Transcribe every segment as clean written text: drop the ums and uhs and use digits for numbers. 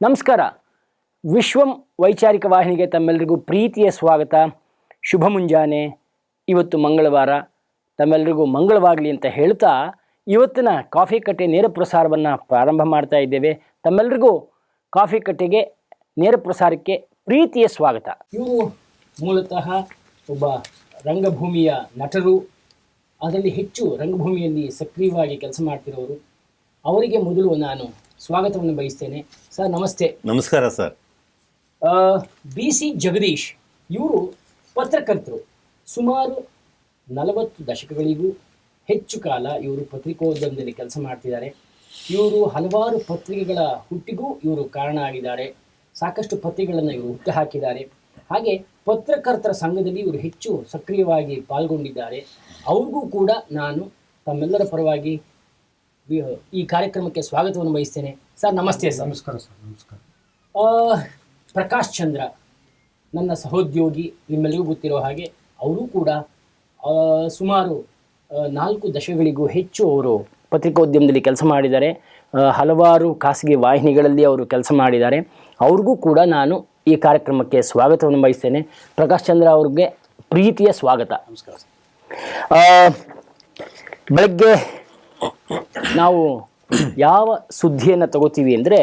ನಮಸ್ಕಾರ. ವಿಶ್ವಂ ವೈಚಾರಿಕ ವಾಹಿನಿಗೆ ತಮ್ಮೆಲ್ಲರಿಗೂ ಪ್ರೀತಿಯ ಸ್ವಾಗತ. ಶುಭ ಮುಂಜಾನೆ. ಇವತ್ತು ಮಂಗಳವಾರ, ತಮ್ಮೆಲ್ಲರಿಗೂ ಮಂಗಳವಾಗಲಿ ಅಂತ ಹೇಳ್ತಾ ಇವತ್ತಿನ ಕಾಫಿ ಕಟ್ಟೆ ನೇರ ಪ್ರಸಾರವನ್ನು ಪ್ರಾರಂಭ ಮಾಡ್ತಾ ಇದ್ದೇವೆ. ತಮ್ಮೆಲ್ಲರಿಗೂ ಕಾಫಿ ಕಟ್ಟೆಗೆ ನೇರ ಪ್ರಸಾರಕ್ಕೆ ಪ್ರೀತಿಯ ಸ್ವಾಗತ. ಇವರು ಮೂಲತಃ ಒಬ್ಬ ರಂಗಭೂಮಿಯ ನಟರು, ಅದರಲ್ಲಿ ಹೆಚ್ಚು ರಂಗಭೂಮಿಯಲ್ಲಿ ಸಕ್ರಿಯವಾಗಿ ಕೆಲಸ ಮಾಡ್ತಿರೋರು. ಅವರಿಗೆ ಮೊದಲು ನಾನು ಸ್ವಾಗತವನ್ನು ಬಯಸ್ತೇನೆ. ಸರ್ ನಮಸ್ತೆ. ನಮಸ್ಕಾರ ಸರ್. BC ಜಗದೀಶ್ ಇವರು ಪತ್ರಕರ್ತರು. ಸುಮಾರು 40 ದಶಕಗಳಿಗೂ ಹೆಚ್ಚು ಕಾಲ ಇವರು ಪತ್ರಿಕೋದ್ಯಮದಲ್ಲಿ ಕೆಲಸ ಮಾಡ್ತಿದ್ದಾರೆ. ಇವರು ಹಲವಾರು ಪತ್ರಿಕೆಗಳ ಹುಟ್ಟಿಗೂ ಇವರು ಕಾರಣ ಆಗಿದ್ದಾರೆ. ಸಾಕಷ್ಟು ಪತ್ರಿಕೆಗಳನ್ನು ಇವರು ಹುಟ್ಟು ಹಾಕಿದ್ದಾರೆ. ಹಾಗೆ ಪತ್ರಕರ್ತರ ಸಂಘದಲ್ಲಿ ಇವರು ಹೆಚ್ಚು ಸಕ್ರಿಯವಾಗಿ ಪಾಲ್ಗೊಂಡಿದ್ದಾರೆ. ಅವ್ರಿಗೂ ಕೂಡ ನಾನು ತಮ್ಮೆಲ್ಲರ ಪರವಾಗಿ ಈ ಕಾರ್ಯಕ್ರಮಕ್ಕೆ ಸ್ವಾಗತವನ್ನು ಬಯಸ್ತೇನೆ. ಸರ್ ನಮಸ್ತೆ. ಸರ್ ನಮಸ್ಕಾರ. ಸರ್ ನಮಸ್ಕಾರ. ಪ್ರಕಾಶ್ ಚಂದ್ರ ನನ್ನ ಸಹೋದ್ಯೋಗಿ, ನಿಮ್ಮೆಲ್ಲರಿಗೂ ಗೊತ್ತಿರೋ ಹಾಗೆ ಅವರು ಕೂಡ ಸುಮಾರು 4 ದಶಕಗಳಿಗೂ ಹೆಚ್ಚು ಅವರು ಪತ್ರಿಕೋದ್ಯಮದಲ್ಲಿ ಕೆಲಸ ಮಾಡಿದ್ದಾರೆ. ಹಲವಾರು ಖಾಸಗಿ ವಾಹಿನಿಗಳಲ್ಲಿ ಅವರು ಕೆಲಸ ಮಾಡಿದ್ದಾರೆ. ಅವ್ರಿಗೂ ಕೂಡ ನಾನು ಈ ಕಾರ್ಯಕ್ರಮಕ್ಕೆ ಸ್ವಾಗತವನ್ನು ಬಯಸ್ತೇನೆ. ಪ್ರಕಾಶ್ ಚಂದ್ರ ಅವ್ರಿಗೆ ಪ್ರೀತಿಯ ಸ್ವಾಗತ. ನಮಸ್ಕಾರ. ಬೆಳಗ್ಗೆ ನಾವು ಯಾವ ಸುದ್ದಿಯನ್ನು ತಗೋತೀವಿ ಅಂದರೆ,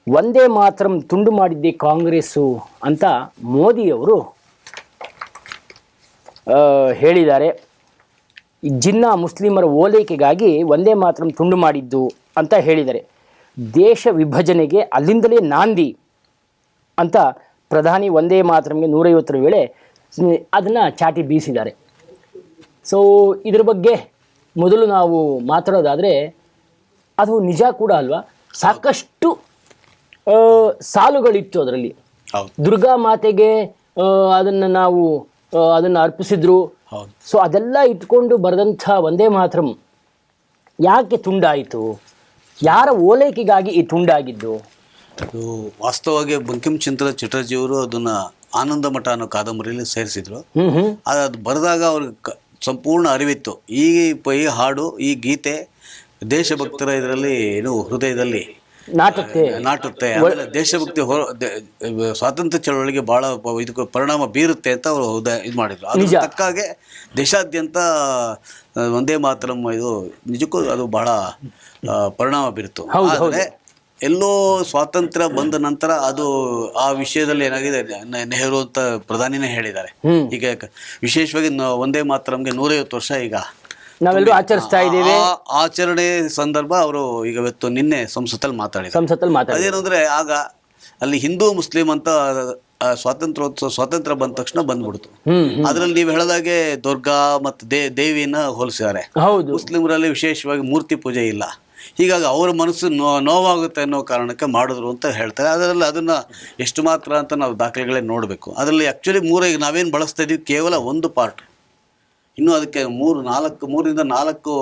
ಒಂದೇ ಮಾತರಂ ತುಂಡು ಮಾಡಿದ್ದೆ ಕಾಂಗ್ರೆಸ್ಸು ಅಂತ ಮೋದಿಯವರು ಹೇಳಿದ್ದಾರೆ. ಜಿನ್ನಾ ಮುಸ್ಲಿಮರ ಓಲೈಕೆಗಾಗಿ ಒಂದೇ ಮಾತರಂ ತುಂಡು ಮಾಡಿದ್ದು ಅಂತ ಹೇಳಿದ್ದಾರೆ. ದೇಶ ವಿಭಜನೆಗೆ ಅಲ್ಲಿಂದಲೇ ನಾಂದಿ ಅಂತ ಪ್ರಧಾನಿ ಒಂದೇ ಮಾತರಂಗೆ 150ರ ವೇಳೆ ಅದನ್ನು ಚಾಟಿ ಬೀಸಿದ್ದಾರೆ. ಸೊ ಇದ್ರ ಬಗ್ಗೆ ಮೊದಲು ನಾವು ಮಾತಾಡೋದಾದರೆ, ಅದು ನಿಜ ಕೂಡ ಅಲ್ವಾ? ಸಾಕಷ್ಟು ಸಾಲುಗಳಿತ್ತು ಅದರಲ್ಲಿ. ದುರ್ಗಾ ಮಾತೆಗೆ ಅದನ್ನು ಅರ್ಪಿಸಿದ್ರು. ಸೊ ಅದೆಲ್ಲ ಇಟ್ಕೊಂಡು ಬರೆದಂಥ ಒಂದೇ ಮಾತರಂ ಯಾಕೆ ತುಂಡಾಯಿತು? ಯಾರ ಓಲೈಕೆಗಾಗಿ ಈ ತುಂಡಾಗಿದ್ದು? ಅದು ವಾಸ್ತವವಾಗಿ ಬಂಕಿಂಚಂದ್ರ ಚಟರ್ಜಿಯವರು ಅದನ್ನು ಆನಂದ ಮಠ ಅನ್ನೋ ಕಾದಂಬರಿಯಲ್ಲಿ ಸೇರಿಸಿದ್ರು. ಅದು ಬರೆದಾಗ ಅವ್ರಿಗೆ ಸಂಪೂರ್ಣ ಅರಿವಿತ್ತು. ಈ ಹಾಡು, ಈ ಗೀತೆ ದೇಶಭಕ್ತರ ಇದರಲ್ಲಿ ಏನು ಹೃದಯದಲ್ಲಿ ನಾಟುತ್ತೆ, ಆಮೇಲೆ ದೇಶಭಕ್ತಿ ಸ್ವಾತಂತ್ರ್ಯ ಚಳವಳಿಗೆ ಬಹಳ ಇದಕ್ಕೆ ಪರಿಣಾಮ ಬೀರುತ್ತೆ ಅಂತ ಅವರು ಇದು ಮಾಡಿದ್ರು. ಅದ್ರ ತಕ್ಕಾಗೆ ದೇಶಾದ್ಯಂತ ಒಂದೇ ಮಾತರಂ ಇದು ನಿಜಕ್ಕೂ ಅದು ಬಹಳ ಪರಿಣಾಮ ಬೀರುತ್ತು. ಆದರೆ ಎಲ್ಲೋ ಸ್ವಾತಂತ್ರ್ಯ ಬಂದ ನಂತರ ಅದು ಆ ವಿಷಯದಲ್ಲಿ ಏನಾಗಿದೆ, ನೆಹರು ಅಂತ ಪ್ರಧಾನಿನೇ ಹೇಳಿದ್ದಾರೆ. ಈಗ ವಿಶೇಷವಾಗಿ ಒಂದೇ ಮಾತರಂಗೆ 150 ವರ್ಷ ಈಗ ನಾವೆಲ್ಲರೂ ಆಚರಿಸ್ತಾ ಇದ್ದೇವೆ. ಆಚರಣೆ ಸಂದರ್ಭ ಅವರು ಈಗ ಇವತ್ತು ನಿನ್ನೆ ಸಂಸತ್ತಲ್ಲಿ ಮಾತಾಡಿದ್ದಾರೆ. ಅದೇನಂದ್ರೆ, ಆಗ ಅಲ್ಲಿ ಹಿಂದೂ ಮುಸ್ಲಿಂ ಅಂತ ಸ್ವಾತಂತ್ರ್ಯ ಬಂದ ತಕ್ಷಣ ಬಂದ್ಬಿಡ್ತು. ಅದ್ರಲ್ಲಿ ನೀವು ಹೇಳದಾಗೆ ದುರ್ಗಾ ಮತ್ತು ದೇವಿನ ಹೋಲಿಸಿದ್ದಾರೆ. ಮುಸ್ಲಿಮರಲ್ಲಿ ವಿಶೇಷವಾಗಿ ಮೂರ್ತಿ ಪೂಜೆ ಇಲ್ಲ. ಹೀಗಾಗಿ ಅವರ ಮನಸ್ಸು ನೋವಾಗುತ್ತೆ ಅನ್ನೋ ಕಾರಣಕ್ಕೆ ಮಾಡಿದ್ರು ಅಂತ ಹೇಳ್ತಾರೆ. ಅದರಲ್ಲಿ ಅದನ್ನು ಎಷ್ಟು ಮಾತ್ರ ಅಂತ ನಾವು ದಾಖಲೆಗಳೇ ನೋಡಬೇಕು. ಅದರಲ್ಲಿ ಆ್ಯಕ್ಚುಲಿ ಈಗ ನಾವೇನು ಬಳಸ್ತಾ ಇದ್ದೀವಿ ಕೇವಲ ಒಂದು ಪಾರ್ಟ್. ಇನ್ನು ಅದಕ್ಕೆ 3ರಿಂದ 4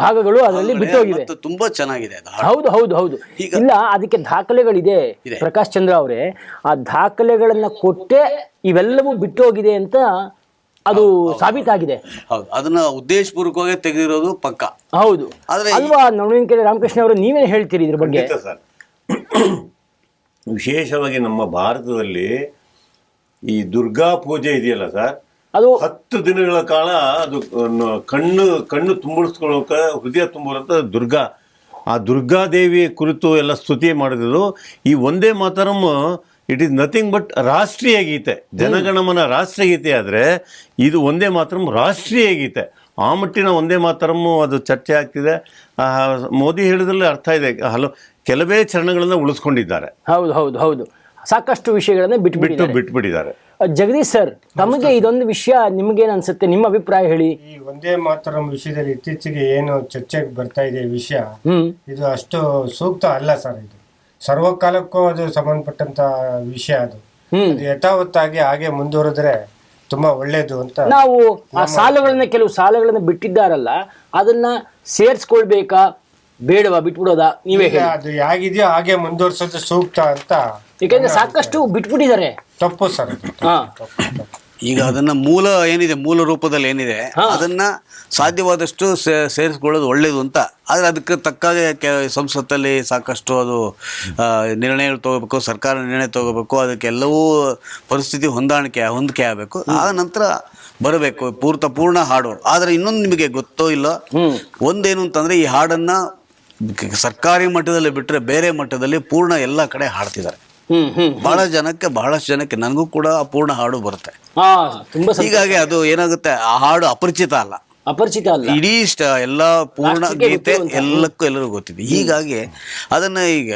ಭಾಗಗಳು ಅದರಲ್ಲಿ ಬಿಟ್ಟೋಗಿವೆ. ತುಂಬಾ ಚೆನ್ನಾಗಿದೆ. ಹೌದು. ಇಲ್ಲ, ಅದಕ್ಕೆ ದಾಖಲೆಗಳಿದೆ ಪ್ರಕಾಶ್ ಚಂದ್ರ ಅವರೇ. ಆ ದಾಖಲೆಗಳನ್ನ ಕೊಟ್ಟೆ ಇವೆಲ್ಲವೂ ಬಿಟ್ಟೋಗಿದೆ ಅಂತ ಅದು ಸಾಬೀತಾಗಿದೆ. ಹೌದು, ಅದನ್ನ ಉದ್ದೇಶಪೂರ್ವಕವಾಗಿ ತೆಗೆದಿರೋದು ಪಕ್ಕ. ಹೌದು, ಆದ್ರೆ ಅಲ್ವಾ ನವೀನ್ ರಾಮಕೃಷ್ಣ ಅವರು, ನೀವೇನು ಹೇಳ್ತೀರಿ ಇದ್ರ ಬಗ್ಗೆ? ಸರ್, ವಿಶೇಷವಾಗಿ ನಮ್ಮ ಭಾರತದಲ್ಲಿ ಈ ದುರ್ಗಾ ಪೂಜೆ ಇದೆಯಲ್ಲ ಸರ್, ಅದು 10 ದಿನಗಳ ಕಾಲ ಅದು ಕಣ್ಣು ತುಂಬಿಸ್ಕೊಳ್ಳೋಕ, ಹೃದಯ ತುಂಬುವಂತ ಆ ದುರ್ಗಾದೇವಿ ಕುರಿತು ಎಲ್ಲ ಸ್ತುತಿ ಮಾಡಿದ್ರು. ಈ ಒಂದೇ ಮಾತರಂ ಇಟ್ ಈಸ್ ನಥಿಂಗ್ ಬಟ್ ರಾಷ್ಟ್ರೀಯ ಗೀತೆ. ಜನಗಣಮನ ರಾಷ್ಟ್ರೀಯ ಗೀತೆ ಆದರೆ ಇದು ಒಂದೇ ಮಾತರಂ ರಾಷ್ಟ್ರೀಯ ಗೀತೆ. ಆ ಮಟ್ಟಿನ ಒಂದೇ ಮಾತರಂ ಅದು ಚರ್ಚೆ ಆಗ್ತಿದೆ. ಮೋದಿ ಹೇಳಿದ್ರಲ್ಲಿ ಅರ್ಥ ಇದೆ. ಕೆಲವೇ ಚರಣಗಳನ್ನು ಉಳಿಸ್ಕೊಂಡಿದ್ದಾರೆ. ಹೌದು, ಸಾಕಷ್ಟು ವಿಷಯಗಳನ್ನ ಬಿಟ್ಬಿಟ್ಟಿದ್ದಾರೆ. ಜಗದೀಶ್ ಸರ್, ತಮಗೆ ಇದೊಂದು ವಿಷಯ ನಿಮಗೇನು ಅನ್ಸುತ್ತೆ? ನಿಮ್ಮ ಅಭಿಪ್ರಾಯ ಹೇಳಿ. ಈ ಒಂದೇ ಮಾತರಂ ವಿಷಯದಲ್ಲಿ ಇತ್ತೀಚೆಗೆ ಏನು ಚರ್ಚೆಗೆ ಬರ್ತಾ ಇದೆ ವಿಷಯ, ಇದು ಅಷ್ಟು ಸೂಕ್ತ ಅಲ್ಲ ಸರ್. ಇದು ಸರ್ವಕಾಲಕ್ಕೂ ಅದು ಸಂಬಂಧಪಟ್ಟಂತ ವಿಷಯ. ಅದು ಯಥಾವತ್ತಾಗಿ ಹಾಗೆ ಮುಂದುವರೆದ್ರೆ ತುಂಬಾ ಒಳ್ಳೇದು ಅಂತ. ನಾವು ಆ ಕೆಲವು ಸಾಲಗಳನ್ನ ಬಿಟ್ಟಿದ್ದಾರಲ್ಲ, ಅದನ್ನ ಸೇರ್ಸ್ಕೊಳ್ಬೇಕಾ ಬೇಡವಾ, ಬಿಟ್ಬಿಡೋದಾ? ನೀವೇ ಹೇಳಿ. ಅದು ಹೇಗಿದೆಯೋ ಹಾಗೆ ಮುಂದುವರ್ಸೋದು ಸೂಕ್ತ ಅಂತ. ಯಾಕಂದ್ರೆ ಸಾಕಷ್ಟು ಬಿಟ್ಬಿಟ್ಟಿದ್ದಾರೆ. ತಪ್ಪು ಸರ್. ಈಗ ಅದನ್ನ ಮೂಲ ರೂಪದಲ್ಲಿ ಏನಿದೆ ಅದನ್ನ ಸಾಧ್ಯವಾದಷ್ಟು ಸೇರಿಸ್ಕೊಳ್ಳೋದು ಒಳ್ಳೇದು ಅಂತ. ಆದರೆ ಅದಕ್ಕೆ ತಕ್ಕಾಗೆ ಸಂಸತ್ತಲ್ಲಿ ಸಾಕಷ್ಟು ಅದು ನಿರ್ಣಯಗಳು ತಗೋಬೇಕು, ಸರ್ಕಾರ ನಿರ್ಣಯ ತಗೋಬೇಕು, ಅದಕ್ಕೆಲ್ಲವೂ ಪರಿಸ್ಥಿತಿ ಹೊಂದಿಕೆ ಆಗಬೇಕು. ಆ ನಂತರ ಬರಬೇಕು ಪೂರ್ಣ ಹಾಡು. ಆದರೆ ಇನ್ನೊಂದು ನಿಮಗೆ ಗೊತ್ತೋ ಇಲ್ಲ, ಒಂದೇನು ಅಂತಂದ್ರೆ ಈ ಹಾಡನ್ನ ಸರ್ಕಾರಿ ಮಟ್ಟದಲ್ಲಿ ಬಿಟ್ಟರೆ ಬೇರೆ ಮಟ್ಟದಲ್ಲಿ ಪೂರ್ಣ ಎಲ್ಲ ಕಡೆ ಹಾಡ್ತಿದ್ದಾರೆ. ಬಹಳಷ್ಟು ಜನಕ್ಕೆ ನನಗೂ ಕೂಡ ಪೂರ್ಣ ಹಾಡು ಬರುತ್ತೆ. ಹೀಗಾಗಿ ಅದು ಏನಾಗುತ್ತೆ, ಆ ಹಾಡು ಅಪರಿಚಿತ ಅಲ್ಲ, ಇಡೀ ಎಲ್ಲ ಪೂರ್ಣ ಗೀತೆ ಎಲ್ಲರಿಗೂ ಗೊತ್ತಿದೆ. ಹೀಗಾಗಿ ಅದನ್ನ ಈಗ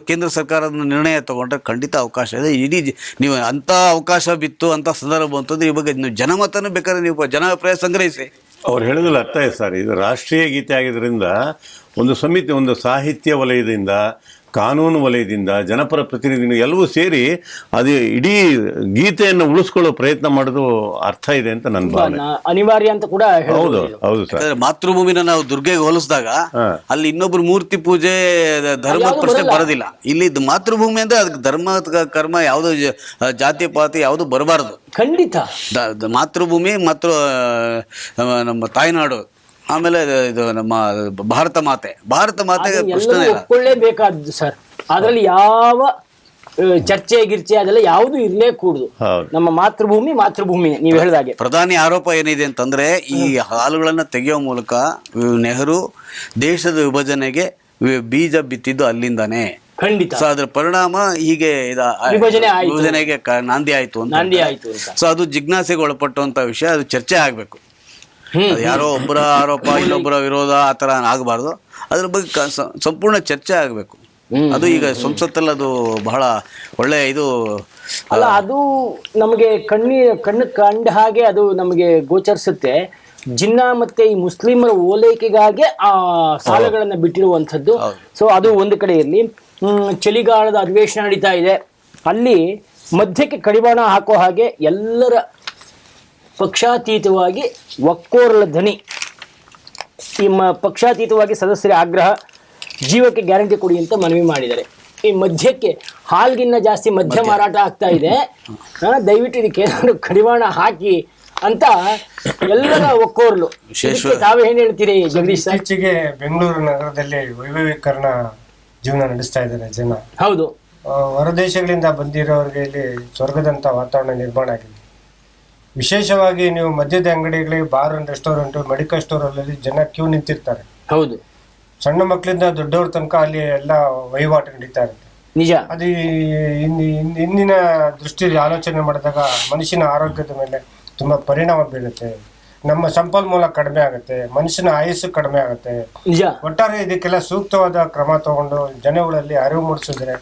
ಕೇಂದ್ರ ಸರ್ಕಾರದ ನಿರ್ಣಯ ತಗೊಂಡ್ರೆ ಖಂಡಿತ ಅವಕಾಶ ಇದೆ. ಇಡೀ ನೀವು ಅಂತ ಅವಕಾಶ ಬಿತ್ತು ಅಂತ ಸಂದರ್ಭ ಬಂತಂದ್ರೆ ಈ ಬಗ್ಗೆ ನೀವು ಜನಮತನೂ ಬೇಕಾದ್ರೆ ನೀವು ಜನಾಭಿಪ್ರಾಯ ಸಂಗ್ರಹಿಸಿ. ಅವ್ರು ಹೇಳಿದ್ರೆ ಅರ್ಥ ಇದೆ ಸರ್. ಇದು ರಾಷ್ಟ್ರೀಯ ಗೀತೆ ಆಗಿದ್ದರಿಂದ ಒಂದು ಸಮಿತಿ, ಒಂದು ಸಾಹಿತ್ಯ ವಲಯದಿಂದ, ಕಾನೂನು ವಲಯದಿಂದ, ಜನಪರ ಪ್ರತಿನಿಧಿಗಳು ಎಲ್ಲವೂ ಸೇರಿ ಅದು ಇಡೀ ಗೀತೆಯನ್ನು ಉಳಿಸ್ಕೊಳ್ಳೋ ಪ್ರಯತ್ನ ಮಾಡೋದು ಅರ್ಥ ಇದೆ ಅಂತ ನನ್ನ ಭಾವನೆ. ಅನಿವಾರ್ಯ ಅಂತ ಕೂಡ. ಹೌದು ಸರ್. ಮಾತೃಭೂಮಿನ ನಾವು ದುರ್ಗೆಗೆ ಹೋಲಿಸಿದಾಗ ಅಲ್ಲಿ ಇನ್ನೊಬ್ರು ಮೂರ್ತಿ ಪೂಜೆ ಧರ್ಮದ ಪ್ರಶ್ನೆ ಬರೋದಿಲ್ಲ. ಇಲ್ಲಿ ಮಾತೃಭೂಮಿ ಅಂದ್ರೆ ಅದಕ್ಕೆ ಧರ್ಮ ಕರ್ಮ ಯಾವುದು ಜಾತಿ ಪಾತಿ ಯಾವುದು ಬರಬಾರದು. ಖಂಡಿತ ಮಾತೃಭೂಮಿ ಮತ್ತು ನಮ್ಮ ತಾಯ್ನಾಡು, ಆಮೇಲೆ ಇದು ನಮ್ಮ ಭಾರತ ಮಾತೆಗೆ ಪ್ರಶ್ನೆ ಒಪ್ಕೊಳ್ಳೇಬೇಕಾದ್ದು ಸರ್. ಅದರಲ್ಲಿ ಯಾವ ಚರ್ಚೆ ಗಿರ್ಚೆ ಅದೆಲ್ಲ ಯಾವುದು ಇರಲೇ ಕೂಡುದು. ನಮ್ಮ ಮಾತೃಭೂಮಿ ನೀವು ಹೇಳಿದಾಗೆ. ಪ್ರಧಾನಿ ಆರೋಪ ಏನಿದೆ ಅಂತಂದ್ರೆ ಈ ಹಾಲುಗಳನ್ನ ತೆಗೆಯೋ ಮೂಲಕ ನೆಹರು ದೇಶದ ವಿಭಜನೆಗೆ ಬಿತ್ತಿದ್ದು ಅಲ್ಲಿಂದಾನೆ. ಖಂಡಿತ. ಸೊ ಅದ್ರ ಪರಿಣಾಮ ಹೀಗೆ ವಿಭಜನೆಗೆ ನಾಂದಿ ಆಯ್ತು ಅಂತ. ಸೊ ಅದು ಜಿಜ್ಞಾಸೆಗೆ ಒಳಪಟ್ಟಂತ ವಿಷಯ, ಅದು ಚರ್ಚೆ ಆಗ್ಬೇಕು. ಯಾರೋ ಒಬ್ಬರ ಆರೋಪ ಇನ್ನೊಬ್ಬರ ವಿರೋಧ ಆತರ ಆಗಬಾರ್ದು. ಅದ್ರ ಬಗ್ಗೆ ಸಂಪೂರ್ಣ ಚರ್ಚೆ ಆಗಬೇಕು. ಅದು ಈಗ ಸಂಸತ್ತಲ್ಲಿ ಅದು ಬಹಳ ಒಳ್ಳೆ ಇದು ಅಲ್ಲ. ಅದು ನಮಗೆ ಕಣ್ಣು ಕಂಡ ಹಾಗೆ ಅದು ನಮಗೆ ಗೋಚರಿಸುತ್ತೆ. ಜಿನ್ನಾ ಮತ್ತೆ ಈ ಮುಸ್ಲಿಮರ ಓಲೈಕೆಗಾಗಿ ಆ ಸಾಲಗಳನ್ನ ಬಿಟ್ಟಿರುವಂಥದ್ದು. ಸೊ ಅದು ಒಂದು ಕಡೆ ಇರಲಿ. ಚಳಿಗಾಲದ ಅಧಿವೇಶನ ನಡೀತಾ ಇದೆ. ಅಲ್ಲಿ ಮಧ್ಯಕ್ಕೆ ಕಡಿವಾಣ ಹಾಕೋ ಹಾಗೆ ಎಲ್ಲರ ಪಕ್ಷಾತೀತವಾಗಿ ಒಕ್ಕೋರಲ ಧ್ವನಿ, ಈ ಪಕ್ಷಾತೀತವಾಗಿ ಸದಸ್ಯರ ಆಗ್ರಹ, ಜೀವಕ್ಕೆ ಗ್ಯಾರಂಟಿ ಕೊಡಿ ಅಂತ ಮನವಿ ಮಾಡಿದ್ದಾರೆ. ಈ ಮದ್ಯಕ್ಕೆ ಹಾಲ್ಗಿನ್ನ ಜಾಸ್ತಿ ಮದ್ಯ ಮಾರಾಟ ಆಗ್ತಾ ಇದೆ, ದಯವಿಟ್ಟು ಇದಕ್ಕೆ ಏನಾದ್ರು ಕಡಿವಾಣ ಹಾಕಿ ಅಂತ ಎಲ್ಲರ ಒಕ್ಕೋರ್ಲು. ತಾವೇ ಏನ್ ಹೇಳ್ತೀರಿ ಜಗದೀಶ್? ಇತ್ತೀಚೆಗೆ ಬೆಂಗಳೂರು ನಗರದಲ್ಲಿ ವೈಭವೀಕರಣ ಜೀವನ ನಡೆಸ್ತಾ ಇದ್ದಾರೆ ಜನ. ಹೌದು. ಹೊರದೇಶಗಳಿಂದ ಬಂದಿರೋರಿಗೆ ಇಲ್ಲಿ ಸ್ವರ್ಗದಂತ ವಾತಾವರಣ ನಿರ್ಮಾಣ ಆಗಿದೆ. ವಿಶೇಷವಾಗಿ ನೀವು ಮದ್ಯದ ಅಂಗಡಿಗಳಿಗೆ, bar and restaurant, medical store ಅಲ್ಲಿ ಜನ ಕ್ಯೂ ನಿಂತಿರ್ತಾರೆ. ಹೌದು. ಸಣ್ಣ ಮಕ್ಕಳಿಂದ ದೊಡ್ಡವ್ರ ತನಕ ಅಲ್ಲಿ ಎಲ್ಲ ವಹಿವಾಟು ನಡೀತಾ ಇರುತ್ತೆ. ನಿಜ. ಅದು ಇಂದಿನ ದೃಷ್ಟಿಯಲ್ಲಿ ಆಲೋಚನೆ ಮಾಡಿದಾಗ ಮನುಷ್ಯನ ಆರೋಗ್ಯದ ಮೇಲೆ ತುಂಬಾ ಪರಿಣಾಮ ಬೀಳುತ್ತೆ. ನಮ್ಮ ಸಂಪನ್ಮೂಲ ಕಡಿಮೆ ಆಗುತ್ತೆ, ಮನುಷ್ಯನ ಆಯಸ್ಸು ಕಡಿಮೆ ಆಗುತ್ತೆ. ಒಟ್ಟಾರೆ ಇದಕ್ಕೆಲ್ಲ ಸೂಕ್ತವಾದ ಕ್ರಮ ತಗೊಂಡು ಜನಗಳಲ್ಲಿ ಅರಿವು ಮೂಡಿಸಿದ್ರೆ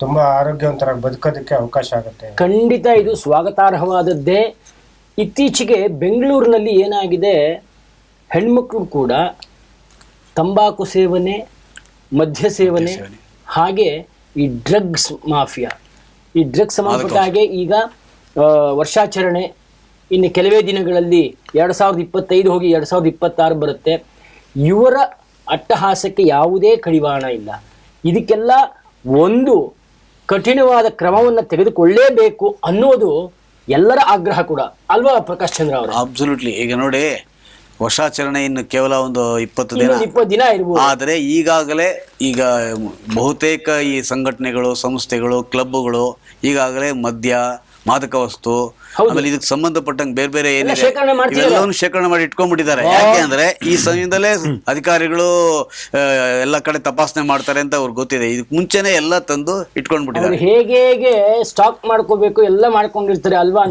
ತುಂಬಾ ಆರೋಗ್ಯವಂತರಾಗಿ ಬದುಕೋದಕ್ಕೆ ಅವಕಾಶ ಆಗುತ್ತೆ. ಖಂಡಿತ ಇದು ಸ್ವಾಗತಾರ್ಹವಾದದ್ದೇ. ಇತ್ತೀಚೆಗೆ ಬೆಂಗಳೂರಿನಲ್ಲಿ ಏನಾಗಿದೆ, ಹೆಣ್ಮಕ್ಳು ಕೂಡ ತಂಬಾಕು ಸೇವನೆ, ಮದ್ಯ ಸೇವನೆ, ಹಾಗೆ ಈ ಡ್ರಗ್ಸ್ ಮಾಫಿಯಾ, ಈ ಡ್ರಗ್ಸ್ ಸಂಬಂಧಪಟ್ಟ ಹಾಗೆ ಈಗ ವರ್ಷಾಚರಣೆ ಇನ್ನು ಕೆಲವೇ ದಿನಗಳಲ್ಲಿ 2025 ಹೋಗಿ 2026 ಬರುತ್ತೆ. ಇವರ ಅಟ್ಟಹಾಸಕ್ಕೆ ಯಾವುದೇ ಕಡಿವಾಣ ಇಲ್ಲ. ಇದಕ್ಕೆಲ್ಲ ಒಂದು ಕಠಿಣವಾದ ಕ್ರಮವನ್ನು ತೆಗೆದುಕೊಳ್ಳೇಬೇಕು ಅನ್ನೋದು ಎಲ್ಲರ ಆಗ್ರಹ ಕೂಡ ಅಲ್ವಾ ಪ್ರಕಾಶ್ ಚಂದ್ರ ಅವರು? ಅಬ್ಸಲ್ಯೂಟ್ಲಿ. ಈಗ ನೋಡಿ, ವರ್ಷಾಚರಣೆ ಇನ್ನು ಕೇವಲ ಒಂದು 20 ದಿನ ಇರ್ಬೋದು. ಆದರೆ ಈಗಾಗಲೇ ಈಗ ಬಹುತೇಕ ಈ ಸಂಘಟನೆಗಳು, ಸಂಸ್ಥೆಗಳು, ಕ್ಲಬ್ಗಳು ಈಗಾಗಲೇ ಮದ್ಯ, ಮಾದಕ ವಸ್ತು, ಆಮೇಲೆ ಇದಕ್ಕೆ ಸಂಬಂಧಪಟ್ಟಂಗೆ ಬೇರೆ ಬೇರೆ ಏನಿದೆ ಇವೆಲ್ಲವನ್ನು ಶೇಖರಣೆ ಮಾಡಿ ಇಟ್ಕೊಂಡ್ಬಿಟ್ಟಿದ್ದಾರೆ. ಯಾಕೆ ಅಂದ್ರೆ ಈ ಸಮಯದಲ್ಲೇ ಅಧಿಕಾರಿಗಳು ಎಲ್ಲ ಕಡೆ ತಪಾಸಣೆ ಮಾಡ್ತಾರೆ ಅಂತ ಅವ್ರಿಗೆ ಗೊತ್ತಿದೆ. ಇದಕ್ಕೆ ಮುಂಚೆನೆ ಎಲ್ಲ ತಂದು ಇಟ್ಕೊಂಡ್ಬಿಟ್ಟಿದ್ದಾರೆ. ಹೇಗೆ ಸ್ಟಾಕ್ ಮಾಡ್ಕೋಬೇಕು ಎಲ್ಲ ಮಾಡ್ಕೊಂಡಿರ್ತಾರೆ ಅಲ್ವಾ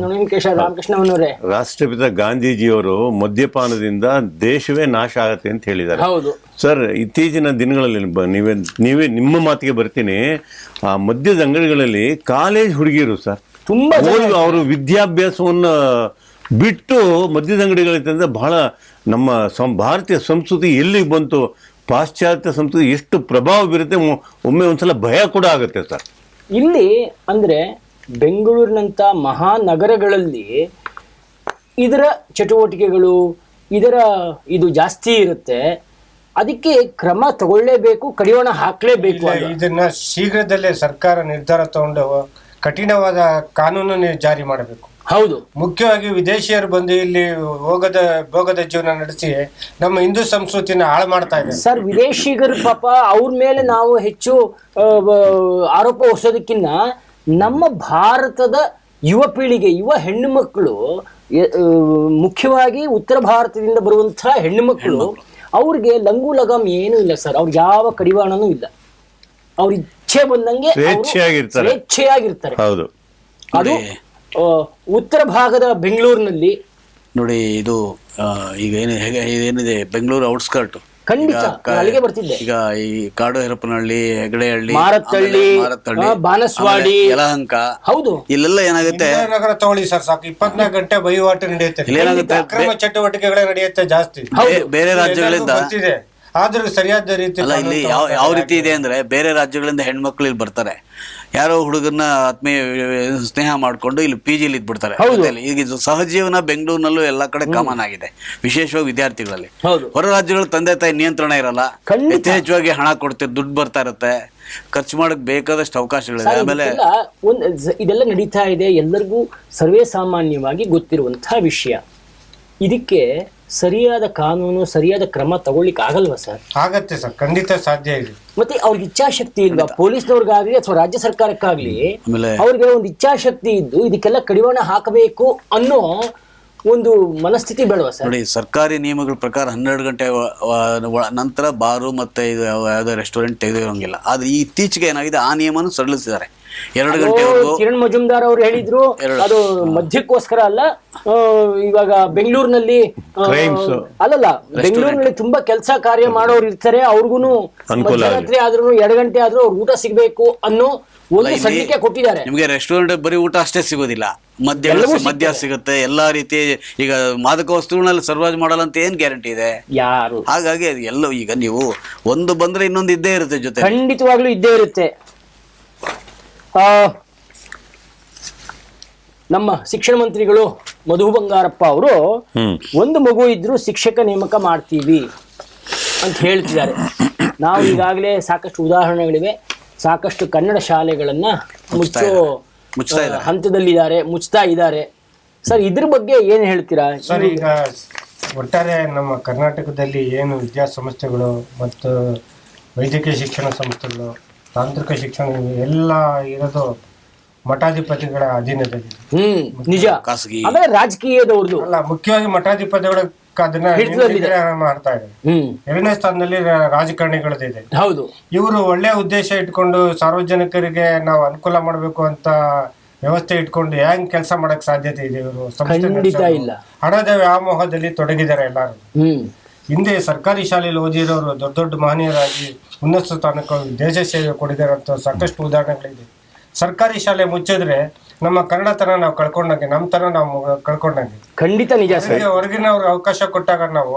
ರಾಮಕೃಷ್ಣವನವರೇ? ರಾಷ್ಟ್ರಪಿತ ಗಾಂಧೀಜಿಯವರು ಮದ್ಯಪಾನದಿಂದ ದೇಶವೇ ನಾಶ ಆಗತ್ತೆ ಅಂತ ಹೇಳಿದ್ದಾರೆ. ಹೌದು ಸರ್. ಇತ್ತೀಚಿನ ದಿನಗಳಲ್ಲಿ ನೀವೇ ನಿಮ್ಮ ಮಾತಿಗೆ ಬರ್ತೀನಿ, ಆ ಮದ್ಯದ ಅಂಗಡಿಗಳಲ್ಲಿ ಕಾಲೇಜ್ ಹುಡುಗಿರು ಸರ್ ತುಂಬಾ ಅವರು ವಿದ್ಯಾಭ್ಯಾಸವನ್ನ ಬಿಟ್ಟು ಮದ್ಯದ ಅಂಗಡಿಗಳಿಂದ ಬಹಳ ನಮ್ಮ ಭಾರತೀಯ ಸಂಸ್ಕೃತಿ ಎಲ್ಲಿಗೆ ಬಂತು, ಪಾಶ್ಚಾತ್ಯ ಸಂಸ್ಕೃತಿ ಎಷ್ಟು ಪ್ರಭಾವ ಬೀರುತ್ತೆ, ಒಮ್ಮೆ ಒಂದ್ಸಲ ಭಯ ಕೂಡ ಆಗುತ್ತೆ ಸರ್. ಇಲ್ಲಿ ಅಂದ್ರೆ ಬೆಂಗಳೂರಿನಂತ ಮಹಾನಗರಗಳಲ್ಲಿ ಇದರ ಚಟುವಟಿಕೆಗಳು, ಇದು ಜಾಸ್ತಿ ಇರುತ್ತೆ. ಅದಕ್ಕೆ ಕ್ರಮ ತಗೊಳ್ಳೇಬೇಕು, ಕಡಿವಾಣ ಹಾಕ್ಲೇಬೇಕು. ಇದನ್ನ ಶೀಘ್ರದಲ್ಲೇ ಸರ್ಕಾರ ನಿರ್ಧಾರ ತಗೊಂಡು ಕಠಿಣವಾದ ಕಾನೂನನ್ನು ಜಾರಿ ಮಾಡಬೇಕು. ಹೌದು. ಮುಖ್ಯವಾಗಿ ವಿದೇಶಿಯರು ಬಂದು ಇಲ್ಲಿ ಭೋಗದ ಜೀವನ ನಡೆಸಿ ನಮ್ಮ ಹಿಂದೂ ಸಂಸ್ಕೃತಿನ ಹಾಳು ಮಾಡ್ತಾ ಇದ್ದಾರೆ ಸರ್. ವಿದೇಶಿಗರು ಪಾಪ ಅವ್ರ ಮೇಲೆ ನಾವು ಹೆಚ್ಚು ಆರೋಪ ಹೊಸೋದಕ್ಕಿಂತ ನಮ್ಮ ಭಾರತದ ಯುವ ಪೀಳಿಗೆ, ಯುವ ಹೆಣ್ಣು ಮಕ್ಕಳು, ಮುಖ್ಯವಾಗಿ ಉತ್ತರ ಭಾರತದಿಂದ ಬರುವಂತಹ ಹೆಣ್ಣು ಮಕ್ಕಳು, ಅವ್ರಿಗೆ ಲಂಗು ಲಗಾಮ್ ಏನೂ ಇಲ್ಲ ಸರ್. ಅವ್ರಿಗೆ ಯಾವ ಕಡಿವಾಣನೂ ಇಲ್ಲ. ಅವ್ರ ಇಚ್ಛೆ ಬಂದಂಗೆ ಸ್ವೇಚ್ಛೆಯಾಗಿರ್ತಾರೆ. ಹೌದು. ಅದು ಉತ್ತರ ಭಾಗದ ಬೆಂಗಳೂರಿನಲ್ಲಿ ನೋಡಿ, ಇದು ಈಗ ಏನಿದೆ ಬೆಂಗಳೂರು ಔಟ್ಸ್ಕರ್ಟ್, ಖಂಡಿತ ಅಲ್ಲಿಗೆ ಬರ್ತಿದ್ದೆ. ಈಗ ಈ ಕಾಡು ಹೆರಪನಹಳ್ಳಿ, ಹೆಗಡೆಹಳ್ಳಿ, ಮಾರತ್ತಹಳ್ಳಿ, ಬಾನಸವಾಡಿ, ಯಲಹಂಕ, ಹೌದು, ಇಲ್ಲೆಲ್ಲ ಏನಾಗುತ್ತೆ, ನಗರ ತಗೊಳ್ಳಿ ಸರ್, ಸಾಕು 24 ಗಂಟೆ ವಹಿವಾಟು ನಡೆಯುತ್ತೆ, ಅಕ್ರಮ ಚಟುವಟಿಕೆಗಳೇ ನಡೆಯುತ್ತೆ ಜಾಸ್ತಿ. ಬೇರೆ ರಾಜ್ಯಗಳಿಂದ ಬರ್ತಿದೆ, ಆದ್ರೂ ಸರಿಯಾದ ರೀತಿ ಅಲ್ಲ. ಇಲ್ಲಿ ಯಾವ ರೀತಿ ಇದೆ ಅಂದ್ರೆ, ಬೇರೆ ರಾಜ್ಯಗಳಿಂದ ಹೆಣ್ಮಕ್ಳು ಇಲ್ಲಿ ಬರ್ತಾರೆ, ಯಾರೋ ಹುಡುಗರನ್ನ ಆತ್ಮೀಯ ಸ್ನೇಹ ಮಾಡ್ಕೊಂಡು ಇಲ್ಲಿ PGಲಿ ಇದ್ಬಿಡ್ತಾರೆ. ಈಗ ಇದು ಸಹಜೀವನ ಬೆಂಗಳೂರಿನಲ್ಲೂ ಎಲ್ಲಾ ಕಡೆ ಕಾಮನ್ ಆಗಿದೆ, ವಿಶೇಷವಾಗಿ ವಿದ್ಯಾರ್ಥಿಗಳಲ್ಲಿ. ಹೊರ ರಾಜ್ಯಗಳ ತಂದೆ ತಾಯಿ ನಿಯಂತ್ರಣ ಇರಲ್ಲ, ಯಥೇಚ್ಛವಾಗಿ ಹಣ ಕೊಡ್ತಾರೆ, ದುಡ್ಡು ಬರ್ತಾ ಇರುತ್ತೆ, ಖರ್ಚು ಮಾಡಕ್ ಬೇಕಾದಷ್ಟು ಅವಕಾಶಗಳಿದೆ. ಆಮೇಲೆ ಇದೆಲ್ಲ ನಡೀತಾ ಇದೆ, ಎಲ್ಲರಿಗೂ ಸರ್ವೇ ಸಾಮಾನ್ಯವಾಗಿ ಗೊತ್ತಿರುವಂತಹ ವಿಷಯ. ಇದಕ್ಕೆ ಸರಿಯಾದ ಕಾನೂನು, ಸರಿಯಾದ ಕ್ರಮ ತಗೊಳ್ಳಿಕ್ಕೆ ಆಗಲ್ವಾ ಸರ್? ಆಗತ್ತೆ ಸರ್, ಖಂಡಿತ ಸಾಧ್ಯ ಇದೆ. ಮತ್ತೆ ಅವ್ರಿಗೆ ಇಚ್ಛಾಶಕ್ತಿ ಇಲ್ವಾ? ಪೊಲೀಸ್ನವ್ರಿಗಾಗ್ಲಿ ಅಥವಾ ರಾಜ್ಯ ಸರ್ಕಾರಕ್ಕಾಗ್ಲಿ ಅವ್ರಿಗೆ ಒಂದು ಇಚ್ಛಾಶಕ್ತಿ ಇದ್ದು ಇದಕ್ಕೆಲ್ಲ ಕಡಿವಾಣ ಹಾಕಬೇಕು ಅನ್ನೋ ಒಂದು ಮನಸ್ಥಿತಿ ಬೇಡವಾ ಸರ್? ನೋಡಿ, ಸರ್ಕಾರಿ ನಿಯಮಗಳ ಪ್ರಕಾರ 12 ಗಂಟೆ ನಂತರ ಬಾರು ಮತ್ತೆ ಇದು ಯಾವುದೇ ರೆಸ್ಟೋರೆಂಟ್ ತೆಗೆದಿರೋಂಗಿಲ್ಲ. ಆದ್ರೆ ಇತ್ತೀಚೆಗೆ ಏನಾಗಿದೆ, ಆ ನಿಯಮನ ಸಡಿಲಿಸಿದ್ದಾರೆ. 2 ಗಂಟೆವರೆಗೂ ಕಿರಣ್ ಮಜುಮ್ದಾರ್ ಅವರು ಹೇಳಿದ್ರು, ಅದು ಮದ್ಯಕ್ಕೋಸ್ಕರ ಅಲ್ಲ. ಇವಾಗ ಬೆಂಗಳೂರಿನಲ್ಲಿ ಅಲ್ಲಲ್ಲ, ಬೆಂಗಳೂರಿನಲ್ಲಿ ತುಂಬಾ ಕೆಲಸ ಕಾರ್ಯ ಮಾಡೋರು ಇರ್ತಾರೆ, ಅವ್ರಿಗೂ ಮಧ್ಯರಾತ್ರಿ ಆದ್ರೂ 2 ಗಂಟೆ ಆದ್ರೂ ಅವ್ರ ಊಟ ಸಿಗ್ಬೇಕು ಅನ್ನೋ ಒಂದು ಸಡಿಲಿಕೆ ಕೊಟ್ಟಿದ್ದಾರೆ. ನಿಮ್ಗೆ ರೆಸ್ಟೋರೆಂಟ್ ಬರೀ ಊಟ ಅಷ್ಟೇ ಸಿಗೋದಿಲ್ಲ, ಮದ್ಯ ಸಿಗುತ್ತೆ, ಎಲ್ಲಾ ರೀತಿ. ಈಗ ಮಾದಕ ವಸ್ತುಗಳನ್ನ ಸರ್ವಾಜ್ ಮಾಡಲ್ಲ ಅಂತ ಏನ್ ಗ್ಯಾರಂಟಿ ಇದೆ? ಯಾರು? ಹಾಗಾಗಿ ಎಲ್ಲೋ ಈಗ ನೀವು ಒಂದು ಬಂದ್ರೆ ಇನ್ನೊಂದು ಇದ್ದೇ ಇರುತ್ತೆ ಜೊತೆ, ಖಂಡಿತವಾಗ್ಲೂ ಇದ್ದೇ ಇರುತ್ತೆ. ನಮ್ಮ ಶಿಕ್ಷಣ ಮಂತ್ರಿಗಳು ಮಧು ಬಂಗಾರಪ್ಪ ಅವರು ಒಂದು ಮಗು ಇದ್ರೂ ಶಿಕ್ಷಕ ನೇಮಕ ಮಾಡ್ತೀವಿ ಅಂತ ಹೇಳ್ತಿದ್ದಾರೆ. ನಾವು ಈಗಾಗಲೇ ಸಾಕಷ್ಟು ಉದಾಹರಣೆಗಳಿವೆ, ಸಾಕಷ್ಟು ಕನ್ನಡ ಶಾಲೆಗಳನ್ನ ಮುಚ್ಚೋ ಹಂತದಲ್ಲಿದ್ದಾರೆ, ಮುಚ್ತಾ ಇದ್ದಾರೆ. ಸರ್, ಇದ್ರ ಬಗ್ಗೆ ಏನ್ ಹೇಳ್ತೀರಾ ಸರ್? ಈಗ ಒಟ್ಟಾರೆ ನಮ್ಮ ಕರ್ನಾಟಕದಲ್ಲಿ ಏನು ವಿದ್ಯಾಸಂಸ್ಥೆಗಳು ಮತ್ತು ವೈದ್ಯಕೀಯ ಶಿಕ್ಷಣ ಸಂಸ್ಥೆಗಳು, ತಾಂತ್ರಿಕ ಶಿಕ್ಷಣ ಎಲ್ಲ ಇರೋದು ಮಠಾಧಿಪತಿಗಳ ಅಧೀನದಲ್ಲಿ. ನಿಜ. ಆಮೇಲೆ ರಾಜಕೀಯದವ್ರದ್ದು ಅಲ್ಲ, ಮುಖ್ಯವಾಗಿ ಮಠಾಧಿಪತಿಗಳ ಅದನ್ನ ಮಾಡ್ತಾ ಇದ್ದಾರೆ. 2ನೇ ಸ್ಥಾನದಲ್ಲಿ ರಾಜಕಾರಣಿಗಳದಿದೆ. ಹೌದು. ಇವರು ಒಳ್ಳೆ ಉದ್ದೇಶ ಇಟ್ಕೊಂಡು ಸಾರ್ವಜನಿಕರಿಗೆ ನಾವು ಅನುಕೂಲ ಮಾಡಬೇಕು ಅಂತ ವ್ಯವಸ್ಥೆ ಇಟ್ಕೊಂಡು ಹೆಂಗ್ ಕೆಲಸ ಮಾಡಕ್ ಸಾಧ್ಯತೆ ಇದೆ? ಇವರು ಹಣದ ವ್ಯಾಮೋಹದಲ್ಲಿ ತೊಡಗಿದ್ದಾರೆ ಎಲ್ಲಾರು. ಹಿಂದೆ ಸರ್ಕಾರಿ ಶಾಲೆಯಲ್ಲಿ ಓದಿರೋರು ದೊಡ್ಡ ದೊಡ್ಡ ಮಹನೀಯರಾಗಿ ಉನ್ನತ ಸ್ಥಾನಕ್ಕೆ ದೇಶ ಸೇವೆ ಕೊಡಿದಾರಂತ ಸಾಕಷ್ಟು ಉದಾಹರಣೆಗಳಿದೆ. ಸರ್ಕಾರಿ ಶಾಲೆ ಮುಚ್ಚಿದ್ರೆ ನಮ್ಮ ಕನ್ನಡತನ ನಾವು ಕಳ್ಕೊಂಡಂಗೆ, ನಮ್ಮ ತರ ನಾವು ಕಳ್ಕೊಂಡಂಗೆ. ಖಂಡಿತ ನಿಜ. ಹೊರಗಿನವ್ರಿಗೆ ಅವಕಾಶ ಕೊಟ್ಟಾಗ ನಾವು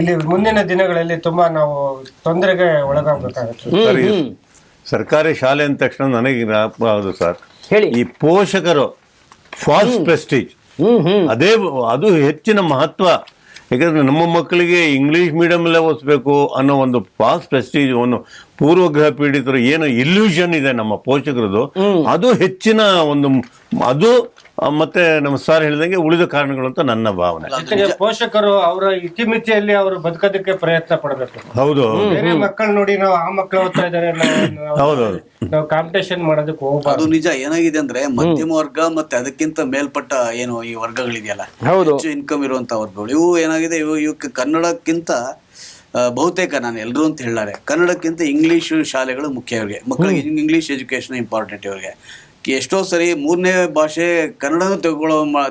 ಇಲ್ಲಿ ಮುಂದಿನ ದಿನಗಳಲ್ಲಿ ತುಂಬಾ ನಾವು ತೊಂದರೆಗೆ ಒಳಗಾಗಬೇಕಾಗುತ್ತೆ. ಸರ್ಕಾರಿ ಶಾಲೆ ಅಂದ ತಕ್ಷಣ ನನಗೆ ಹೌದು ಸರ್, ಹೇಳಿ. ಈ ಪೋಷಕರು ಫಾಲ್ಸ್ ಪ್ರೆಸ್ಟೀಜ್ ಅದು ಹೆಚ್ಚಿನ ಮಹತ್ವ. ಯಾಕಂದ್ರೆ ನಮ್ಮ ಮಕ್ಕಳಿಗೆ ಇಂಗ್ಲಿಷ್ ಮೀಡಿಯಂಲ್ಲೇ ಓದಿಸ್ಬೇಕು ಅನ್ನೋ ಒಂದು ಫಾಲ್ಸ್ ಪ್ರೆಸ್ಟೀಜ್, ಒಂದು ಪೂರ್ವಗ್ರಹ ಪೀಡಿತರು ಏನು ಇಲ್ಯೂಷನ್ ಇದೆ ನಮ್ಮ ಪೋಷಕರದು, ಅದು ಹೆಚ್ಚಿನ ಒಂದು ಅದು ಮತ್ತೆ ನಮ್ಮ ಸರ್ ಹೇಳಿದಂಗೆ ಉಳಿದ ಕಾರಣಗಳು ಅಂತ ನನ್ನ ಭಾವನೆ. ಪೋಷಕರು ಅವರ ಇತಿಮಿತಿಯಲ್ಲಿ ಅವರು ಬದುಕೋದಕ್ಕೆ ಪ್ರಯತ್ನ ಪಡಬೇಕು. ಹೌದು. ಬೇರೆ ಮಕ್ಕಳು ನೋಡಿ ನಾವು ಆ ಮಕ್ಕಳು ಓದ್ತಾ ಇದಾರೆ, ನಾವು ಕಾಂಪಿಟೇಷನ್ ಮಾಡೋದಕ್ಕೆ ಹೋಗ್ಬಾರ್ದು. ಅದು ನಿಜ. ಏನಾಗಿದೆ ಅಂದ್ರೆ ಮಧ್ಯಮ ವರ್ಗ ಮತ್ತೆ ಅದಕ್ಕಿಂತ ಮೇಲ್ಪಟ್ಟ ಏನು ಈ ವರ್ಗಗಳಿದೆಯಲ್ಲ, ಹೆಚ್ಚು ಇನ್ಕಮ್ ಇರುವಂತ ವರ್ಗಗಳು, ಇವು ಏನಾಗಿದೆ, ಇವಕ್ಕೆ ಕನ್ನಡಕ್ಕಿಂತ ಬಹುತೇಕ, ನಾನು ಎಲ್ಲರೂ ಅಂತ ಹೇಳಾರೆ, ಕನ್ನಡಕ್ಕಿಂತ ಇಂಗ್ಲಿಷ್ ಶಾಲೆಗಳು ಮುಖ್ಯ ಇವ್ರಿಗೆ. ಮಕ್ಕಳಿಗೆ ಇಂಗ್ಲಿಷ್ ಎಜುಕೇಶನ್ ಇಂಪಾರ್ಟೆಂಟ್ ಇವ್ರಿಗೆ. ಎಷ್ಟೋ ಸರಿ 3ನೇ ಭಾಷೆ ಕನ್ನಡನೂ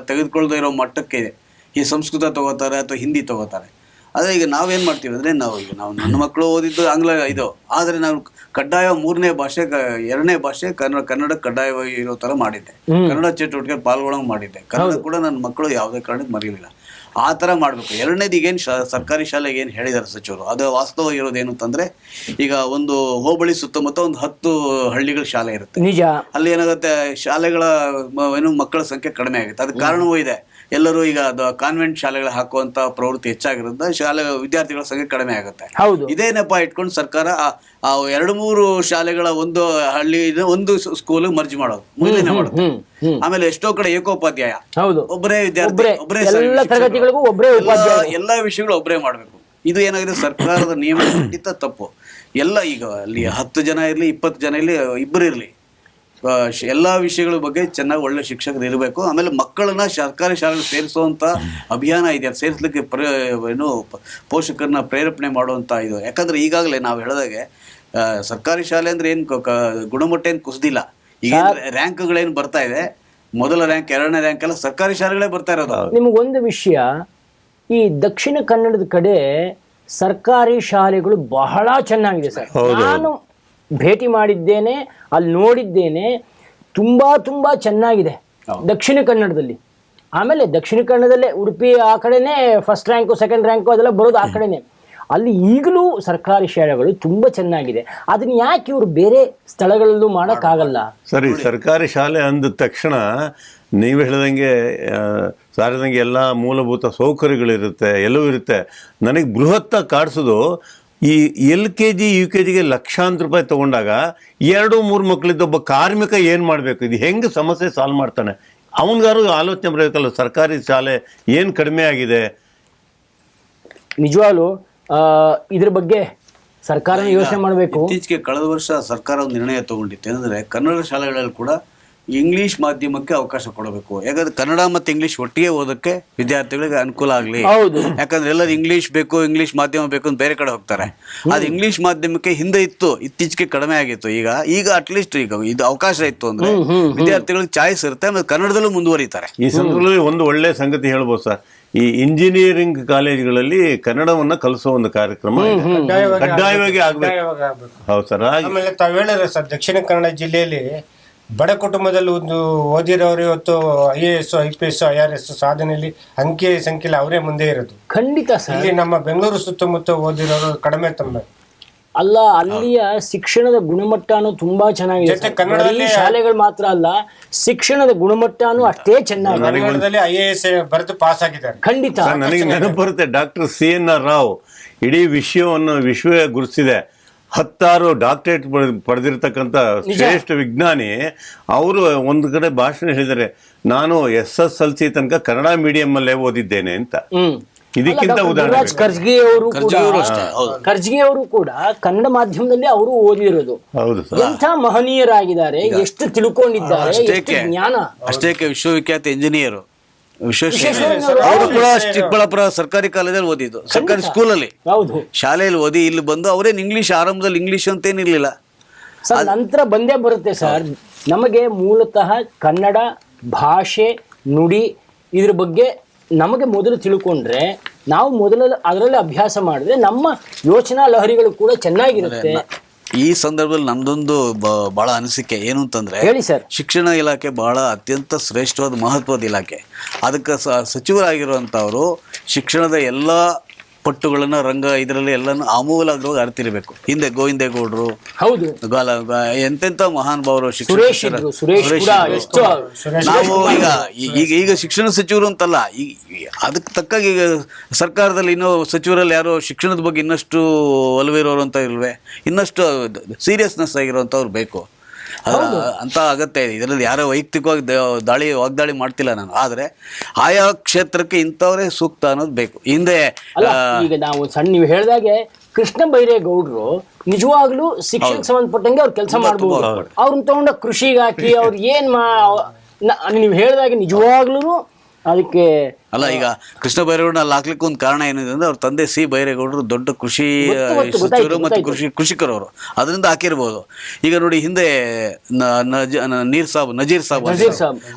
ತೆಗೆದುಕೊಳ್ಳದೇ ಇರೋ ಮಟ್ಟಕ್ಕೆ ಇದೆ. ಈ ಸಂಸ್ಕೃತ ತಗೋತಾರೆ ಅಥವಾ ಹಿಂದಿ ತಗೋತಾರೆ. ಆದರೆ ಈಗ ನಾವೇನು ಮಾಡ್ತೀವಿ ಅಂದರೆ, ನಾವು ನನ್ನ ಮಕ್ಕಳು ಓದಿದ್ದು ಆಂಗ್ಲ ಇದು, ಆದರೆ ನಾವು ಕಡ್ಡಾಯ 3ನೇ ಭಾಷೆ 2ನೇ ಭಾಷೆ ಕನ್ನಡ ಕಡ್ಡಾಯವಾಗಿ ಇರೋ ಥರ ಮಾಡಿದ್ದೆ. ಕನ್ನಡ ಚಟುವಟಿಕೆ ಪಾಲ್ಗೊಳ್ಳೋಂಗೆ ಮಾಡಿದ್ದೆ. ಕನ್ನಡ ಕೂಡ ನನ್ನ ಮಕ್ಕಳು ಯಾವುದೇ ಕಾರಣಕ್ಕೆ ಮರೀಲಿಲ್ಲ. ಆ ಥರ ಮಾಡಬೇಕು. 2ನೇದು ಈಗೇನು ಸರ್ಕಾರಿ ಶಾಲೆಗೆ ಏನು ಹೇಳಿದ್ದಾರೆ ಸಚಿವರು, ಅದು ವಾಸ್ತವ ಇರೋದೇನು ಅಂತಂದರೆ, ಈಗ ಒಂದು ಹೋಬಳಿ ಸುತ್ತಮುತ್ತ ಒಂದು 10 ಹಳ್ಳಿಗಳ ಶಾಲೆ ಇರುತ್ತೆ. ನಿಜ. ಅಲ್ಲಿ ಏನಾಗುತ್ತೆ, ಶಾಲೆಗಳ ಮಕ್ಕಳ ಸಂಖ್ಯೆ ಕಡಿಮೆ ಆಗುತ್ತೆ. ಅದಕ್ಕೆ ಕಾರಣವೂ ಇದೆ. ಎಲ್ಲರೂ ಈಗ ಅದು ಕಾನ್ವೆಂಟ್ ಶಾಲೆಗಳು ಹಾಕುವಂತ ಪ್ರವೃತ್ತಿ ಹೆಚ್ಚಾಗಿರೋದ್ರಿಂದ ಶಾಲೆ ವಿದ್ಯಾರ್ಥಿಗಳ ಸಂಖ್ಯೆ ಕಡಿಮೆ ಆಗುತ್ತೆ. ಹೌದು. ಇದೇ ನೆಪ ಇಟ್ಕೊಂಡು ಸರ್ಕಾರ ಆ 2-3 ಶಾಲೆಗಳ ಒಂದು ಹಳ್ಳಿ ಒಂದು ಸ್ಕೂಲ್ ಮರ್ಜಿ ಮಾಡೋದು, ಮೊದಲನೇ ಮಾಡೋದು. ಆಮೇಲೆ ಎಷ್ಟೋ ಕಡೆ ಏಕೋಪಾಧ್ಯಾಯ, ಹೌದು, ಒಬ್ಬರೇ ವಿದ್ಯಾರ್ಥಿ, ಒಬ್ಬರೇ ಎಲ್ಲ ತರಗತಿಗಳಿಗೂ ಒಬ್ಬರೇ ಎಲ್ಲಾ ವಿಷಯಗಳು ಒಬ್ಬರೇ ಮಾಡ್ಬೇಕು. ಇದು ಏನಾಗಿದೆ, ಸರ್ಕಾರದ ನಿಯಮ ಖಂಡಿತ ತಪ್ಪು. ಎಲ್ಲ ಈಗ ಅಲ್ಲಿ 10 ಜನ ಇರಲಿ, 20 ಜನ ಇರಲಿ, ಇಬ್ಬರು ಇರಲಿ, ಎಲ್ಲ ವಿಷಯಗಳ ಬಗ್ಗೆ ಚೆನ್ನಾಗಿ ಒಳ್ಳೆ ಶಿಕ್ಷಕರು ಇರಬೇಕು. ಆಮೇಲೆ ಮಕ್ಕಳನ್ನ ಸರ್ಕಾರಿ ಶಾಲೆಗೆ ಸೇರಿಸುವಂತ ಅಭಿಯಾನ ಇದೆ, ಅದು ಸೇರಿಸ್ಲಿಕ್ಕೆ ಪೋಷಕರನ್ನ ಪ್ರೇರೇಪಣೆ ಮಾಡುವಂತ ಇದು. ಯಾಕಂದ್ರೆ ಈಗಾಗಲೇ ನಾವು ಹೇಳಿದಾಗೆ ಸರ್ಕಾರಿ ಶಾಲೆ ಅಂದ್ರೆ ಏನು ಗುಣಮಟ್ಟ ಏನು ಕುಸ್ದಿಲ್ಲ. ಈಗ ರ್ಯಾಂಕ್ಗಳೇನು ಬರ್ತಾ ಇದೆ, ಮೊದಲ ರ್ಯಾಂಕ್, 2ನೇ ರ್ಯಾಂಕ್ ಎಲ್ಲ ಸರ್ಕಾರಿ ಶಾಲೆಗಳೇ ಬರ್ತಾ ಇರೋದು. ನಿಮಗೊಂದು ವಿಷಯ, ಈ ದಕ್ಷಿಣ ಕನ್ನಡದ ಕಡೆ ಸರ್ಕಾರಿ ಶಾಲೆಗಳು ಬಹಳ ಚೆನ್ನಾಗಿದೆ ಸರ್. ನಾನು ಭೇಟಿ ಮಾಡಿದ್ದೇನೆ, ಅಲ್ಲಿ ನೋಡಿದ್ದೇನೆ, ತುಂಬಾ ಚೆನ್ನಾಗಿದೆ ದಕ್ಷಿಣ ಕನ್ನಡದಲ್ಲಿ. ಆಮೇಲೆ ದಕ್ಷಿಣ ಕನ್ನಡದಲ್ಲೇ ಉಡುಪಿ ಆ ಕಡೆನೇ ಫಸ್ಟ್ ರ್ಯಾಂಕು, ಸೆಕೆಂಡ್ ರ್ಯಾಂಕು ಅದೆಲ್ಲ ಬರೋದು ಆ ಕಡೆನೆ. ಅಲ್ಲಿ ಈಗಲೂ ಸರ್ಕಾರಿ ಶಾಲೆಗಳು ತುಂಬಾ ಚೆನ್ನಾಗಿದೆ. ಅದನ್ನ ಯಾಕೆ ಇವರು ಬೇರೆ ಸ್ಥಳಗಳಲ್ಲೂ ಮಾಡೋಕ್ಕಾಗಲ್ಲ? ಸರಿ, ಸರ್ಕಾರಿ ಶಾಲೆ ಅಂದ ತಕ್ಷಣ ನೀವು ಹೇಳಿದಂಗೆ ಸಾರಿದಂಗೆ ಎಲ್ಲ ಮೂಲಭೂತ ಸೌಕರ್ಯಗಳಿರುತ್ತೆ, ಎಲ್ಲವೂ ಇರುತ್ತೆ. ನನಗೆ ಬೃಹತ್ತಾಗಿ ಕಾಡಿಸೋದು ಈ LKG UKGಗೆ ಲಕ್ಷಾಂತರ ರೂಪಾಯಿ ತಗೊಂಡಾಗ 2-3 ಮಕ್ಕಳಿದ್ದ ಒಬ್ಬ ಕಾರ್ಮಿಕ ಏನು ಮಾಡಬೇಕು? ಇದು ಹೆಂಗೆ ಸಮಸ್ಯೆ ಸಾಲ್ವ್ ಮಾಡ್ತಾನೆ? ಅವನಿಗಾರು ಆಲೋಚನೆ ಬರಬೇಕಲ್ಲ. ಸರ್ಕಾರಿ ಶಾಲೆ ಏನು ಕಡಿಮೆ ಆಗಿದೆ? ನಿಜವಾಗ್ಲೂ ಇದ್ರ ಬಗ್ಗೆ ಸರ್ಕಾರ ಯೋಚನೆ ಮಾಡಬೇಕು. ಇತ್ತೀಚೆಗೆ ಕಳೆದ ವರ್ಷ ಸರ್ಕಾರ ಒಂದು ನಿರ್ಣಯ ತಗೊಂಡಿತ್ತು, ಏನಂದ್ರೆ ಕನ್ನಡ ಶಾಲೆಗಳಲ್ಲಿ ಕೂಡ ಇಂಗ್ಲಿಷ್ ಮಾಧ್ಯಮಕ್ಕೆ ಅವಕಾಶ ಕೊಡಬೇಕು. ಯಾಕಂದ್ರೆ ಕನ್ನಡ ಮತ್ತು ಇಂಗ್ಲಿಷ್ ಒಟ್ಟಿಗೆ ಓದಕ್ಕೆ ವಿದ್ಯಾರ್ಥಿಗಳಿಗೆ ಅನುಕೂಲ ಆಗಲಿ. ಯಾಕಂದ್ರೆ ಎಲ್ಲರೂ ಇಂಗ್ಲಿಷ್ ಬೇಕು, ಇಂಗ್ಲಿಷ್ ಮಾಧ್ಯಮ ಬೇಕು ಅಂತ ಬೇರೆ ಕಡೆ ಹೋಗ್ತಾರೆ. ಅದು ಇಂಗ್ಲಿಷ್ ಮಾಧ್ಯಮಕ್ಕೆ ಹಿಂದೆ ಇತ್ತು, ಇತ್ತೀಚೆಗೆ ಕಡಿಮೆ ಆಗಿತ್ತು. ಈಗ ಅಟ್ಲೀಸ್ಟ್ ಈಗ ಇದು ಅವಕಾಶ ಇತ್ತು ಅಂದ್ರೆ ವಿದ್ಯಾರ್ಥಿಗಳಿಗೆ ಚಾಯ್ಸ್ ಇರುತ್ತೆ, ಆಮೇಲೆ ಕನ್ನಡದಲ್ಲೂ ಮುಂದುವರಿತಾರೆ. ಈ ಸಂದರ್ಭದಲ್ಲಿ ಒಂದು ಒಳ್ಳೆ ಸಂಗತಿ ಹೇಳ್ಬೋದು ಸರ್, ಈ ಇಂಜಿನಿಯರಿಂಗ್ ಕಾಲೇಜುಗಳಲ್ಲಿ ಕನ್ನಡವನ್ನ ಕಲಿಸೋ ಒಂದು ಕಾರ್ಯಕ್ರಮ ಕಡ್ಡಾಯವಾಗಿ ಆಗ್ಬೇಕು. ಹೌದು ಸರ್. ಆಮೇಲೆ ತಾವ್ ಹೇಳಿದ್ರೆ ಸರ್, ದಕ್ಷಿಣ ಕನ್ನಡ ಜಿಲ್ಲೆಯಲ್ಲಿ ಬಡ ಕುಟುಂಬದಲ್ಲಿ ಒಂದು ಓದಿರೋರು ಇವತ್ತು IAS, IPS, IRS ಸಾಧನೆಯಲ್ಲಿ ಅಂಕಿ ಸಂಖ್ಯೆಯಲ್ಲಿ ಅವರೇ ಮುಂದೆ ಇರೋದು. ಖಂಡಿತ ಸರ್. ಇಲ್ಲಿ ನಮ್ಮ ಬೆಂಗಳೂರು ಸುತ್ತಮುತ್ತ ಓದಿರೋರು ಕಡಿಮೆ ತಮ್ಮ ಅಲ್ಲ, ಅಲ್ಲಿಯ ಶಿಕ್ಷಣದ ಗುಣಮಟ್ಟನೂ ತುಂಬಾ ಚೆನ್ನಾಗಿದೆ. ಕನ್ನಡದಲ್ಲಿ ಶಾಲೆಗಳು ಮಾತ್ರ ಅಲ್ಲ, ಶಿಕ್ಷಣದ ಗುಣಮಟ್ಟನೂ ಅಷ್ಟೇ ಚೆನ್ನಾಗಿದೆ. ಕನ್ನಡದಲ್ಲಿ IAS ಬರೆದು ಪಾಸ್ ಆಗಿದ್ದಾರೆ. ಖಂಡಿತ. ನನಗೆ ನೆನಪು ಬರುತ್ತೆ, ಡಾಕ್ಟರ್ CNR ರಾವ್ ಇಡೀ ವಿಶ್ವವೇ ಗುರುತಿಸಿದೆ. 10 ಡಾಕ್ಟರೇಟ್ ಪಡೆದಿರ್ತಕ್ಕಂಥ ಶ್ರೇಷ್ಠ ವಿಜ್ಞಾನಿ. ಅವರು ಒಂದು ಕಡೆ ಭಾಷಣ ಹೇಳಿದ್ದಾರೆ, ನಾನು SSLC ತನಕ ಕನ್ನಡ ಮೀಡಿಯಂ ಅಲ್ಲೇ ಓದಿದ್ದೇನೆ ಅಂತ. ಇದಕ್ಕಿಂತ ಉದಾಹರಣೆ ಖರ್ಗೆ ಅವರು ಕೂಡ ಕನ್ನಡ ಮಾಧ್ಯಮದಲ್ಲಿ ಅವರು ಓದಿರೋದು. ಹೌದು, ಎಂಥ ಮಹನೀಯರಾಗಿದ್ದಾರೆ, ಎಷ್ಟು ತಿಳ್ಕೊಂಡಿದ್ದಾರೆ, ಎಷ್ಟು ಜ್ಞಾನ. ಅಷ್ಟೇ ವಿಶ್ವವಿಖ್ಯಾತ ಇಂಜಿನಿಯರ್ ಅವರು ಕೂಡ ಚಿಕ್ಕಬಳ್ಳಾಪುರ ಸರ್ಕಾರಿ ಕಾಲೇಜಲ್ಲಿ ಓದಿದ್ದು, ಸರ್ಕಾರಿ ಸ್ಕೂಲಲ್ಲಿ, ಶಾಲೆಯಲ್ಲಿ ಓದಿ ಇಲ್ಲಿ ಬಂದು ಅವರೇನು ಇಂಗ್ಲಿಷ್ ಆರಂಭದಲ್ಲಿ ಇಂಗ್ಲಿಷ್ ಅಂತ ಏನಿರ್ಲಿಲ್ಲ ಸರ್. ನಂತರ ಬಂದೇ ಬರುತ್ತೆ ಸರ್. ನಮಗೆ ಮೂಲತಃ ಕನ್ನಡ ಭಾಷೆ, ನುಡಿ ಇದ್ರ ಬಗ್ಗೆ ನಮಗೆ ಮೊದಲು ತಿಳ್ಕೊಂಡ್ರೆ, ನಾವು ಮೊದಲು ಅದರಲ್ಲಿ ಅಭ್ಯಾಸ ಮಾಡಿದ್ರೆ ನಮ್ಮ ಯೋಚನಾ ಲಹರಿಗಳು ಕೂಡ ಚೆನ್ನಾಗಿರುತ್ತೆ. ಈ ಸಂದರ್ಭದಲ್ಲಿ ನಮ್ದೊಂದು ಬಹಳ ಅನಿಸಿಕೆ ಏನು ಅಂತಂದ್ರೆ, ಹೇಳಿ ಸರ್. ಶಿಕ್ಷಣ ಇಲಾಖೆ ಬಹಳ ಅತ್ಯಂತ ಶ್ರೇಷ್ಠವಾದ ಮಹತ್ವದ ಇಲಾಖೆ. ಅದಕ್ಕೆ ಸಚಿವರಾಗಿರುವಂತವರು ಶಿಕ್ಷಣದ ಎಲ್ಲ ಪಟ್ಟುಗಳನ್ನ ಇದರಲ್ಲಿ ಎಲ್ಲಾನು ಆಮೂಲಾಗ್ರವಾಗಿ ಅರಿತಿರ್ಬೇಕು. ಹಿಂದೆ ಗೋವಿಂದೇಗೌಡರು, ಹೌದು, ಎಂತೆಂತ ಮಹಾನ್ ಭಾವರು ನಾವು ಈಗ ಶಿಕ್ಷಣ ಸಚಿವರು ಅಂತಲ್ಲ, ಅದಕ್ಕೆ ತಕ್ಕಾಗಿ ಈಗ ಸರ್ಕಾರದಲ್ಲಿ ಇನ್ನೂ ಸಚಿವರಲ್ಲಿ ಯಾರೋ ಶಿಕ್ಷಣದ ಬಗ್ಗೆ ಇನ್ನಷ್ಟು ಒಲವಿರೋರು ಅಂತ ಇಲ್ವೇ, ಇನ್ನಷ್ಟು ಸೀರಿಯಸ್ನೆಸ್ ಆಗಿರುವಂತವ್ರು ಬೇಕು ಅಂತ ಅಗತ್ಯ ಇದೆ. ಇದರಲ್ಲಿ ಯಾರೋ ವೈಯಕ್ತಿಕವಾಗಿ ವಾಗ್ದಾಳಿ ಮಾಡ್ತಿಲ್ಲ ನಾನು, ಆದ್ರೆ ಆಯಾ ಕ್ಷೇತ್ರಕ್ಕೆ ಇಂಥವರೇ ಸೂಕ್ತ ಅನ್ನೋದು ಬೇಕು. ಹಿಂದೆ ಈಗ ನಾವು ನೀವು ಹೇಳ್ದಾಗೆ ಕೃಷ್ಣ ಬೈರೇಗೌಡರು ನಿಜವಾಗ್ಲೂ ಶಿಕ್ಷಣಕ್ಕೆ ಸಂಬಂಧಪಟ್ಟಂಗೆ ಅವ್ರು ಕೆಲಸ ಮಾಡ್ಬೋದು. ಅವ್ರನ್ನ ತಗೊಂಡ ಕೃಷಿಗೆ ಹಾಕಿ ಅವ್ರು ನೀವು ಹೇಳ್ದಾಗೆ ನಿಜವಾಗ್ಲೂ ಅದಕ್ಕೆ ಅಲ್ಲ. ಈಗ ಕೃಷ್ಣ ಬೈರೇಗೌಡ ಅಲ್ಲಿ ಹಾಕ್ಲಿಕ್ಕೆ ಒಂದು ಕಾರಣ ಏನಿದೆ ಅಂದ್ರೆ, ಅವ್ರ ತಂದೆ C ಬೈರೇಗೌಡರು ದೊಡ್ಡ ಕೃಷಿ ಸಚಿವರು ಮತ್ತು ಕೃಷಿಕರವರು, ಅದರಿಂದ ಹಾಕಿರ್ಬೋದು. ಈಗ ನೋಡಿ, ಹಿಂದೆ ನಜೀರ್ ಸಾಬ್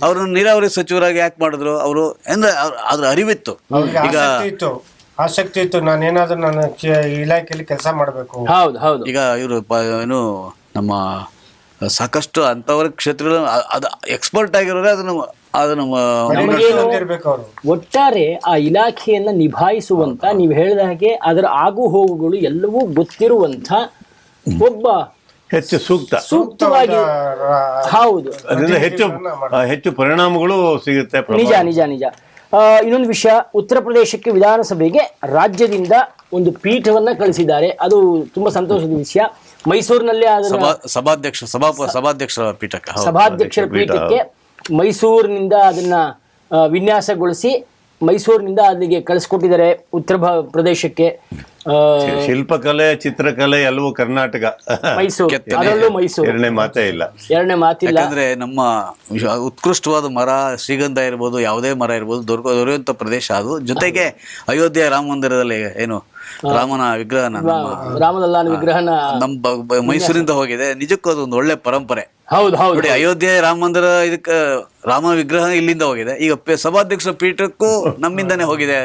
ಅವ್ರನ್ನ ನೀರಾವರಿ ಸಚಿವರಾಗಿ ಯಾಕೆ ಮಾಡಿದ್ರು? ಅವರು ಅಂದ್ರೆ ಅದ್ರ ಅರಿವಿತ್ತು, ಈಗ ಆಸಕ್ತಿ ಇತ್ತು, ನಾನೇನಾದ್ರೂ ನಾನು ಇಲಾಖೆಯಲ್ಲಿ ಕೆಲಸ ಮಾಡಬೇಕು. ಈಗ ಇವರು ಏನು ನಮ್ಮ ಸಾಕಷ್ಟು ಅಂತವರ ಕ್ಷೇತ್ರಗಳು ಅದು ಎಕ್ಸ್ಪರ್ಟ್ ಆಗಿರೋರೆ ಒಟ್ಟಾರೆ ಆ ಇಲಾಖೆಯನ್ನ ನಿಭಾಯಿಸುವಂತ, ನೀವು ಹೇಳಿದ ಹಾಗೆ ಅದರ ಆಗು ಹೋಗುಗಳು ಎಲ್ಲವೂ ಗೊತ್ತಿರುವಂತ ಒಬ್ಬ ಹೆಚ್ಚು ಸೂಕ್ತವಾಗಿ, ಹೌದು, ಅದರಿಂದ ಹೆಚ್ಚು ಪರಿಣಾಮಗಳು ಸಿಗುತ್ತೆ. ನಿಜ. ಇನ್ನೊಂದು ವಿಷಯ, ಉತ್ತರ ಪ್ರದೇಶಕ್ಕೆ ವಿಧಾನಸಭೆಗೆ ರಾಜ್ಯದಿಂದ ಒಂದು ಪೀಠವನ್ನ ಕಳಿಸಿದ್ದಾರೆ. ಅದು ತುಂಬಾ ಸಂತೋಷದ ವಿಷಯ. ಮೈಸೂರಿನಲ್ಲೇ ಅದರ ಸಭಾಧ್ಯಕ್ಷರ ಪೀಠಕ್ಕೆ ಸಭಾಧ್ಯಕ್ಷರ ಪೀಠಕ್ಕೆ ಮೈಸೂರಿನಿಂದ ಅದನ್ನ ವಿನ್ಯಾಸಗೊಳಿಸಿ ಮೈಸೂರಿನಿಂದ ಅಲ್ಲಿಗೆ ಕಳಿಸ್ಕೊಟ್ಟಿದ್ದಾರೆ ಉತ್ತರ ಪ್ರದೇಶಕ್ಕೆ. ಶಿಲ್ಪಕಲೆ, ಚಿತ್ರಕಲೆ ಎಲ್ಲವೂ ಕರ್ನಾಟಕ, ಮೈಸೂರು, ಅದರಲ್ಲೂ ಮೈಸೂರು, ಎರಡನೇ ಮಾತಿಲ್ಲ. ಯಾಕಂದ್ರೆ ನಮ್ಮ ಉತ್ಕೃಷ್ಟವಾದ ಮರ ಶ್ರೀಗಂಧ ಇರ್ಬೋದು, ಯಾವುದೇ ಮರ ಇರ್ಬೋದು, ದೊರೆಯುವಂತ ಪ್ರದೇಶ ಅದು. ಜೊತೆಗೆ ಅಯೋಧ್ಯೆ ರಾಮ ಮಂದಿರದಲ್ಲಿ ಏನು ರಾಮನ ವಿಗ್ರಹನ ರಾಮಲಲ್ಲಾನ ವಿಗ್ರಹನ ನಮ್ಮ ಮೈಸೂರಿಂದ ಹೋಗಿದೆ. ನಿಜಕ್ಕೂ ಅದೊಂದು ಒಳ್ಳೆ ಪರಂಪರೆ. ಹೌದು ಹೌದು ನೋಡಿ, ಅಯೋಧ್ಯೆ ರಾಮ ಮಂದಿರ ಇದಕ್ಕೆ ರಾಮ ವಿಗ್ರಹ ಇಲ್ಲಿಂದ ಹೋಗಿದೆ. ಈಗ ಸಭಾಧ್ಯಕ್ಷರ ಪೀಠಕ್ಕೂ ನಮ್ಮಿಂದಾನೇ ಹೋಗಿದೆ.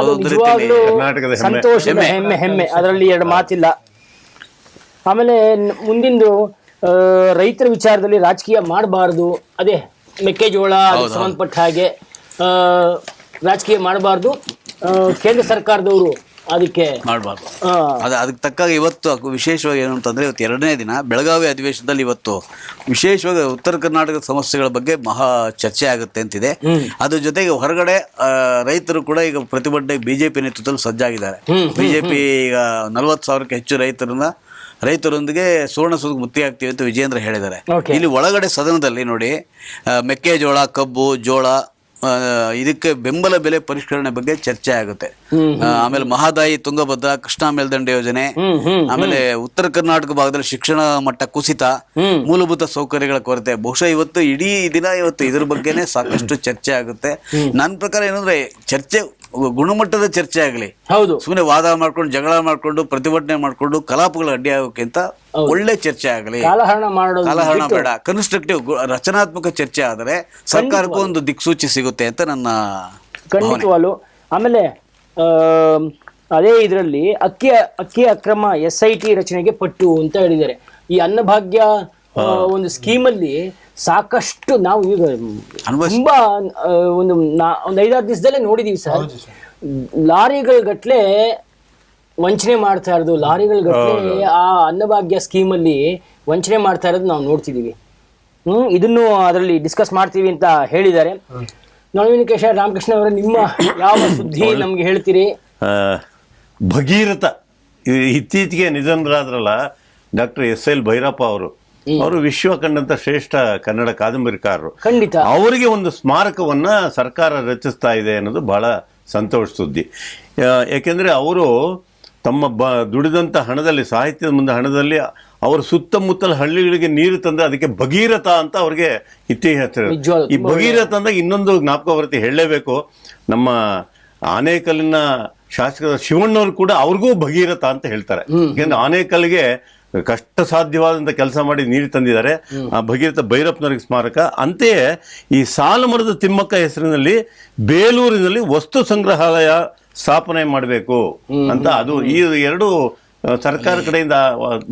ಅದೊಂದು ರೀತಿಯಲ್ಲಿ ಕರ್ನಾಟಕದ ಸಂತೋಷದ ಹೆಮ್ಮೆ, ಅದರಲ್ಲಿ ಎರಡು ಮಾತಿಲ್ಲ. ಆಮೇಲೆ ಮುಂದಿಂದು ರೈತರ ವಿಚಾರದಲ್ಲಿ ರಾಜಕೀಯ ಮಾಡಬಾರ್ದು. ಅದೇ ಮೆಕ್ಕೆಜೋಳ ಅದಕ್ಕೆ ಸಂಬಂಧಪಟ್ಟ ಹಾಗೆ ರಾಜಕೀಯ ಮಾಡಬಾರ್ದು. ಕೇಂದ್ರ ಸರ್ಕಾರದವರು ಅದಕ್ಕೆ ಮಾಡಬಾರ್ದು. ಅದಕ್ಕೆ ತಕ್ಕಾಗ ಇವತ್ತು ವಿಶೇಷವಾಗಿ ಏನು ಅಂತಂದ್ರೆ, ಇವತ್ತು 2ನೇ ದಿನ ಬೆಳಗಾವಿ ಅಧಿವೇಶನದಲ್ಲಿ ಇವತ್ತು ವಿಶೇಷವಾಗಿ ಉತ್ತರ ಕರ್ನಾಟಕದ ಸಮಸ್ಯೆಗಳ ಬಗ್ಗೆ ಮಹಾ ಚರ್ಚೆ ಆಗುತ್ತೆ ಅಂತಿದೆ. ಅದ್ರ ಜೊತೆಗೆ ಹೊರಗಡೆ ರೈತರು ಕೂಡ ಈಗ ಪ್ರತಿಭಟನೆಗೆ ಬಿಜೆಪಿ ನೇತೃತ್ವದಲ್ಲಿ ಸಜ್ಜಾಗಿದ್ದಾರೆ. ಬಿಜೆಪಿ ಈಗ 40,000ಕ್ಕೆ ಹೆಚ್ಚು ರೈತರೊಂದಿಗೆ ಸುವರ್ಣಸೌಧಕ್ಕೆ ಮುತ್ತಿಯಾಗ್ತೀವಿ ಅಂತ ವಿಜೇಂದ್ರ ಹೇಳಿದ್ದಾರೆ. ಇಲ್ಲಿ ಒಳಗಡೆ ಸದನದಲ್ಲಿ ನೋಡಿ, ಮೆಕ್ಕೆಜೋಳ, ಕಬ್ಬು, ಜೋಳ ಇದಕ್ಕೆ ಬೆಂಬಲ ಬೆಲೆ ಪರಿಷ್ಕರಣೆ ಬಗ್ಗೆ ಚರ್ಚೆ ಆಗುತ್ತೆ. ಆಮೇಲೆ ಮಹದಾಯಿ, ತುಂಗಭದ್ರಾ, ಕೃಷ್ಣಾ ಮೇಲ್ದಂಡೆ ಯೋಜನೆ, ಆಮೇಲೆ ಉತ್ತರ ಕರ್ನಾಟಕ ಭಾಗದಲ್ಲಿ ಶಿಕ್ಷಣ ಮಟ್ಟ ಕುಸಿತ, ಮೂಲಭೂತ ಸೌಕರ್ಯಗಳ ಕೊರತೆ. ಬಹುಶಃ ಇವತ್ತು ಇಡೀ ದಿನ ಇದ್ರ ಬಗ್ಗೆನೆ ಸಾಕಷ್ಟು ಚರ್ಚೆ ಆಗುತ್ತೆ. ನನ್ನ ಪ್ರಕಾರ ಏನಂದ್ರೆ, ಚರ್ಚೆ ಗುಣಮಟ್ಟದ ಚರ್ಚೆ ಆಗಲಿ, ಹೌದು, ಸುಮ್ಮನೆ ವಾದ ಮಾಡ್ಕೊಂಡು, ಜಗಳ ಮಾಡ್ಕೊಂಡು, ಪ್ರತಿಭಟನೆ ಮಾಡ್ಕೊಂಡು ಕಲಾಪಗಳು ಅಡ್ಡಿ ಆಗೋಕ್ಕಿಂತ ಒಳ್ಳೆ ಚರ್ಚೆ ಆಗಲಿ. ಕಾಲಹರಣ ಬೇಡ, ಕನ್ಸ್ಟ್ರಕ್ಟಿವ್ ರಚನಾತ್ಮಕ ಚರ್ಚೆ ಆದರೆ ಸರ್ಕಾರಕ್ಕೂ ಒಂದು ದಿಕ್ಸೂಚಿ ಸಿಗುತ್ತೆ ಅಂತ ನನ್ನ ಖಂಡಿತವಾಗ್ಲು. ಆಮೇಲೆ ಅದೇ ಇದರಲ್ಲಿ ಅಕ್ಕಿ ಅಕ್ರಮ SIT ರಚನೆಗೆ ಪಟ್ಟು ಅಂತ ಹೇಳಿದ್ದಾರೆ. ಈ ಅನ್ನಭಾಗ್ಯ ಒಂದು ಸ್ಕೀಮಲ್ಲಿ ಸಾಕಷ್ಟು ನಾವು ಈಗ ತುಂಬಾ ಒಂದು 5-6 ದಿವಸದಲ್ಲೇ ನೋಡಿದೀವಿ ಸರ್. ಲಾರಿಗಳ ಗಟ್ಲೆ ವಂಚನೆ ಮಾಡ್ತಾ ಇರೋದು, ಲಾರಿಗಳ ಗಟ್ಲೆ ಆ ಅನ್ನಭಾಗ್ಯ ಸ್ಕೀಮಲ್ಲಿ ವಂಚನೆ ಮಾಡ್ತಾ ಇರೋದು ನಾವು ನೋಡ್ತಿದೀವಿ. ಇದನ್ನು ಅದರಲ್ಲಿ ಡಿಸ್ಕಸ್ ಮಾಡ್ತೀವಿ ಅಂತ ಹೇಳಿದ್ದಾರೆ. ನವೀನಕೇಶ ರಾಮಕೃಷ್ಣ ಅವರ ನಿಮ್ಮ ಯಾವ ಸುದ್ದಿ ನಮ್ಗೆ ಹೇಳ್ತೀರಿ? ಭಗೀರಥ ಇತ್ತೀಚೆಗೆ ನಿಧನರಾದ್ರಲ್ಲ, ಡಾಕ್ಟರ್ SL ಭೈರಪ್ಪ ಅವರು ವಿಶ್ವ ಕಂಡಂತ ಶ್ರೇಷ್ಠ ಕನ್ನಡ ಕಾದಂಬರಿಕಾರರು. ಖಂಡಿತ ಅವರಿಗೆ ಒಂದು ಸ್ಮಾರಕವನ್ನ ಸರ್ಕಾರ ರಚಿಸ್ತಾ ಇದೆ ಅನ್ನೋದು ಬಹಳ ಸಂತೋಷ ಸುದ್ದಿ. ಯಾಕೆಂದ್ರೆ ಅವರು ತಮ್ಮ ದುಡಿದಂತ ಹಣದಲ್ಲಿ, ಸಾಹಿತ್ಯದ ಮುಂದೆ ಹಣದಲ್ಲಿ ಅವ್ರ ಸುತ್ತಮುತ್ತಲ ಹಳ್ಳಿಗಳಿಗೆ ನೀರು ತಂದ್ರೆ ಅದಕ್ಕೆ ಭಗೀರಥ ಅಂತ ಅವ್ರಿಗೆ ಇತಿಹಾಸ. ಈ ಭಗೀರಥ ಅಂದಾಗ ಇನ್ನೊಂದು ಜ್ಞಾಪಕ ಬರುತ್ತೆ, ಹೇಳಲೇಬೇಕು. ನಮ್ಮ ಆನೇಕಲ್ಲಿನ ಶಾಸಕರ ಶಿವಣ್ಣವ್ರು ಕೂಡ ಅವ್ರಿಗೂ ಭಗೀರಥ ಅಂತ ಹೇಳ್ತಾರೆ. ಯಾಕೆಂದ್ರೆ ಆನೇಕಲ್ಗೆ ಕಷ್ಟ ಸಾಧ್ಯವಾದಂತ ಕೆಲಸ ಮಾಡಿ ನೀರು ತಂದಿದ್ದಾರೆ. ಆ ಭಗೀರಥ ಭೈರಪ್ಪನವರಿಗೆ ಸ್ಮಾರಕ. ಅಂತೆಯೇ ಈ ಸಾಲುಮರದ ತಿಮ್ಮಕ್ಕ ಹೆಸರಿನಲ್ಲಿ ಬೇಲೂರಿನಲ್ಲಿ ವಸ್ತು ಸಂಗ್ರಹಾಲಯ ಸ್ಥಾಪನೆ ಮಾಡಬೇಕು ಅಂತ, ಅದು ಈ ಎರಡು ಸರ್ಕಾರ ಕಡೆಯಿಂದ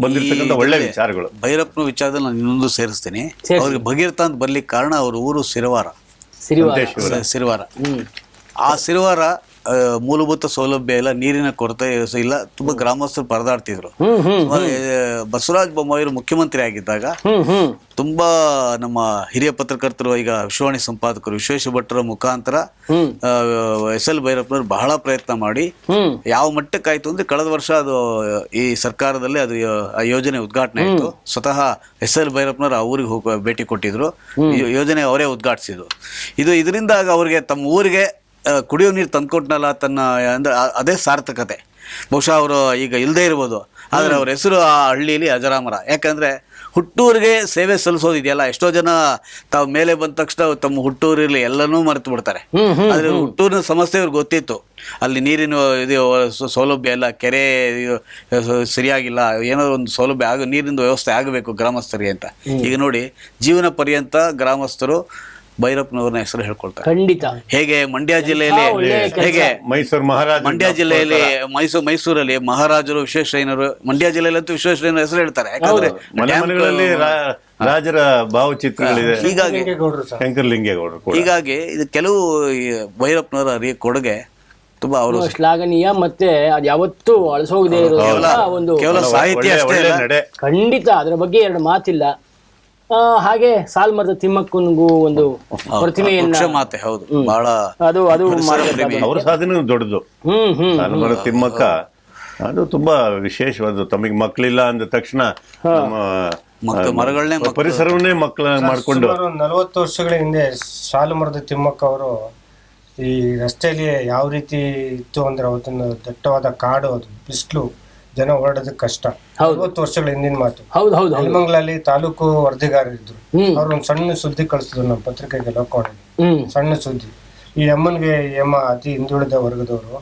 ಬಂದಿರತಕ್ಕಂಥ ಒಳ್ಳೆ ವಿಚಾರಗಳು. ಭೈರಪ್ಪನ ವಿಚಾರದಲ್ಲಿ ನಾನು ಇನ್ನೊಂದು ಸೇರಿಸ್ತೀನಿ. ಅವ್ರಿಗೆ ಭಗೀರಥ ಅಂತ ಬರ್ಲಿಕ್ಕೆ ಕಾರಣ ಅವ್ರ ಊರು ಸಿರವಾರ. ಆ ಸಿರವಾರ ಮೂಲಭೂತ ಸೌಲಭ್ಯ ಇಲ್ಲ, ನೀರಿನ ಕೊರತೆ ಇಲ್ಲ, ತುಂಬಾ ಗ್ರಾಮಸ್ಥರು ಪರದಾಡ್ತಿದ್ರು. ಬಸವರಾಜ ಬೊಮ್ಮಾಯಿಯವರು ಮುಖ್ಯಮಂತ್ರಿ ಆಗಿದ್ದಾಗ ತುಂಬಾ ನಮ್ಮ ಹಿರಿಯ ಪತ್ರಕರ್ತರು, ಈಗ ವಿಶ್ವವಾಣಿ ಸಂಪಾದಕರು ವಿಶ್ವೇಶ್ವರ ಭಟ್ರ ಮುಖಾಂತರ SL ಭೈರಪ್ಪನವರು ಬಹಳ ಪ್ರಯತ್ನ ಮಾಡಿ ಯಾವ ಮಟ್ಟಕ್ಕಾಯ್ತು ಅಂದ್ರೆ, ಕಳೆದ ವರ್ಷ ಅದು ಈ ಸರ್ಕಾರದಲ್ಲಿ ಅದು ಆ ಯೋಜನೆ ಉದ್ಘಾಟನೆ ಆಯ್ತು. ಸ್ವತಃ SL ಭೈರಪ್ಪನವರು ಆ ಊರಿಗೆ ಭೇಟಿ ಕೊಟ್ಟಿದ್ರು. ಯೋಜನೆ ಅವರೇ ಉದ್ಘಾಟಿಸಿದ್ರು. ಇದರಿಂದ ಅವ್ರಿಗೆ ತಮ್ಮ ಊರಿಗೆ ಕುಡಿಯೋ ನೀರು ತಂದ್ಕೊಟ್ನಲ್ಲ ತನ್ನ ಅಂದ್ರೆ ಅದೇ ಸಾರ್ಥಕತೆ. ಬಹುಶಃ ಅವರು ಈಗ ಇಲ್ಲದೆ ಇರ್ಬೋದು, ಆದರೆ ಅವ್ರ ಹೆಸರು ಆ ಹಳ್ಳಿಯಲ್ಲಿ ಅಜರಾಮರ. ಯಾಕಂದ್ರೆ ಹುಟ್ಟೂರಿಗೆ ಸೇವೆ ಸಲ್ಲಿಸೋದಿದೆಯಲ್ಲ, ಎಷ್ಟೋ ಜನ ತಾವು ಮೇಲೆ ಬಂದ ತಕ್ಷಣ ತಮ್ಮ ಹುಟ್ಟೂರಿರ್ಲಿ ಎಲ್ಲನೂ ಮರೆತು ಬಿಡ್ತಾರೆ. ಆದ್ರೆ ಹುಟ್ಟೂರಿನ ಸಮಸ್ಯೆ ಅವ್ರಿಗೆ ಗೊತ್ತಿತ್ತು. ಅಲ್ಲಿ ನೀರಿನ ಇದು ಸೌಲಭ್ಯ ಇಲ್ಲ, ಕೆರೆ ಸರಿಯಾಗಿಲ್ಲ, ಏನಾದ್ರು ಒಂದು ಸೌಲಭ್ಯ ನೀರಿನ ವ್ಯವಸ್ಥೆ ಆಗಬೇಕು ಗ್ರಾಮಸ್ಥರಿಗೆ ಅಂತ. ಈಗ ನೋಡಿ, ಜೀವನ ಪರ್ಯಂತ ಗ್ರಾಮಸ್ಥರು ಭೈರಪ್ಪನವ್ರನ್ನ ಹೆಸರು ಹೇಳ್ಕೊಳ್ತಾರೆ. ಖಂಡಿತ. ಹೇಗೆ ಮಂಡ್ಯ ಜಿಲ್ಲೆಯಲ್ಲಿ, ಹೇಗೆ ಮಂಡ್ಯ ಜಿಲ್ಲೆಯಲ್ಲಿ ಮೈಸೂರಲ್ಲಿ ಮಹಾರಾಜರು ವಿಶ್ವೇಶ್ವರಯ್ಯನವರು, ಮಂಡ್ಯ ಜಿಲ್ಲೆಯಲ್ಲಂತೂ ವಿಶ್ವೇಶ್ವರಯ್ಯನ ಹೆಸರು ಹೇಳ್ತಾರೆ. ಯಾಕಂದ್ರೆ ಮನೆಗಳಲ್ಲಿ ರಾಜರ ಭಾವಚಿತ್ರಗಳಿದೆ. ಹೀಗಾಗಿ ಶಂಕರಲಿಂಗೇಗೌಡರು, ಹೀಗಾಗಿ ಇದು ಕೆಲವು ಭೈರಪ್ಪನವರ ಕೊಡುಗೆ ತುಂಬಾ ಅವರು ಶ್ಲಾಘನೀಯ. ಮತ್ತೆ ಅದು ಯಾವತ್ತೂ ಅಳಿಸೋಗದೆ ಇರೋದು ಒಂದು ಕೇವಲ ಸಾಹಿತ್ಯ ಅಷ್ಟೇ. ಖಂಡಿತ ಅದರ ಬಗ್ಗೆ ಎರಡು ಮಾತಿಲ್ಲ. ಹಾಗೆ ಸಾಲ್ಮರದ ತಿಮ್ಮಕ್ಕನಿಗೂ ಒಂದು ಪ್ರತಿಮೆಯನ್ನ ಮಾತೆ ಹೌದು ಬಹಳ ಅದು ಅವ್ರ ಸಾಧನೆ ದೊಡ್ಡದು. ಸಾಲುಮರದ ತಿಮ್ಮಕ್ಕ ಅದು ತುಂಬಾ ವಿಶೇಷವಾದ. ತಮಗೆ ಮಕ್ಕಳಿಲ್ಲ ಅಂದ ತಕ್ಷಣ ಮರಗಳನ್ನೇ ಪರಿಸರವನ್ನೇ ಮಕ್ಕಳ ಮಾಡ್ಕೊಂಡು 40 ವರ್ಷಗಳ ಹಿಂದೆ ಸಾಲುಮರದ ತಿಮ್ಮಕ್ಕ ಅವರು ಈ ರಸ್ತೆಯಲ್ಲಿ ಯಾವ ರೀತಿ ಇತ್ತು ಅಂದ್ರೆ ಅವತ್ತೊಂದು ದಟ್ಟವಾದ ಕಾಡು, ಅದು ಬಿಸಿಲು, ಜನ ಓಡಾಡೋದಕ್ಕೆ ಕಷ್ಟ. 40 ವರ್ಷಗಳ ಹಿಂದಿನ ಮಾತು. ನೆಲಮಂಗಲಲ್ಲಿ ತಾಲೂಕು ವರದಿಗಾರರಿದ್ರು. ಅವ್ರು ಒಂದು ಸಣ್ಣ ಸುದ್ದಿ ಕಳಿಸಿದ್ರು ನಮ್ಮ ಪತ್ರಿಕೆಗೆ, ಲೋಕವಾಣಿಗೆ. ಸಣ್ಣ ಸುದ್ದಿ, ಈ ಅಮ್ಮನ್ಗೆ ಅಮ್ಮ ಅತಿ ಹಿಂದುಳಿದ ವರ್ಗದವರು,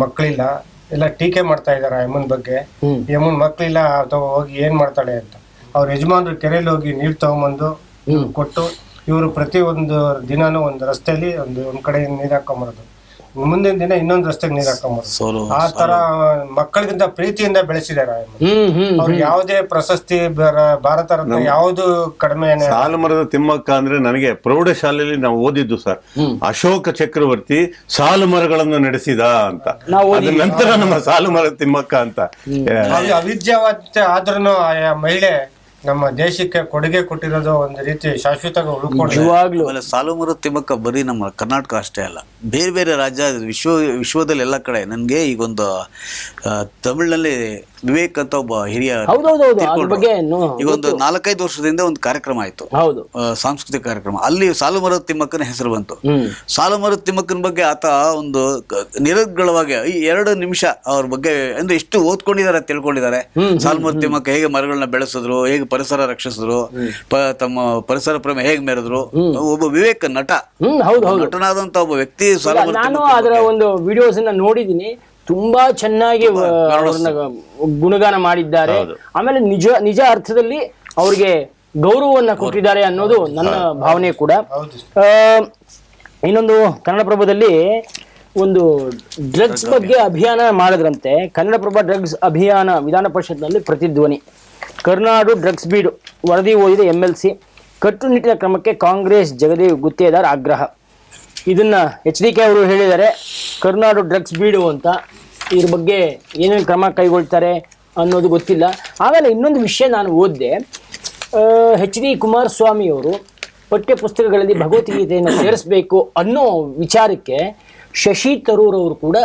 ಮಕ್ಕಳಿಲ್ಲ, ಎಲ್ಲ ಟೀಕೆ ಮಾಡ್ತಾ ಇದಾರೆ ಅಮ್ಮನ ಬಗ್ಗೆ. ಈ ಅಮ್ಮನ್ ಮಕ್ಕಳಿಲ್ಲ, ಅಥವಾ ಹೋಗಿ ಏನ್ ಮಾಡ್ತಾಳೆ ಅಂತ. ಅವ್ರ ಯಜಮಾನ್ರು ಕೆರೆಯಲ್ಲಿ ಹೋಗಿ ನೀರು ತಗೊಂಬಂದು ಕೊಟ್ಟು, ಇವರು ಪ್ರತಿ ಒಂದು ದಿನಾನು ಒಂದು ರಸ್ತೆಯಲ್ಲಿ ಒಂದ್ ಕಡೆ ನೀರ್ ಹಾಕೊಂಬರೋದು, ಮುಂದಿನ ದಿನ ಇನ್ನೊಂದು ರಸ್ತೆಗೆ ನೀರ್ ಹಾಕೊಂಬರೋದು. ಆ ತರ ಮಕ್ಕಳಿಗಿಂತ ಪ್ರೀತಿಯಿಂದ ಬೆಳೆಸಿದಾರೆ. ಅವ್ರಿಗೆ ಯಾವುದೇ ಪ್ರಶಸ್ತಿ, ಭಾರತ ರತ್ನ ಯಾವುದು ಕಡಿಮೆ. ಸಾಲುಮರದ ತಿಮ್ಮಕ್ಕ ಅಂದ್ರೆ ನನಗೆ ಪ್ರೌಢಶಾಲೆಯಲ್ಲಿ ನಾವು ಓದಿದ್ದು ಸರ್, ಅಶೋಕ ಚಕ್ರವರ್ತಿ ಸಾಲು ಮರಗಳನ್ನು ನಡೆಸಿದ ಅಂತ. ಅದ ನಂತರ ನಮ್ಮ ಸಾಲುಮರದ ತಿಮ್ಮಕ್ಕ ಅಂತ. ಅವಿದ್ಯಾವತ್ತೆ ಆದ್ರೂ ಆಯಾ ಮಹಿಳೆ ನಮ್ಮ ದೇಶಕ್ಕೆ ಕೊಡುಗೆ ಕೊಟ್ಟಿರೋದು ಒಂದು ರೀತಿ ಶಾಶ್ವತವಾಗಿ ಉಳ್ಕೊಂಡು. ಸಾಲುಮರದ ತಿಮ್ಮಕ್ಕ ಬರೀ ನಮ್ಮ ಕರ್ನಾಟಕ ಅಷ್ಟೇ ಅಲ್ಲ, ಬೇರೆ ಬೇರೆ ರಾಜ್ಯ, ವಿಶ್ವದಲ್ಲಿ ಎಲ್ಲ ಕಡೆ. ನನಗೆ ಈಗೊಂದು ತಮಿಳಿನಲ್ಲಿ ವಿವೇಕ್ ಅಂತ ಒಬ್ಬ ಹಿರಿಯ ಈಗ ಒಂದು 4-5 ವರ್ಷದಿಂದ ಒಂದು ಕಾರ್ಯಕ್ರಮ ಆಯ್ತು, ಸಾಂಸ್ಕೃತಿಕ ಕಾರ್ಯಕ್ರಮ. ಅಲ್ಲಿ ಸಾಲುಮರದ ತಿಮ್ಮಕ್ಕನ ಹೆಸರು ಬಂತು. ಸಾಲುಮರದ ತಿಮ್ಮಕ್ಕನ ಬಗ್ಗೆ ಆತ ಒಂದು ನಿರರ್ಗಳವಾಗಿ 2 ನಿಮಿಷ ಅವ್ರ ಬಗ್ಗೆ ಅಂದ್ರೆ ಎಷ್ಟು ಓದ್ಕೊಂಡಿದ್ದಾರೆ, ತಿಳ್ಕೊಂಡಿದ್ದಾರೆ. ಸಾಲುಮರದ ತಿಮ್ಮಕ್ಕ ಹೇಗೆ ಮರಗಳನ್ನ ಬೆಳೆಸಿದ್ರು, ಹೇಗೆ ಪರಿಸರ ರಕ್ಷಿಸಿದ್ರು, ತಮ್ಮ ಪರಿಸರ ಪ್ರೇಮ ಹೇಗೆ ಮೆರೆದ್ರು. ಒಬ್ಬ ವಿವೇಕ ನಟನಾದಂತ ಒಬ್ಬ ವ್ಯಕ್ತಿ. ನಾನು ಅದರ ಒಂದು ವಿಡಿಯೋಸ್ ನೋಡಿದೀನಿ, ತುಂಬಾ ಚೆನ್ನಾಗಿ ಗುಣಗಾನ ಮಾಡಿದ್ದಾರೆ. ಆಮೇಲೆ ನಿಜ ಅರ್ಥದಲ್ಲಿ ಅವ್ರಿಗೆ ಗೌರವವನ್ನ ಕೊಟ್ಟಿದ್ದಾರೆ ಅನ್ನೋದು ನನ್ನ ಭಾವನೆ ಕೂಡ. ಇನ್ನೊಂದು ಕನ್ನಡಪ್ರಭದಲ್ಲಿ ಒಂದು ಡ್ರಗ್ಸ್ ಬಗ್ಗೆ ಅಭಿಯಾನ ಮಾಡಿದ್ರಂತೆ. ಕನ್ನಡಪ್ರಭ ಡ್ರಗ್ಸ್ ಅಭಿಯಾನ ವಿಧಾನ ಪರಿಷತ್ನಲ್ಲಿ ಪ್ರತಿಧ್ವನಿ. ಕರ್ನಾಡು ಡ್ರಗ್ಸ್ ಬೀಡು ವರದಿ ಓದಿದ MLC. ಕಟ್ಟುನಿಟ್ಟಿನ ಕ್ರಮಕ್ಕೆ ಕಾಂಗ್ರೆಸ್ ಜಗದೇವ್ ಗುತ್ತೇದಾರ್ ಆಗ್ರಹ. ಇದನ್ನ HDK ಅವರು ಹೇಳಿದ್ದಾರೆ, ಕರ್ನಾಡು ಡ್ರಗ್ಸ್ ಬೀಡು ಅಂತ. ಇದ್ರ ಬಗ್ಗೆ ಏನೇನು ಕ್ರಮ ಕೈಗೊಳ್ತಾರೆ ಅನ್ನೋದು ಗೊತ್ತಿಲ್ಲ. ಆಮೇಲೆ ಇನ್ನೊಂದು ವಿಷಯ ನಾನು ಓದಿದೆ, HD ಕುಮಾರಸ್ವಾಮಿ ಅವರು ಪಠ್ಯ ಪುಸ್ತಕಗಳಲ್ಲಿ ಭಗವದ್ಗೀತೆಯನ್ನು ಸೇರಿಸಬೇಕು ಅನ್ನೋ ವಿಚಾರಕ್ಕೆ ಶಶಿ ತರೂರ್ ಅವರು ಕೂಡ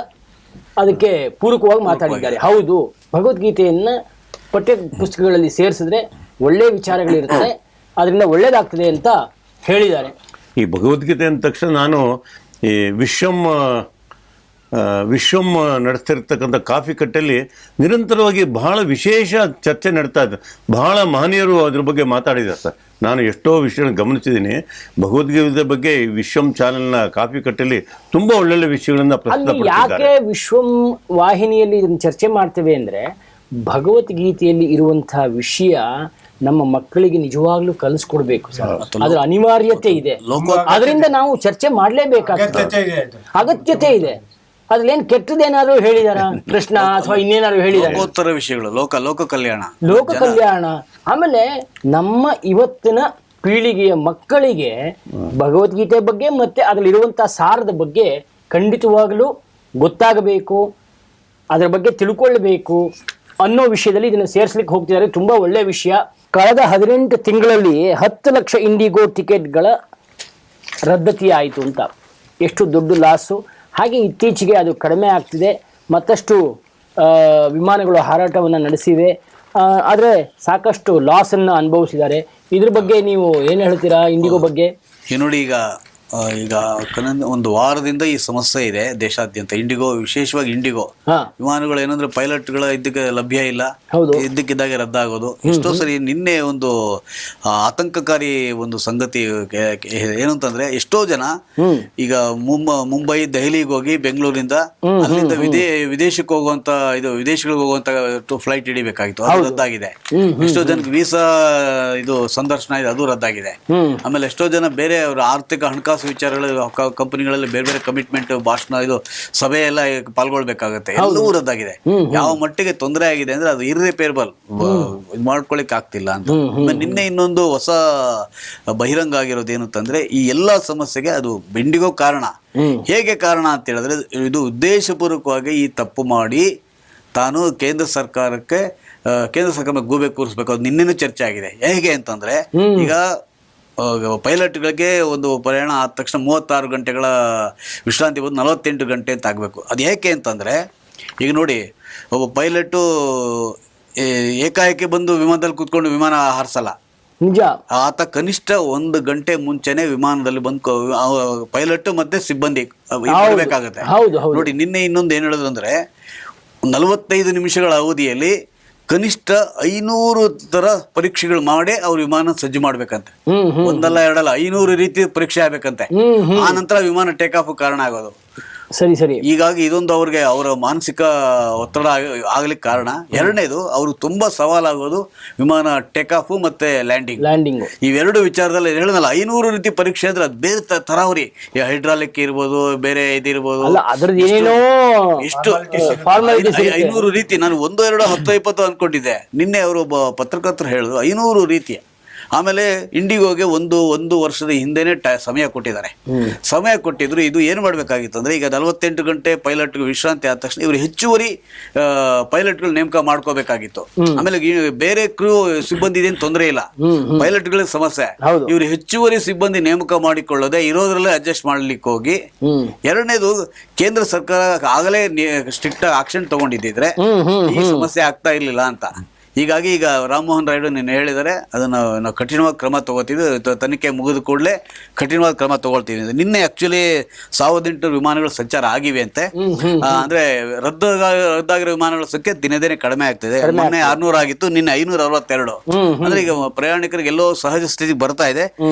ಅದಕ್ಕೆ ಪೂರಕವಾಗಿ ಮಾತಾಡಿದ್ದಾರೆ. ಹೌದು, ಭಗವದ್ಗೀತೆಯನ್ನು ಪಠ್ಯ ಪುಸ್ತಕಗಳಲ್ಲಿ ಸೇರಿಸಿದ್ರೆ ಒಳ್ಳೆ ವಿಚಾರಗಳಿರ್ತದೆ, ಅದರಿಂದ ಒಳ್ಳೇದಾಗ್ತದೆ ಅಂತ ಹೇಳಿದ್ದಾರೆ. ಈ ಭಗವದ್ಗೀತೆ ಅಂದ ತಕ್ಷಣ ನಾನು ಈ ವಿಶ್ವಂ ನಡೆಸ್ತಿರ್ತಕ್ಕಂಥ ಕಾಫಿ ಕಟ್ಟಲ್ಲಿ ನಿರಂತರವಾಗಿ ಬಹಳ ವಿಶೇಷ ಚರ್ಚೆ ನಡೀತಾ ಇದೆ. ಬಹಳ ಮಹನೀಯರು ಅದ್ರ ಬಗ್ಗೆ ಮಾತಾಡಿದ್ದಾರೆ ಸರ್. ನಾನು ಎಷ್ಟೋ ವಿಷಯಗಳನ್ನ ಗಮನಿಸಿದ್ದೀನಿ. ಭಗವದ್ಗೀತೆ ಬಗ್ಗೆ ವಿಶ್ವಂ ಚಾನೆಲ್ನ ಕಾಫಿ ಕಟ್ಟಲ್ಲಿ ತುಂಬಾ ಒಳ್ಳೊಳ್ಳೆ ವಿಷಯಗಳನ್ನ ಪ್ರಸ್ತುತಪಡಿಸಿದ್ದಾರೆ. ಯಾಕೆ ವಿಶ್ವಂ ವಾಹಿನಿಯಲ್ಲಿ ಇದನ್ನು ಚರ್ಚೆ ಮಾಡ್ತೇವೆ ಅಂದ್ರೆ, ಭಗವದ್ಗೀತೆಯಲ್ಲಿ ಇರುವಂತಹ ವಿಷಯ ನಮ್ಮ ಮಕ್ಕಳಿಗೆ ನಿಜವಾಗ್ಲೂ ಕಲಿಸ್ಕೊಡ್ಬೇಕು ಸರ್. ಅದರ ಅನಿವಾರ್ಯತೆ ಇದೆ, ಅದರಿಂದ ನಾವು ಚರ್ಚೆ ಮಾಡಲೇಬೇಕಾಗ್ತದೆ, ಅಗತ್ಯತೆ ಇದೆ. ಅದ್ರಲ್ಲೇನು ಕೆಟ್ಟದೇನಾದ್ರು ಹೇಳಿದಾರ ಕೃಷ್ಣ ಅಥವಾ ಇನ್ನೇನಾದ್ರು ಹೇಳಿದಾರೆ? ವಿಷಯಗಳು, ಲೋಕ ಕಲ್ಯಾಣ. ಆಮೇಲೆ ನಮ್ಮ ಇವತ್ತಿನ ಪೀಳಿಗೆಯ ಮಕ್ಕಳಿಗೆ ಭಗವದ್ಗೀತೆ ಬಗ್ಗೆ ಮತ್ತೆ ಅದರಲ್ಲಿರುವಂತಹ ಸಾರದ ಬಗ್ಗೆ ಖಂಡಿತವಾಗ್ಲೂ ಗೊತ್ತಾಗಬೇಕು, ಅದರ ಬಗ್ಗೆ ತಿಳ್ಕೊಳ್ಬೇಕು ಅನ್ನೋ ವಿಷಯದಲ್ಲಿ ಇದನ್ನು ಸೇರಿಸ್ಲಿಕ್ಕೆ ಹೋಗ್ತಿದ್ದಾರೆ. ತುಂಬಾ ಒಳ್ಳೆ ವಿಷಯ. ಕಳೆದ 18 ತಿಂಗಳಲ್ಲಿ 10 ಲಕ್ಷ ಇಂಡಿಗೋ ಟಿಕೆಟ್ಗಳ ರದ್ದತಿ ಆಯಿತು ಅಂತ. ಎಷ್ಟು ದೊಡ್ಡ ಲಾಸು. ಹಾಗೆ ಇತ್ತೀಚೆಗೆ ಅದು ಕಡಿಮೆ ಆಗ್ತಿದೆ, ಮತ್ತಷ್ಟು ವಿಮಾನಗಳು ಹಾರಾಟವನ್ನು ನಡೆಸಿವೆ, ಆದರೆ ಸಾಕಷ್ಟು ಲಾಸನ್ನು ಅನುಭವಿಸಿದ್ದಾರೆ. ಇದ್ರ ಬಗ್ಗೆ ನೀವು ಏನು ಹೇಳ್ತೀರಾ ಇಂಡಿಗೋ ಬಗ್ಗೆ? ನೋಡಿ, ಈಗ ಒಂದು ವಾರದಿಂದ ಈ ಸಮಸ್ಯೆ ಇದೆ ದೇಶಾದ್ಯಂತ. ವಿಶೇಷವಾಗಿ ಇಂಡಿಗೋ ವಿಮಾನಗಳು ಏನಂದ್ರೆ ಪೈಲಟ್ಗಳ ಇದಕ್ಕೆ ಲಭ್ಯ ಇಲ್ಲ, ಇದ್ದಕ್ಕಿದ್ದಾಗೆ ರದ್ದಾಗೋದು. ಎಷ್ಟೋ ಸರಿ ನಿನ್ನೆ ಒಂದು ಆತಂಕಕಾರಿ ಒಂದು ಸಂಗತಿ ಏನಂತಂದ್ರೆ, ಎಷ್ಟೋ ಜನ ಈಗ ಮುಂಬೈ ದೆಹಲಿಗೆ ಹೋಗಿ ಬೆಂಗಳೂರಿಂದ ಅಲ್ಲಿಂದ ವಿದೇಶಕ್ಕೆ ಹೋಗುವಂತ ವಿದೇಶಗಳಿಗೆ ಹೋಗುವಂತ ಫ್ಲೈಟ್ ಹಿಡಿಬೇಕಾಗಿತ್ತು, ಅದು ರದ್ದಾಗಿದೆ. ಎಷ್ಟೋ ಜನಕ್ಕೆ ವೀಸಾ ಸಂದರ್ಶನ ಇದೆ, ಅದು ರದ್ದಾಗಿದೆ. ಆಮೇಲೆ ಎಷ್ಟೋ ಜನ ಬೇರೆ ಅವರ ಆರ್ಥಿಕ ಹಣಕಾಸು ವಿಚಾರಗಳಲ್ಲಿ ಕಂಪನಿಗಳಲ್ಲಿ ಬೇರೆ ಬೇರೆ ಕಮಿಟ್ಮೆಂಟ್, ಭಾಷಣ, ಸಭೆ ಎಲ್ಲ ಪಾಲ್ಗೊಳ್ಬೇಕಾಗತ್ತೆ, ಎಲ್ಲವೂ ರದ್ದಾಗಿದೆ. ಯಾವ ಮಟ್ಟಿಗೆ ತೊಂದರೆ ಆಗಿದೆ ಅಂದ್ರೆ ಅದು ಇರ್ರಿಪೇರಬಲ್, ಮಾಡ್ಕೊಳಿಕ್ ಆಗ್ತಿಲ್ಲ ಅಂತ. ನಿನ್ನೆ ಇನ್ನೊಂದು ಹೊಸ ಬಹಿರಂಗ ಆಗಿರೋದು ಏನಂತಂದ್ರೆ, ಈ ಎಲ್ಲಾ ಸಮಸ್ಯೆಗೆ ಅದು ಇಂಡಿಗೋ ಕಾರಣ. ಹೇಗೆ ಕಾರಣ ಅಂತ ಹೇಳಿದ್ರೆ, ಇದು ಉದ್ದೇಶಪೂರ್ವಕವಾಗಿ ಈ ತಪ್ಪು ಮಾಡಿ ತಾನು ಕೇಂದ್ರ ಸರ್ಕಾರಕ್ಕೆ ಕೇಂದ್ರ ಸರ್ಕಾರ ಗೂಬೆ ಕೂರಿಸ್ಬೇಕು, ಅದು ನಿನ್ನೆನೂ ಚರ್ಚೆ ಆಗಿದೆ. ಹೇಗೆ ಅಂತಂದ್ರೆ ಈಗ ಪೈಲಟ್ಗಳಿಗೆ ಒಂದು ಪ್ರಯಾಣ ಆದ ತಕ್ಷಣ 36 ಗಂಟೆಗಳ ವಿಶ್ರಾಂತಿ ಬಂದು 48 ಗಂಟೆ ಅಂತ ಆಗಬೇಕು. ಅದು ಏಕೆ ಅಂತಂದರೆ ಈಗ ನೋಡಿ, ಒಬ್ಬ ಪೈಲಟ್ಟು ಏಕಾಏಕಿ ಬಂದು ವಿಮಾನದಲ್ಲಿ ಕೂತ್ಕೊಂಡು ವಿಮಾನ ಹಾರಿಸಲ್ಲ. ನಿಜ. ಆತ ಕನಿಷ್ಠ 1 ಗಂಟೆ ಮುಂಚೆನೆ ವಿಮಾನದಲ್ಲಿ ಬಂದು ಪೈಲಟ್ ಮತ್ತೆ ಸಿಬ್ಬಂದಿ ಇರಬೇಕಾಗತ್ತೆ. ನೋಡಿ, ನಿನ್ನೆ ಇನ್ನೊಂದು ಏನು ಹೇಳಿದ್ರು ಅಂದರೆ 45 ನಿಮಿಷಗಳ ಅವಧಿಯಲ್ಲಿ ಕನಿಷ್ಠ 500 ತರ ಪರೀಕ್ಷೆಗಳು ಮಾಡಿ ಅವ್ರ ವಿಮಾನ ಸಜ್ಜು ಮಾಡ್ಬೇಕಂತೆ. ಒಂದಲ್ಲ ಎರಡಲ್ಲ 500 ರೀತಿ ಪರೀಕ್ಷೆ ಆಗ್ಬೇಕಂತೆ. ಆ ನಂತರ ವಿಮಾನ ಟೇಕ್ ಆಫ್ ಕಾರಣ ಆಗೋದು. ಸರಿ ಸರಿ. ಹೀಗಾಗಿ ಇದೊಂದು ಅವ್ರಿಗೆ ಅವರ ಮಾನಸಿಕ ಒತ್ತಡ ಆಗ್ಲಿಕ್ಕೆ ಕಾರಣ. ಎರಡನೇದು ಅವ್ರಿಗೆ ತುಂಬಾ ಸವಾಲಾಗೋದು ವಿಮಾನ ಟೇಕ್ ಆಫ್ ಮತ್ತೆ ಲ್ಯಾಂಡಿಂಗ್. ಇವೆರಡು ವಿಚಾರದಲ್ಲಿ ಹೇಳಿದ್ನಲ್ಲ, 500 ರೀತಿ ಪರೀಕ್ಷೆ ಅಂದ್ರೆ ಅದು ಬೇರೆ ತರಾವರಿ. ಹೈಡ್ರಾಲಿಕ್ ಇರ್ಬೋದು, ಬೇರೆ ಇದಿರ್ಬೋದು, ಎಷ್ಟು 500 ರೀತಿ. ನಾನು 1, 2, 10, 20 ಅನ್ಕೊಂಡಿದ್ದೆ. ನಿನ್ನೆ ಅವರು ಒಬ್ಬ ಪತ್ರಕರ್ತರು ಹೇಳಿದ್ರು 500 ರೀತಿಯ. ಆಮೇಲೆ ಇಂಡಿಗೋಗೆ ಒಂದು ವರ್ಷದ ಹಿಂದೆನೆ ಸಮಯ ಕೊಟ್ಟಿದ್ದಾರೆ. ಸಮಯ ಕೊಟ್ಟಿದ್ರು. ಇದು ಏನು ಮಾಡಬೇಕಾಗಿತ್ತು ಅಂದ್ರೆ, ಈಗ 48 ಗಂಟೆ ಪೈಲಟ್ಗೆ ವಿಶ್ರಾಂತಿ ಆದ ತಕ್ಷಣ ಇವರು ಹೆಚ್ಚುವರಿ ಪೈಲಟ್ಗಳು ನೇಮಕ ಮಾಡ್ಕೋಬೇಕಾಗಿತ್ತು. ಆಮೇಲೆ ಬೇರೆ ಕ್ರೂ ಸಿಬ್ಬಂದಿ ಏನು ತೊಂದರೆ ಇಲ್ಲ, ಪೈಲಟ್ಗಳಿಗೆ ಸಮಸ್ಯೆ. ಇವರು ಹೆಚ್ಚುವರಿ ಸಿಬ್ಬಂದಿ ನೇಮಕ ಮಾಡಿಕೊಳ್ಳದೆ ಇರೋದ್ರಲ್ಲೇ ಅಡ್ಜಸ್ಟ್ ಮಾಡ್ಲಿಕ್ಕೆ ಹೋಗಿ. ಎರಡನೇದು, ಕೇಂದ್ರ ಸರ್ಕಾರ ಆಗಲೇ ಸ್ಟ್ರಿಕ್ಟ್ ಆಕ್ಷನ್ ತಗೊಂಡಿದ್ದಿದ್ರೆ ಈ ಸಮಸ್ಯೆ ಆಗ್ತಾ ಇರ್ಲಿಲ್ಲ ಅಂತ. ಹೀಗಾಗಿ ಈಗ ರಾಮಮೋಹನ್ ರಾಯ್ಡು ನಿನ್ನೆ ಹೇಳಿದರೆ ಅದನ್ನು ನಾವು ಕಠಿಣವಾದ ಕ್ರಮ ತಗೋತೀವಿ, ತನಿಖೆ ಮುಗಿದ ಕೂಡಲೇ ಕಠಿಣವಾದ ಕ್ರಮ ತಗೊಳ್ತೀವಿ. ನಿನ್ನೆ ಆಕ್ಚುಲಿ 1800 ವಿಮಾನಗಳು ಸಂಚಾರ ಆಗಿವೆ ಅಂತೆ. ಅಂದ್ರೆ ರದ್ದಾಗಿರೋ ವಿಮಾನಗಳ ಸಂಖ್ಯೆ ದಿನೇ ದಿನೇ ಕಡಿಮೆ ಆಗ್ತಿದೆ. ಮೊನ್ನೆ 600 ಆಗಿತ್ತು, ನಿನ್ನೆ 562. ಅಂದ್ರೆ ಈಗ ಪ್ರಯಾಣಿಕರಿಗೆ ಎಲ್ಲೋ ಸಹಜ ಸ್ಥಿತಿ ಬರ್ತಾ ಇದೆ.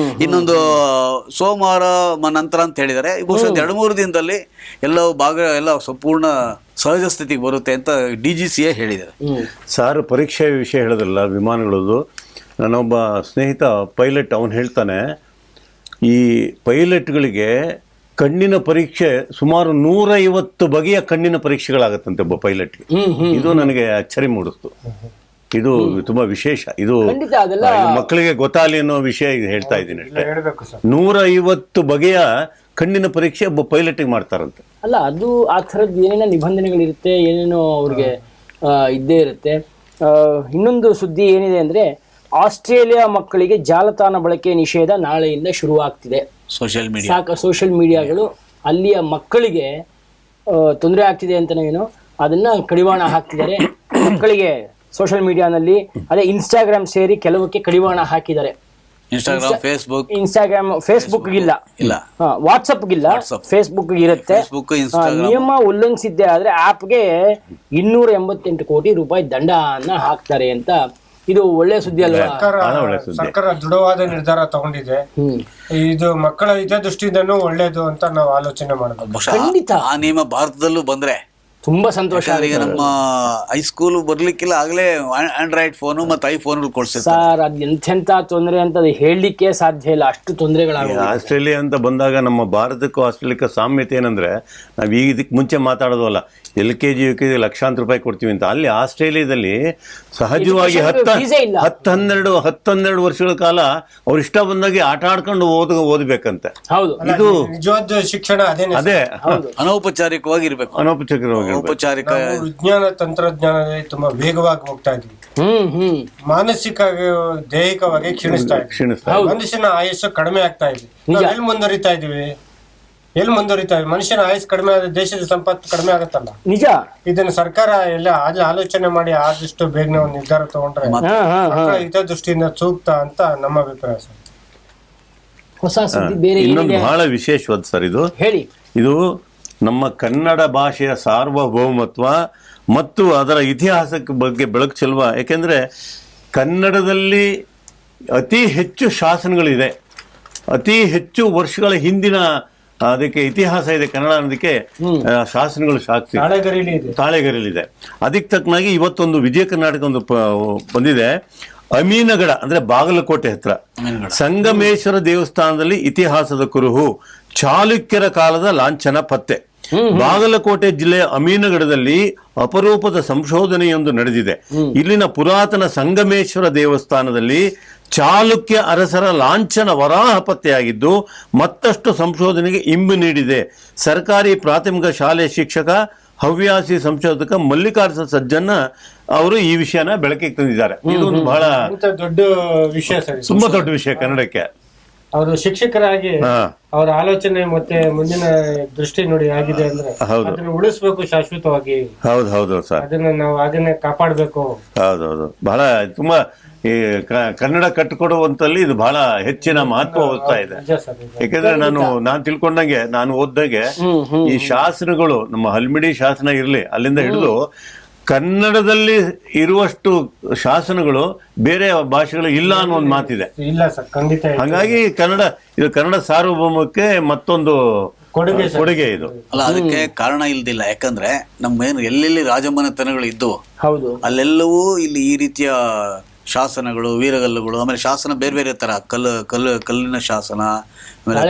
ಇನ್ನೊಂದು ಸೋಮವಾರ ನಂತರ ಅಂತ ಹೇಳಿದ್ದಾರೆ. ಬಹುಶಃ 2-3 ದಿನದಲ್ಲಿ ಎಲ್ಲ ಸಂಪೂರ್ಣ ಸಹಜ ಸ್ಥಿತಿಗೆ ಬರುತ್ತೆ ಅಂತ DGCA ಹೇಳಿದ್ದಾರೆ. ಸರ್, ಪರೀಕ್ಷೆ ವಿಷಯ ಹೇಳಿದ್ರಲ್ಲ ವಿಮಾನಗಳದ್ದು, ನನ್ನೊಬ್ಬ ಸ್ನೇಹಿತ ಪೈಲಟ್, ಅವನು ಹೇಳ್ತಾನೆ ಈ ಪೈಲಟ್ಗಳಿಗೆ ಕಣ್ಣಿನ ಪರೀಕ್ಷೆ ಸುಮಾರು 150 ಬಗೆಯ ಕಣ್ಣಿನ ಪರೀಕ್ಷೆಗಳಾಗತ್ತಂತೆ ಒಬ್ಬ ಪೈಲಟ್ಗೆ. ಇದು ನನಗೆ ಅಚ್ಚರಿ ಮೂಡಿಸ್ತು. ಇದು ತುಂಬಾ ವಿಶೇಷ. ಇದು ಮಕ್ಕಳಿಗೆ ಗೊತ್ತಾಗಲಿ ಅನ್ನೋ ವಿಷಯ ಹೇಳ್ತಾ ಇದ್ದೀನಿ ಅಷ್ಟೇ. 150 ಬಗೆಯ ಕಣ್ಣಿನ ಪರೀಕ್ಷೆ ಒಬ್ಬ ಪೈಲಟ್ಗೆ ಮಾಡ್ತಾರಂತೆ. ಅಲ್ಲ, ಅದು ಆ ಥರದ್ದು ಏನೇನೋ ನಿಬಂಧನೆಗಳಿರುತ್ತೆ, ಏನೇನೋ ಅವ್ರಿಗೆ ಇದ್ದೇ ಇರುತ್ತೆ. ಇನ್ನೊಂದು ಸುದ್ದಿ ಏನಿದೆ ಅಂದರೆ, ಆಸ್ಟ್ರೇಲಿಯಾ ಮಕ್ಕಳಿಗೆ ಜಾಲತಾಣ ಬಳಕೆ ನಿಷೇಧ ನಾಳೆಯಿಂದ ಶುರುವಾಗ್ತಿದೆ. ಸೋಷಿಯಲ್ ಮೀಡಿಯಾಗಳು ಅಲ್ಲಿಯ ಮಕ್ಕಳಿಗೆ ತೊಂದರೆ ಆಗ್ತಿದೆ ಅಂತನೇನೋ ಅದನ್ನು ಕಡಿವಾಣ ಹಾಕ್ತಿದ್ದಾರೆ. ಮಕ್ಕಳಿಗೆ ಸೋಷಿಯಲ್ ಮೀಡಿಯಾನಲ್ಲಿ, ಅದೇ ಇನ್ಸ್ಟಾಗ್ರಾಮ್ ಸೇರಿ ಕೆಲವಕ್ಕೆ ಕಡಿವಾಣ ಹಾಕಿದ್ದಾರೆ. ಇನ್ಸ್ಟಾಗ್ರಾಮ್, ಫೇಸ್ಬುಕ್ ಇಲ್ಲ, ವಾಟ್ಸಪ್ ಇಲ್ಲ, ಫೇಸ್ಬುಕ್ ಇರುತ್ತೆ. ನಿಯಮ ಉಲ್ಲಂಘಿಸಿದ್ದೆ ಆದ್ರೆ ಆಪ್ಗೆ 288 ಕೋಟಿ ರೂಪಾಯಿ ದಂಡನ ಹಾಕ್ತಾರೆ ಅಂತ. ಇದು ಒಳ್ಳೆ ಸುದ್ದಿ ಅಲ್ವಾ? ಸರ್ಕಾರ ದೃಢವಾದ ನಿರ್ಧಾರ ತಗೊಂಡಿದೆ. ಇದು ಮಕ್ಕಳ ಹಿತದೃಷ್ಟಿಯಿಂದನೂ ಒಳ್ಳೇದು ಅಂತ ನಾವು ಆಲೋಚನೆ ಮಾಡಬೇಕು. ಖಂಡಿತ ಆ ನಿಯಮ ಭಾರತದಲ್ಲೂ ಬಂದ್ರೆ ತುಂಬಾ ಸಂತೋಷ. ಈಗ ನಮ್ಮ ಹೈಸ್ಕೂಲ್ ಬರ್ಲಿಕ್ಕಿಲ್ಲ, ಆಗ್ಲೇ ಆಂಡ್ರಾಯ್ಡ್ ಫೋನು ಮತ್ತೆ ಐಫೋನ್ ಕೊಡ್ಸಿರ್ತಾರೆ. ಸರ್, ಅದ್ ಎಂತೆಂತ ತೊಂದರೆ ಅಂತ ಹೇಳಲಿಕ್ಕೆ ಸಾಧ್ಯ ಇಲ್ಲ, ಅಷ್ಟು ತೊಂದರೆಗಳಾಗ. ಆಸ್ಟ್ರೇಲಿಯಾ ಅಂತ ಬಂದಾಗ ನಮ್ಮ ಭಾರತಕ್ಕೂ ಆಸ್ಟ್ರೇಲಿಯಾ ಸಾಮ್ಯತೆ ಏನಂದ್ರೆ, ನಾವ್ ಈಗ ಇದಕ್ಕೆ ಮುಂಚೆ ಮಾತಾಡೋದಲ್ಲ, LKG UKG ಲಕ್ಷಾಂತರ ರೂಪಾಯಿ ಕೊಡ್ತೀವಿ ಅಂತ. ಅಲ್ಲಿ ಆಸ್ಟ್ರೇಲಿಯಾದಲ್ಲಿ ಸಹಜವಾಗಿ 10-12 ವರ್ಷಗಳ ಕಾಲ ಅವ್ರ ಇಷ್ಟ ಬಂದಾಗೆ ಆಟ ಆಡ್ಕೊಂಡು ಓದಬೇಕಂತೆ. ಇದು ನಿಜವಾದ ಶಿಕ್ಷಣ ಅದೇ ಅನೌಪಚಾರಿಕವಾಗಿ ಇರ್ಬೇಕು. ಔಪಚಾರಿಕ ವಿಜ್ಞಾನ ತಂತ್ರಜ್ಞಾನದಲ್ಲಿ ತುಂಬಾ ವೇಗವಾಗಿ ಹೋಗ್ತಾ ಇದ್ವಿ. ಮಾನಸಿಕ ದೈಹಿಕವಾಗಿ ಕ್ಷೀಣಿಸ್ತಾ ಇದ್ವಿ. ಮನುಷ್ಯನ ಆಯುಷ್ಯ ಕಡಿಮೆ ಆಗ್ತಾ ಇದೆ. ಎಲ್ಲಿ ಮುಂದುವರಿತಾ ಇದೀವಿ? ಮನುಷ್ಯನ ಆಯುಷ್ ಕಡಿಮೆ ಆದ ದೇಶದ ಸಂಪತ್ತು ಕಡಿಮೆ ಆಗತ್ತಲ್ಲ. ನಿಜ. ಇದನ್ನ ಸರ್ಕಾರ ಎಲ್ಲ ಆಲೋಚನೆ ಮಾಡಿ ಆದಷ್ಟು ಬೇಗನೆ ಒಂದು ನಿರ್ಧಾರ ತಗೊಂಡ್ರೆ ಹಿತದೃಷ್ಟಿಯಿಂದ ಸೂಕ್ತ ಅಂತ ನಮ್ಮ ಅಭಿಪ್ರಾಯ ಸರ್. ಹೊಸ ಸುದ್ದಿ ಬೇರೆ ಇನ್ನೊಂದು ಬಹಳ ವಿಶೇಷವಾದ ಸರ್, ಇದು ಹೇಳಿ. ಇದು ನಮ್ಮ ಕನ್ನಡ ಭಾಷೆಯ ಸಾರ್ವಭೌಮತ್ವ ಮತ್ತು ಅದರ ಇತಿಹಾಸಕ್ಕೆ ಬಗ್ಗೆ ಬೆಳಕು ಚೆಲ್ಲುವ. ಯಾಕೆಂದ್ರೆ ಕನ್ನಡದಲ್ಲಿ ಅತಿ ಹೆಚ್ಚು ಶಾಸನಗಳಿದೆ, ಅತಿ ಹೆಚ್ಚು ವರ್ಷಗಳ ಹಿಂದಿನ ಅದಕ್ಕೆ ಇತಿಹಾಸ ಇದೆ ಕನ್ನಡ ಅನ್ನೋದಕ್ಕೆ. ಶಾಸನಗಳು ಸಾಕ್ಷಿ, ತಾಳೆಗರಿಲಿದೆ. ಅದಕ್ಕೆ ತಕ್ಕನಾಗಿ ಇವತ್ತೊಂದು ವಿಜಯ ಕರ್ನಾಟಕ ಒಂದು ಬಂದಿದೆ. ಅಮೀನಗಡ ಅಂದ್ರೆ ಬಾಗಲಕೋಟೆ ಹತ್ರ ಸಂಗಮೇಶ್ವರ ದೇವಸ್ಥಾನದಲ್ಲಿ ಇತಿಹಾಸದ ಕುರುಹು, ಚಾಲುಕ್ಯರ ಕಾಲದ ಲಾಂಛನ ಪತ್ತೆ. ಬಾಗಲಕೋಟೆ ಜಿಲ್ಲೆಯ ಅಮೀನಗಡದಲ್ಲಿ ಅಪರೂಪದ ಸಂಶೋಧನೆಯೊಂದು ನಡೆದಿದೆ. ಇಲ್ಲಿನ ಪುರಾತನ ಸಂಗಮೇಶ್ವರ ದೇವಸ್ಥಾನದಲ್ಲಿ ಚಾಲುಕ್ಯ ಅರಸರ ಲಾಂಛನ ವರಾಹ ಪತ್ತೆಯಾಗಿದ್ದು ಮತ್ತಷ್ಟು ಸಂಶೋಧನೆಗೆ ಇಂಬು ನೀಡಿದೆ. ಸರ್ಕಾರಿ ಪ್ರಾಥಮಿಕ ಶಾಲೆ ಶಿಕ್ಷಕ ಹವ್ಯಾಸಿ ಸಂಶೋಧಕ ಮಲ್ಲಿಕಾರ್ಜುನ ಸಜ್ಜನ್ನ ಅವರು ಈ ವಿಷಯನ ಬೆಳಕಿಗೆ ತಂದಿದ್ದಾರೆ. ಇದೊಂದು ಬಹಳ ಅಂತ ದೊಡ್ಡ ವಿಷಯ ಸರ್. ತುಂಬಾ ದೊಡ್ಡ ವಿಷಯ ಕನ್ನಡಕ್ಕೆ. ಅವರು ಶಿಕ್ಷಕರಾಗಿ ಅವರ ಆಲೋಚನೆ ಮತ್ತೆ ಮುಂದಿನ ದೃಷ್ಟಿ ನೋಡಿ ಆಗಿದೆ ಅಂದ್ರೆ ಅದನ್ನ ಉಳಿಸ್ಬೇಕು ಶಾಶ್ವತವಾಗಿ. ಹೌದು ಸರ್, ಅದನ್ನ ನಾವು ಅದನ್ನೇ ಕಾಪಾಡ್ಬೇಕು. ಹೌದೌದು, ಬಹಳ ತುಂಬಾ ಈ ಕನ್ನಡ ಕಟ್ಟಿಕೊಡುವಂತಲ್ಲಿ ಇದು ಬಹಳ ಹೆಚ್ಚಿನ ಮಹತ್ವ ಹೋಗ್ತಾ ಇದೆ. ಯಾಕಂದ್ರೆ ನಾನು ತಿಳ್ಕೊಂಡಂಗೆ, ನಾನು ಓದ್ದಂಗೆ ಈ ಶಾಸನಗಳು, ನಮ್ಮ ಹಲ್ಮಿಡಿ ಶಾಸನ ಇರ್ಲಿ ಅಲ್ಲಿಂದ ಹಿಡಿದು ಕನ್ನಡದಲ್ಲಿ ಇರುವಷ್ಟು ಶಾಸನಗಳು ಬೇರೆ ಭಾಷೆಗಳು ಇಲ್ಲ ಅನ್ನೋ ಒಂದು ಮಾತಿದೆ. ಇಲ್ಲ ಸರ್, ಖಂಡಿತ. ಹಾಗಾಗಿ ಕನ್ನಡ ಸಾರ್ವಭೌಮಕ್ಕೆ ಮತ್ತೊಂದು ಕೊಡುಗೆ ಇದು. ಅಲ್ಲ, ಅದಕ್ಕೆ ಕಾರಣ ಇಲ್ದಿಲ್ಲ. ಯಾಕಂದ್ರೆ ನಮ್ಮ ಎಲ್ಲೆಲ್ಲಿ ರಾಜಮನೆತನಗಳು ಇದ್ದು ಹೌದು, ಅಲ್ಲೆಲ್ಲವೂ ಇಲ್ಲಿ ಈ ರೀತಿಯ ಶಾಸನಗಳು, ವೀರಗಲ್ಲುಗಳು, ಆಮೇಲೆ ಶಾಸನ ಬೇರೆ ಬೇರೆ ತರ ಕಲ್ಲಿನ ಶಾಸನ, ಆಮೇಲೆ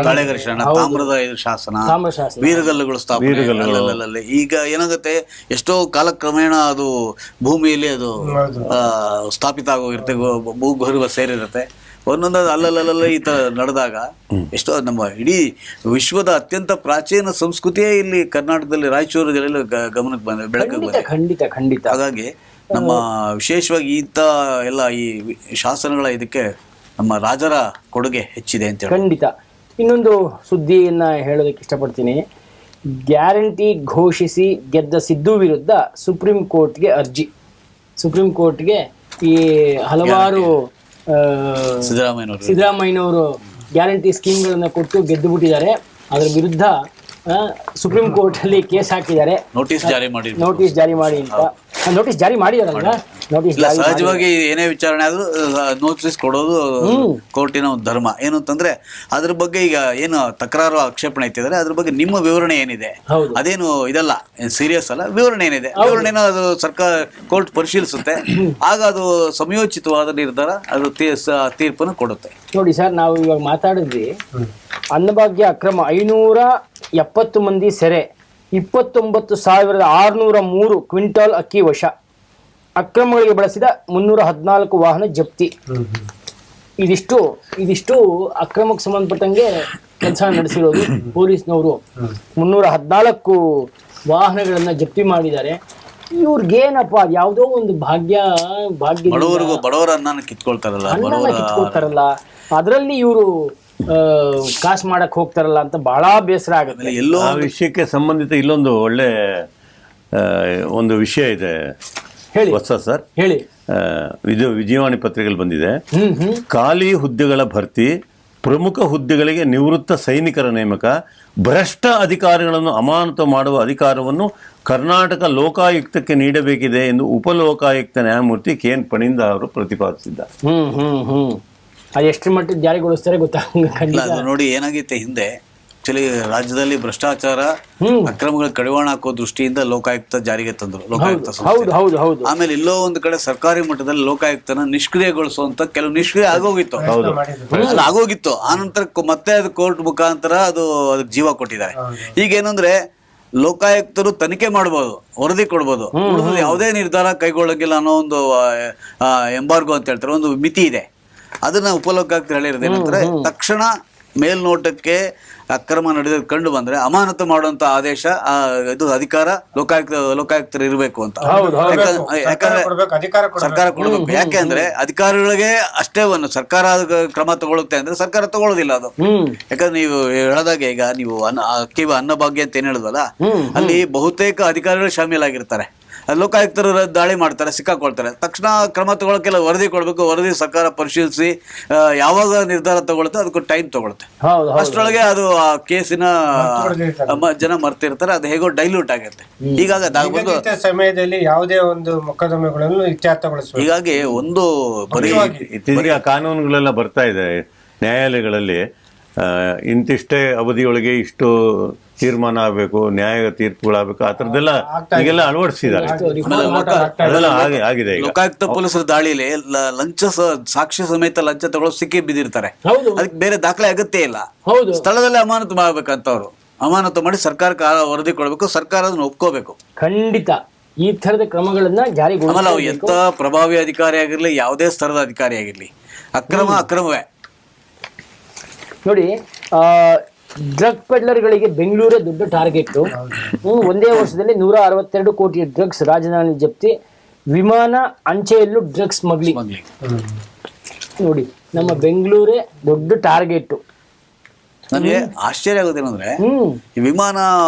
ತಾಳೆಗರಿ ಶಾಸನ, ತಾಮ್ರದ ಶಾಸನ, ವೀರಗಲ್ಲುಗಳು ಸ್ಥಾಪನೆ. ಈಗ ಏನಾಗುತ್ತೆ, ಎಷ್ಟೋ ಕಾಲಕ್ರಮೇಣ ಅದು ಭೂಮಿಯಲ್ಲಿ ಅದು ಸ್ಥಾಪಿತ ಆಗೋಗಿರುತ್ತೆ, ಭೂಗರ್ಭ ಸೇರಿರುತ್ತೆ. ಒಂದೊಂದು ಅಲ್ಲಲ್ಲ ಈ ತರ ನಡೆದಾಗ ಎಷ್ಟೋ ನಮ್ಮ ಇಡೀ ವಿಶ್ವದ ಅತ್ಯಂತ ಪ್ರಾಚೀನ ಸಂಸ್ಕೃತಿಯೇ ಇಲ್ಲಿ ಕರ್ನಾಟಕದಲ್ಲಿ ರಾಯಚೂರು ಜಿಲ್ಲೆಯಲ್ಲಿ ಗಮನಕ್ಕೆ ಬಂದ, ಬೆಳಕಿಗೆ ಬಂದಿದೆ. ಖಂಡಿತ. ಹಾಗಾಗಿ ನಮ್ಮ ವಿಶೇಷವಾಗಿ ಇಂಥ ಎಲ್ಲ ಈ ಶಾಸನಗಳ ಇದಕ್ಕೆ ನಮ್ಮ ರಾಜರ ಕೊಡುಗೆ ಹೆಚ್ಚಿದೆ ಅಂತ ಹೇಳಿ. ಖಂಡಿತ. ಇನ್ನೊಂದು ಸುದ್ದಿಯನ್ನ ಹೇಳೋದಕ್ಕೆ ಇಷ್ಟಪಡ್ತೀನಿ. ಗ್ಯಾರಂಟಿ ಘೋಷಿಸಿ ಗೆದ್ದ ಸಿದ್ದು ವಿರುದ್ಧ ಸುಪ್ರೀಂ ಕೋರ್ಟ್ಗೆ ಅರ್ಜಿ. ಸುಪ್ರೀಂ ಕೋರ್ಟ್ಗೆ ಈ ಹಲವಾರು ಸಿದ್ದರಾಮಯ್ಯನವರು ಗ್ಯಾರಂಟಿ ಸ್ಕೀಮ್ಗಳನ್ನ ಕೊಟ್ಟು ಗೆದ್ದು ಬಿಟ್ಟಿದ್ದಾರೆ. ಅದರ ವಿರುದ್ಧ ಸುಪ್ರೀಂ ಕೋರ್ಟ್ ಅಲ್ಲಿ ಕೇಸ್ ಹಾಕಿದ್ದಾರೆ. ನೋಟಿಸ್ ಜಾರಿ ಮಾಡಿ ಅಂತ. ನೋಟಿಸ್ ಜಾರಿ ಮಾಡಿದಾರಲ್ಲ. ಸಹಜವಾಗಿ ಏನೇ ವಿಚಾರಣೆ ಆದ್ರೂ ನೋಟಿಸ್ ಕೊಡೋದು ಕೋರ್ಟಿನ ಒಂದು ಧರ್ಮ. ಏನು ಅಂತಂದ್ರೆ ಅದ್ರ ಬಗ್ಗೆ ಈಗ ಏನು ತಕರಾರು ಆಕ್ಷೇಪಣೆ ಐತಿದ್ರೆ ಅದ್ರ ಬಗ್ಗೆ ನಿಮ್ಮ ವಿವರಣೆ ಏನಿದೆ, ಅದೇನು ಇದಲ್ಲ, ಸೀರಿಯಸ್ ಅಲ್ಲ, ವಿವರಣೆ ಏನಿದೆ, ವಿವರಣೆನ ಅದು ಸರ್ಕಾರ ಕೋರ್ಟ್ ಪರಿಶೀಲಿಸುತ್ತೆ. ಆಗ ಅದು ಸಮಯೋಚಿತವಾದ ನಿರ್ಧಾರ, ಅದು ತೀರ್ಪನ್ನು ಕೊಡುತ್ತೆ. ನೋಡಿ ಸರ್, ನಾವು ಇವಾಗ ಮಾತಾಡಿದ್ವಿ ಅನ್ನಭಾಗ್ಯ ಅಕ್ರಮ 570 ಮಂದಿ ಸೆರೆ, 29,603 ಕ್ವಿಂಟಾಲ್ ಅಕ್ಕಿ ವಶ, ಅಕ್ರಮಗಳಿಗೆ ಬಳಸಿದ 314 ವಾಹನ ಜಪ್ತಿ. ಇದಿಷ್ಟು ಅಕ್ರಮಕ್ಕೆ ಸಂಬಂಧಪಟ್ಟಂಗೆ ಕೆಲಸ ನಡೆಸಿರೋದು ಪೊಲೀಸ್ನವರು. 314 ವಾಹನಗಳನ್ನ ಜಪ್ತಿ ಮಾಡಿದ್ದಾರೆ. ಇವ್ರಿಗೇನಪ್ಪ, ಯಾವುದೋ ಒಂದು ಭಾಗ್ಯ ಬಡವರ ಅನ್ನ ಕಿತ್ಕೊಳ್ತಾರಲ್ಲ, ಅದರಲ್ಲಿ ಇವರು ಕಾಸು ಮಾಡಕ್ ಹೋಗ್ತಾರಲ್ಲ ಅಂತ ಬಹಳ ಬೇಸರ ಆಗುತ್ತೆ. ಎಲ್ಲೋ ಆ ವಿಷಯಕ್ಕೆ ಸಂಬಂಧಿತ ಇಲ್ಲೊಂದು ಒಳ್ಳೆ ಒಂದು ವಿಷಯ ಇದೆ. ಹೊಸ ಸರ್ ಹೇಳಿ. ಇದು ವಿಜಯವಾಣಿ ಪತ್ರಿಕೆಯಲ್ಲಿ ಬಂದಿದೆ. ಖಾಲಿ ಹುದ್ದೆಗಳ ಭರ್ತಿ, ಪ್ರಮುಖ ಹುದ್ದೆಗಳಿಗೆ ನಿವೃತ್ತ ಸೈನಿಕರ ನೇಮಕ, ಭ್ರಷ್ಟ ಅಧಿಕಾರಿಗಳನ್ನು ಅಮಾನತು ಮಾಡುವ ಅಧಿಕಾರವನ್ನು ಕರ್ನಾಟಕ ಲೋಕಾಯುಕ್ತಕ್ಕೆ ನೀಡಬೇಕಿದೆ ಎಂದು ಉಪಲೋಕಾಯುಕ್ತ ನ್ಯಾಯಮೂರ್ತಿ KN ಪಣಿಂದ ಅವರು ಪ್ರತಿಪಾದಿಸಿದ್ದಾರೆ. ಅದು ಎಷ್ಟು ಮಟ್ಟಿಗೆ ಜಾರಿಗೊಳಿಸ್ತಾರೆ ಗೊತ್ತಾಗ. ನೋಡಿ, ಏನಾಗೈತೆ ಹಿಂದೆ ಆಕ್ಚುಲಿ ರಾಜ್ಯದಲ್ಲಿ ಭ್ರಷ್ಟಾಚಾರ, ಅಕ್ರಮಗಳ ಕಡಿವಾಣ ಹಾಕೋ ದೃಷ್ಟಿಯಿಂದ ಲೋಕಾಯುಕ್ತ ಜಾರಿಗೆ ತಂದ್ರು. ಲೋಕಾಯುಕ್ತ ಆಮೇಲೆ ಎಲ್ಲೋ ಒಂದು ಕಡೆ ಸರ್ಕಾರಿ ಮಟ್ಟದಲ್ಲಿ ಲೋಕಾಯುಕ್ತನ ನಿಷ್ಕ್ರಿಯಗೊಳಿಸುವಂತ ಕೆಲವು ನಿಷ್ಕ್ರಿಯ ಆಗೋಗಿತ್ತು. ಆನಂತರ ಮತ್ತೆ ಅದು ಕೋರ್ಟ್ ಮುಖಾಂತರ ಅದಕ್ಕೆ ಜೀವ ಕೊಟ್ಟಿದ್ದಾರೆ. ಈಗೇನಂದ್ರೆ ಲೋಕಾಯುಕ್ತರು ತನಿಖೆ ಮಾಡ್ಬೋದು, ವರದಿ ಕೊಡ್ಬೋದು, ಯಾವುದೇ ನಿರ್ಧಾರ ಕೈಗೊಳ್ಳಂಗಿಲ್ಲ ಅನ್ನೋ ಒಂದು ಎಂಬಾರ್ಗೋ ಅಂತ ಹೇಳ್ತಾರೆ, ಒಂದು ಮಿತಿ ಇದೆ. ಅದನ್ನ ಉಪಲೋಕಾಯುಕ್ತರು ಹೇಳಿರೋದು ಏನಂದ್ರೆ, ತಕ್ಷಣ ಮೇಲ್ನೋಟಕ್ಕೆ ಅಕ್ರಮ ನಡೆದ ಕಂಡು ಬಂದ್ರೆ ಅಮಾನತು ಮಾಡುವಂತ ಆದೇಶ, ಇದು ಅಧಿಕಾರ ಲೋಕಾಯುಕ್ತರು ಇರಬೇಕು ಅಂತ. ಯಾಕಂದ್ರೆ ಸರ್ಕಾರ ಕೊಡಬೇಕು. ಯಾಕೆಂದ್ರೆ ಅಧಿಕಾರಿಗಳಿಗೆ ಅಷ್ಟೇ ಸರ್ಕಾರ ಕ್ರಮ ತಗೊಳುತ್ತೆ ಅಂದ್ರೆ ಸರ್ಕಾರ ತಗೊಳ್ಳೋದಿಲ್ಲ ಅದು. ಯಾಕಂದ್ರೆ ನೀವು ಹೇಳಿದಾಗೆ, ಈಗ ನೀವು ಅನ್ನಭಾಗ್ಯ ಅಂತ ಏನ್ ಹೇಳಿದ್ವಲ್ಲ, ಅಲ್ಲಿ ಬಹುತೇಕ ಅಧಿಕಾರಿಗಳು ಶಾಮೀಲಾಗಿರ್ತಾರೆ. ಲೋಕಾಯುಕ್ತರು ದಾಳಿ ಮಾಡ್ತಾರೆ, ಸಿಕ್ಕಾಕೊಳ್ತಾರೆ. ತಕ್ಷಣ ಕ್ರಮ ತಗೊಳಕ್ಕೆಲ್ಲ ವರದಿ ಕೊಡ್ಬೇಕು. ವರದಿ ಸರ್ಕಾರ ಪರಿಶೀಲಿಸಿ ಯಾವಾಗ ನಿರ್ಧಾರ ತಗೊಳುತ್ತೆ ಅದಕ್ಕೂ ಟೈಮ್ ತಗೊಳುತ್ತೆ. ಅಷ್ಟರೊಳಗೆ ಅದು ಆ ಕೇಸಿನ ಜನ ಮರ್ತಿರ್ತಾರೆ, ಅದು ಹೇಗೋ ಡೈಲ್ಯೂಟ್ ಆಗಿರುತ್ತೆ. ಹೀಗಾಗಿ ಸಮಯದಲ್ಲಿ ಯಾವುದೇ ಒಂದು ಮೊಕದ್ದಮೆಗಳನ್ನು ಇತ್ಯರ್ಥಗೊಳಿಸಬೇಕು. ಹೀಗಾಗಿ ಒಂದು ಇತ್ತೀಚೆಗೆ ಕಾನೂನುಗಳೆಲ್ಲ ಬರ್ತಾ ಇದೆ ನ್ಯಾಯಾಲಯಗಳಲ್ಲಿ, ಇಂತಿಷ್ಟೇ ಅವಧಿಯೊಳಗೆ ಇಷ್ಟು ತೀರ್ಮಾನ ಆಗಬೇಕು, ನ್ಯಾಯ ತೀರ್ಪುಗಳಾಗಬೇಕು, ಆ ಥರದ್ದೆಲ್ಲ ಈಗೆಲ್ಲ ಅಳವಡಿಸಿದ್ದಾರೆ. ಆಗಿದೆ. ಲೋಕಾಯುಕ್ತ ಪೊಲೀಸರ ದಾಳಿಯಲ್ಲಿ ಸಾಕ್ಷ್ಯ ಸಮೇತ ಲಂಚ ತಗೊಳ್ಳೋ ಸಿಕ್ಕಿ ಬಿದ್ದಿರ್ತಾರೆ. ಅದಕ್ಕೆ ಬೇರೆ ದಾಖಲೆ ಅಗತ್ಯ ಇಲ್ಲ. ಸ್ಥಳದಲ್ಲೇ ಅಮಾನತು ಮಾಡ್ಬೇಕಂತವ್ರು ಅಮಾನತು ಮಾಡಿ ಸರ್ಕಾರಕ್ಕೆ ವರದಿ ಕೊಡಬೇಕು, ಸರ್ಕಾರ ಅದನ್ನ ಒಪ್ಕೋಬೇಕು. ಖಂಡಿತ ಈ ತರದ ಕ್ರಮಗಳನ್ನ ಜಾರಿಗೊಳಿಸಬೇಕು. ಎಂತ ಪ್ರಭಾವಿ ಅಧಿಕಾರಿ ಆಗಿರ್ಲಿ, ಯಾವುದೇ ಸ್ತರದ ಅಧಿಕಾರಿ ಆಗಿರ್ಲಿ, ಅಕ್ರಮವೇ. ನೋಡಿ, ಡ್ರಗ್ ಪೆಡ್ಲರ್ಗಳಿಗೆ ಬೆಂಗಳೂರೇ ದೊಡ್ಡ ಟಾರ್ಗೆಟ್. ಒಂದೇ ವರ್ಷದಲ್ಲಿ 162 ಕೋಟಿ ಡ್ರಗ್ಸ್ ರಾಜಧಾನಿ ಜಪ್ತಿ, ವಿಮಾನ ಅಂಚೆಯಲ್ಲೂ ಡ್ರಗ್ಸ್ ಸ್ಮಗ್ಲಿಂಗ್. ನೋಡಿ ನಮ್ಮ ಬೆಂಗಳೂರೇ ದೊಡ್ಡ ಟಾರ್ಗೆಟ್. ನನಗೆ ಆಶ್ಚರ್ಯ ಆಗೋದೇನಂದ್ರೆ ಈ ವಿಮಾನ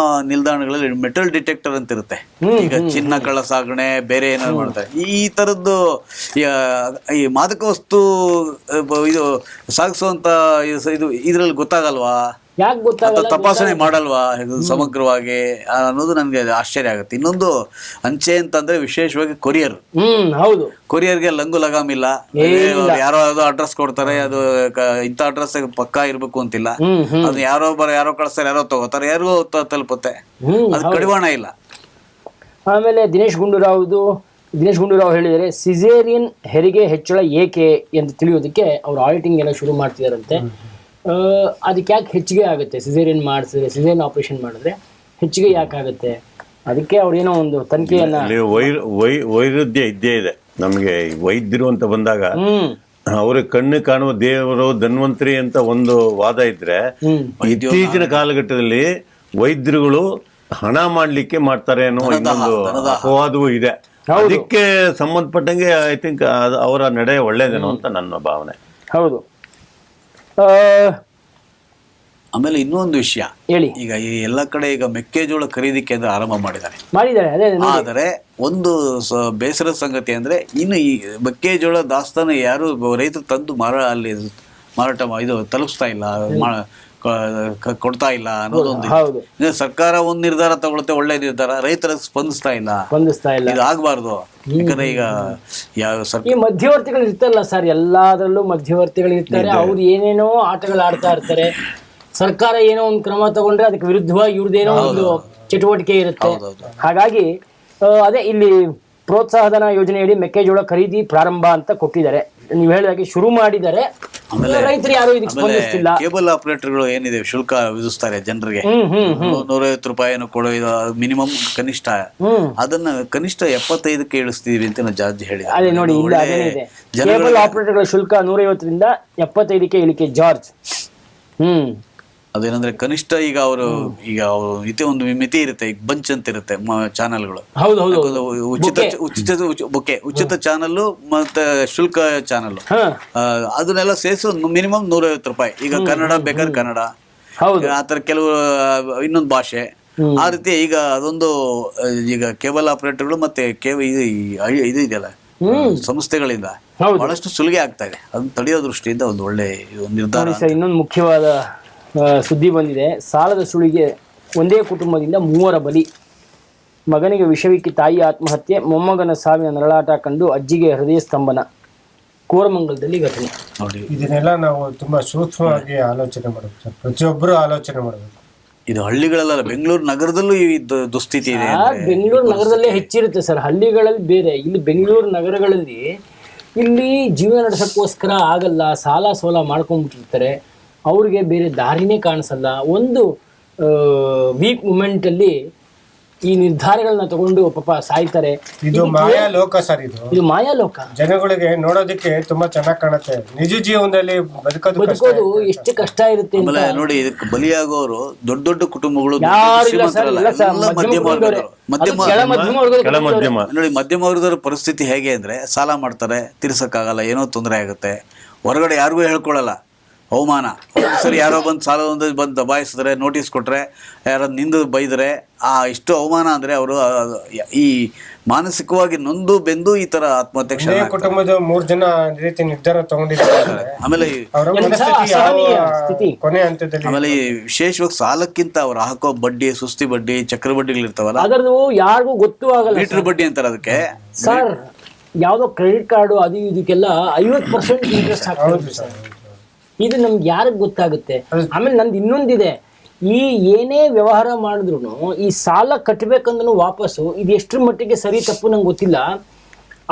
ನಿಲ್ದಾಣಗಳಲ್ಲಿ ಮೆಟಲ್ ಡಿಟೆಕ್ಟರ್ ಅಂತ ಇರುತ್ತೆ. ಈಗ ಚಿನ್ನ ಕಳ್ಳ ಸಾಗಣೆ ಬೇರೆ ಏನಾದ್ರು ಮಾಡ್ತಾರೆ. ಈ ತರದ್ದು ಈ ಮಾದಕ ವಸ್ತು ಇದು ಸಾಗಿಸುವಂತ ಇದು ಇದ್ರಲ್ಲಿ ಗೊತ್ತಾಗಲ್ವಾ? ಯಾಕೆ ಗೊತ್ತಾಗಲ್ಲ? ತಪಾಸಣೆ ಮಾಡಲ್ವಾ ಸಮಗ್ರವಾಗಿ ಅನ್ನೋದು ನನಗೆ ಆಶ್ಚರ್ಯ ಆಗುತ್ತೆ. ಇನ್ನೊಂದು ಅಂಚೆ ಅಂತಂದ್ರೆ ವಿಶೇಷವಾಗಿ ಕೊರಿಯರ್. ಹೌದು, ಕೊರಿಯರ್ಗೆ ಲಂಗು ಲಗಾಮ್ ಇಲ್ಲ. ಯಾರೋ ಯಾವ್ದೋ ಅಡ್ರೆಸ್ ಕೊಡ್ತಾರೆ, ಅದು ಇಂಥ ಅಡ್ರೆಸ್ ಪಕ್ಕಾ ಇರ್ಬೇಕು ಅಂತಿಲ್ಲ. ಅದು ಯಾರೋ ಕಳಿಸ್ತಾರೆ, ಯಾರೋ ತಗೋತಾರೆ, ಯಾರಿಗೂ ತಲುಪುತ್ತೆ. ಅದು ಕಡಿವಾಣ ಇಲ್ಲ. ಆಮೇಲೆ ದಿನೇಶ್ ಗುಂಡೂರಾವ್ ಹೇಳಿದರೆ ಸಿಸೇರಿಯನ್ ಹೆರಿಗೆ ಹೆಚ್ಚಳ ಏಕೆ ಎಂದು ತಿಳಿಯೋದಕ್ಕೆ ಅವ್ರು ಆಡಿಟಿಂಗ್ ಏನೋ ಶುರು ಮಾಡ್ತಿದಾರಂತೆ. ಅದಕ್ಕೆ ಯಾಕೆ ಹೆಚ್ಚಿಗೆ ಆಗುತ್ತೆ ಸಿಸೇರಿಯನ್ ಮಾಡಿಸಿದ್ರೆ, ಸಿಸೇರಿಯನ್ ಆಪರೇಷನ್ ಮಾಡಿದ್ರೆ ಹೆಚ್ಚಿಗೆ ಯಾಕಾಗುತ್ತೆ? ಅದಕ್ಕೆ ಅವ್ರೇನೋ ಒಂದು ತನಿಖೆಯನ್ನ ವೈರುಧ್ಯ ಇದ್ದೇ ಇದೆ. ನಮಗೆ ವೈದ್ಯರು ಅಂತ ಬಂದಾಗ ಅವ್ರಿಗೆ ಕಣ್ಣು ಕಾಣುವ ದೇವರು ಧನ್ವಂತರಿ ಅಂತ ಒಂದು ವಾದ ಇದ್ರೆ, ಇತ್ತೀಚಿನ ಕಾಲಘಟ್ಟದಲ್ಲಿ ವೈದ್ಯರುಗಳು ಹಣ ಮಾಡ್ಲಿಕ್ಕೆ ಮಾಡ್ತಾರೆ ಅನ್ನೋ ಇನ್ನೊಂದು ಅಪವಾದವೂ ಇದೆ. ಅದಕ್ಕೆ ಸಂಬಂಧಪಟ್ಟಂಗೆ ಐ ಥಿಂಕ್ ಅವರ ನಡೆ ಒಳ್ಳೇದೇನೋ ಅಂತ ನನ್ನ ಭಾವನೆ. ಹೌದು. ಆಮೇಲೆ ಇನ್ನೊಂದು ವಿಷಯ ಹೇಳಿ. ಈಗ ಈ ಎಲ್ಲ ಕಡೆ ಈಗ ಮೆಕ್ಕೆಜೋಳ ಖರೀದಿ ಕೇಂದ್ರ ಆರಂಭ ಮಾಡಿದ್ದಾರೆ. ಆದರೆ ಒಂದು ಬೇಸರದ ಸಂಗತಿ ಅಂದ್ರೆ ಇನ್ನು ಈ ಮೆಕ್ಕೆಜೋಳ ದಾಸ್ತಾನು ಯಾರು ರೈತರು ತಂದು ಅಲ್ಲಿ ಮಾರಾಟ ಇದು ತಲುಪಿಸ್ತಾ ಇಲ್ಲ, ಕೊಡ್ತಾ ಇಲ್ಲ ಅನ್ನೋದೊಂದು. ಸರ್ಕಾರ ಒಂದು ನಿರ್ಧಾರ ತಗೊಳುತ್ತೆ, ಒಳ್ಳೆ ನಿರ್ಧಾರ, ರೈತರ ಸ್ಪಂದಿಸ್ತಾ ಇಲ್ಲ. ಇದು ಆಗ್ಬಾರ್ದು. ಯಾಕಂದ್ರೆ ಈಗ ಈ ಮಧ್ಯವರ್ತಿಗಳು ಇರ್ತಲ್ಲ ಸರ್, ಎಲ್ಲಾದ್ರಲ್ಲೂ ಮಧ್ಯವರ್ತಿಗಳು ಇರ್ತಾರೆ. ಅವ್ರು ಏನೇನೋ ಆಟಗಳು ಆಡ್ತಾ ಇರ್ತಾರೆ. ಸರ್ಕಾರ ಏನೋ ಒಂದು ಕ್ರಮ ತಗೊಂಡ್ರೆ ಅದಕ್ಕೆ ವಿರುದ್ಧವಾಗಿ ಇವ್ರದ್ದೇನೋ ಒಂದು ಚಟುವಟಿಕೆ ಇರುತ್ತೆ. ಹಾಗಾಗಿ ಅದೇ ಇಲ್ಲಿ ಪ್ರೋತ್ಸಾಹಧನ ಯೋಜನೆಯಡಿ ಮೆಕ್ಕೆಜೋಳ ಖರೀದಿ ಪ್ರಾರಂಭ ಅಂತ ಕೊಟ್ಟಿದ್ದಾರೆ. ನೀವು ಹೇಳಿದಾಗೆ ಶುರು ಮಾಡಿದ್ದಾರೆ. ರೈತರು ಯಾರು ಇದಕ್ಕೆ ಸ್ಪಂದಿಸ್ತಿಲ್ಲ. ಕೇಬಲ್ ಆಪರೇಟರ್ಗಳು ಏನಿದೆ ಶುಲ್ಕ ವಿಧಿಸ್ತಾರೆ ಜನರಿಗೆ, 150 ರೂಪಾಯಿಯನ್ನು ಕೊಡೋ ಮಿನಿಮಮ್ ಕನಿಷ್ಠ, ಅದನ್ನ ಕನಿಷ್ಠ 75ಕ್ಕೆ ಇಳಿಸ್ತೀವಿ ಅಂತ ಜಾರ್ಜ್ ಹೇಳಿದ್ದಾರೆ. ಅದೇ ನೋಡಿ, ಕೇಬಲ್ ಆಪರೇಟರ್ಗಳ ಶುಲ್ಕ 150ರಿಂದ 75ಕ್ಕೆ ಇಳಿಕೆ ಜಾರ್ಜ್. ಅದೇನಂದ್ರೆ ಕನಿಷ್ಠ ಈಗ ಅವರು ಇದೇ ಒಂದು ಮಿತಿ ಇರುತ್ತೆ. ಈಗ ಬಂಚ್ ಅಂತ ಇರುತ್ತೆ ಚಾನಲ್ಗಳು, ಉಚಿತ ಚಾನಲ್ ಮತ್ತೆ ಶುಲ್ಕ ಚಾನಲ್, ಅದನ್ನೆಲ್ಲ ಸೇರಿಸಿ ಮಿನಿಮಮ್ 150 ರೂಪಾಯಿ. ಈಗ ಕನ್ನಡ ಬೇಕಾದ್ರೆ ಕನ್ನಡ, ಆತರ ಕೆಲವು ಇನ್ನೊಂದು ಭಾಷೆ, ಆ ರೀತಿ ಈಗ ಅದೊಂದು ಈಗ ಕೇಬಲ್ ಆಪರೇಟರ್ಗಳು ಮತ್ತೆ ಇದು ಇದೆಯಲ್ಲ ಸಂಸ್ಥೆಗಳಿಂದ ಬಹಳಷ್ಟು ಸುಲಿಗೆ ಆಗ್ತಾ ಇದೆ. ಅದನ್ನ ತಡೆಯೋ ದೃಷ್ಟಿಯಿಂದ ಒಂದು ಒಳ್ಳೆ ನಿರ್ಧಾರ. ಇನ್ನೊಂದು ಮುಖ್ಯವಾದ ಸುದ್ದಿ ಬಂದಿದೆ. ಸಾಲದ ಸುಳಿಗೆ ಒಂದೇ ಕುಟುಂಬದಿಂದ 3 ಬಲಿ. ಮಗನಿಗೆ ವಿಷವಿಕ್ಕಿ ತಾಯಿ ಆತ್ಮಹತ್ಯೆ, ಮೊಮ್ಮಗನ ಸಾವಿನ ನರಳಾಟ ಕಂಡು ಅಜ್ಜಿಗೆ ಹೃದಯ ಸ್ತಂಭನ. ಕೋರಮಂಗಲದಲ್ಲಿ ಘಟನೆ. ನೋಡಿ, ಇದನ್ನೆಲ್ಲ ನಾವು ತುಂಬಾ ಸೂಕ್ಷ್ಮವಾಗಿ ಆಲೋಚನೆ ಮಾಡಬೇಕು ಸರ್. ಪ್ರತಿಯೊಬ್ಬರು ಆಲೋಚನೆ ಮಾಡಬೇಕು. ಇದು ಹಳ್ಳಿಗಳಲ್ಲ, ಬೆಂಗಳೂರು ನಗರದಲ್ಲೂ ಈ ದುಸ್ಥಿತಿ ಇದೆ. ಬೆಂಗಳೂರು ನಗರದಲ್ಲೇ ಹೆಚ್ಚಿರುತ್ತೆ ಸರ್, ಹಳ್ಳಿಗಳಲ್ಲಿ ಬೇರೆ. ಇಲ್ಲಿ ಬೆಂಗಳೂರು ನಗರಗಳಲ್ಲಿ ಇಲ್ಲಿ ಜೀವನ ನಡೆಸೋಕ್ಕೋಸ್ಕರ ಆಗಲ್ಲ, ಸಾಲ ಸೋಲ ಮಾಡ್ಕೊಂಡ್ಬಿಟ್ಟಿರ್ತಾರೆ. ಅವ್ರಿಗೆ ಬೇರೆ ದಾರಿನೇ ಕಾಣಿಸಲ್ಲ. ಒಂದು ವೀಕ್ ಮೂಮೆಂಟಲ್ಲಿ ಈ ನಿರ್ಧಾರಗಳನ್ನ ತಗೊಂಡು ಪಾಪ ಸಾಯ್ತಾರೆ. ಇದು ಮಾಯಾ ಲೋಕ ಸರ್. ಇದು ಮಾಯಾ ಲೋಕ. ಜನಗಳಿಗೆ ನೋಡೋದಕ್ಕೆ ತುಂಬಾ ಚೆನ್ನಾಗಿ ಕಾಣುತ್ತೆ, ನಿಜ ಜೀವನದಲ್ಲಿ ಬದುಕೋದು ಎಷ್ಟು ಕಷ್ಟ ಇರುತ್ತೆ. ನೋಡಿ, ಇದಕ್ಕೆ ಬಲಿಯಾಗೋರು ದೊಡ್ಡ ದೊಡ್ಡ ಕುಟುಂಬಗಳು, ನೋಡಿ ಮಧ್ಯಮ ವರ್ಗದವರ ಪರಿಸ್ಥಿತಿ ಹೇಗೆ ಅಂದ್ರೆ ಸಾಲ ಮಾಡ್ತಾರೆ, ತೀರ್ಸಕ್ಕಾಗಲ್ಲ, ಏನೋ ತೊಂದರೆ ಆಗುತ್ತೆ, ಹೊರಗಡೆ ಯಾರಿಗೂ ಹೇಳ್ಕೊಳಲ್ಲ, ಅವಮಾನ. ಸರಿ, ಯಾರೋ ಬಂದು ಸಾಲ ಬಂದು ದಬಾಯಿಸಿದ್ರೆ, ನೋಟಿಸ್ ಕೊಟ್ರೆ, ಯಾರೋ ನಿಂದು ಬೈದರೆ, ಇಷ್ಟು ಅವಮಾನ ಅಂದ್ರೆ ಅವರು ಈ ಮಾನಸಿಕವಾಗಿ ನೊಂದು ಬೆಂದು ಈ ತರ ಆತ್ಮಹತ್ಯೆ. ಕುಟುಂಬದ 3 ಜನ ರೀತಿ ನಿರ್ಧಾರ ತಗೊಂಡಿದ್ದಾರೆ. ಆಮೇಲೆ ಆಮೇಲೆ ವಿಶೇಷವಾಗಿ ಸಾಲಕ್ಕಿಂತ ಅವ್ರು ಹಾಕೋ ಬಡ್ಡಿ, ಸುಸ್ತಿ ಬಡ್ಡಿ, ಚಕ್ರ ಬಡ್ಡಿಗಳಿರ್ತಾವಲ್ಲ, ಅದರದ್ದು ಯಾರಿಗೂ ಗೊತ್ತೂ ಆಗಲ್ಲ. ಮೀಟರ್ ಬಡ್ಡಿ ಅಂತಾರೆ ಅದಕ್ಕೆ. ಸರ್, ಯಾವ್ದೋ ಕ್ರೆಡಿಟ್ ಕಾರ್ಡು ಅದು ಇದಕ್ಕೆಲ್ಲ 50% ಇಂಟ್ರೆಸ್ಟ್ ಹಾಕೋದು ಸರ್. ಇದು ನಮ್ಗೆ ಯಾರಿಗೆ ಗೊತ್ತಾಗುತ್ತೆ? ಆಮೇಲೆ ನಂದು ಇನ್ನೊಂದಿದೆ, ಈ ಏನೇ ವ್ಯವಹಾರ ಮಾಡಿದ್ರು ಈ ಸಾಲ ಕಟ್ಟಬೇಕಂದ್ರೂ ವಾಪಸ್ಸು ಇದು ಎಷ್ಟರ ಮಟ್ಟಿಗೆ ಸರಿ ತಪ್ಪು ನಂಗೆ ಗೊತ್ತಿಲ್ಲ,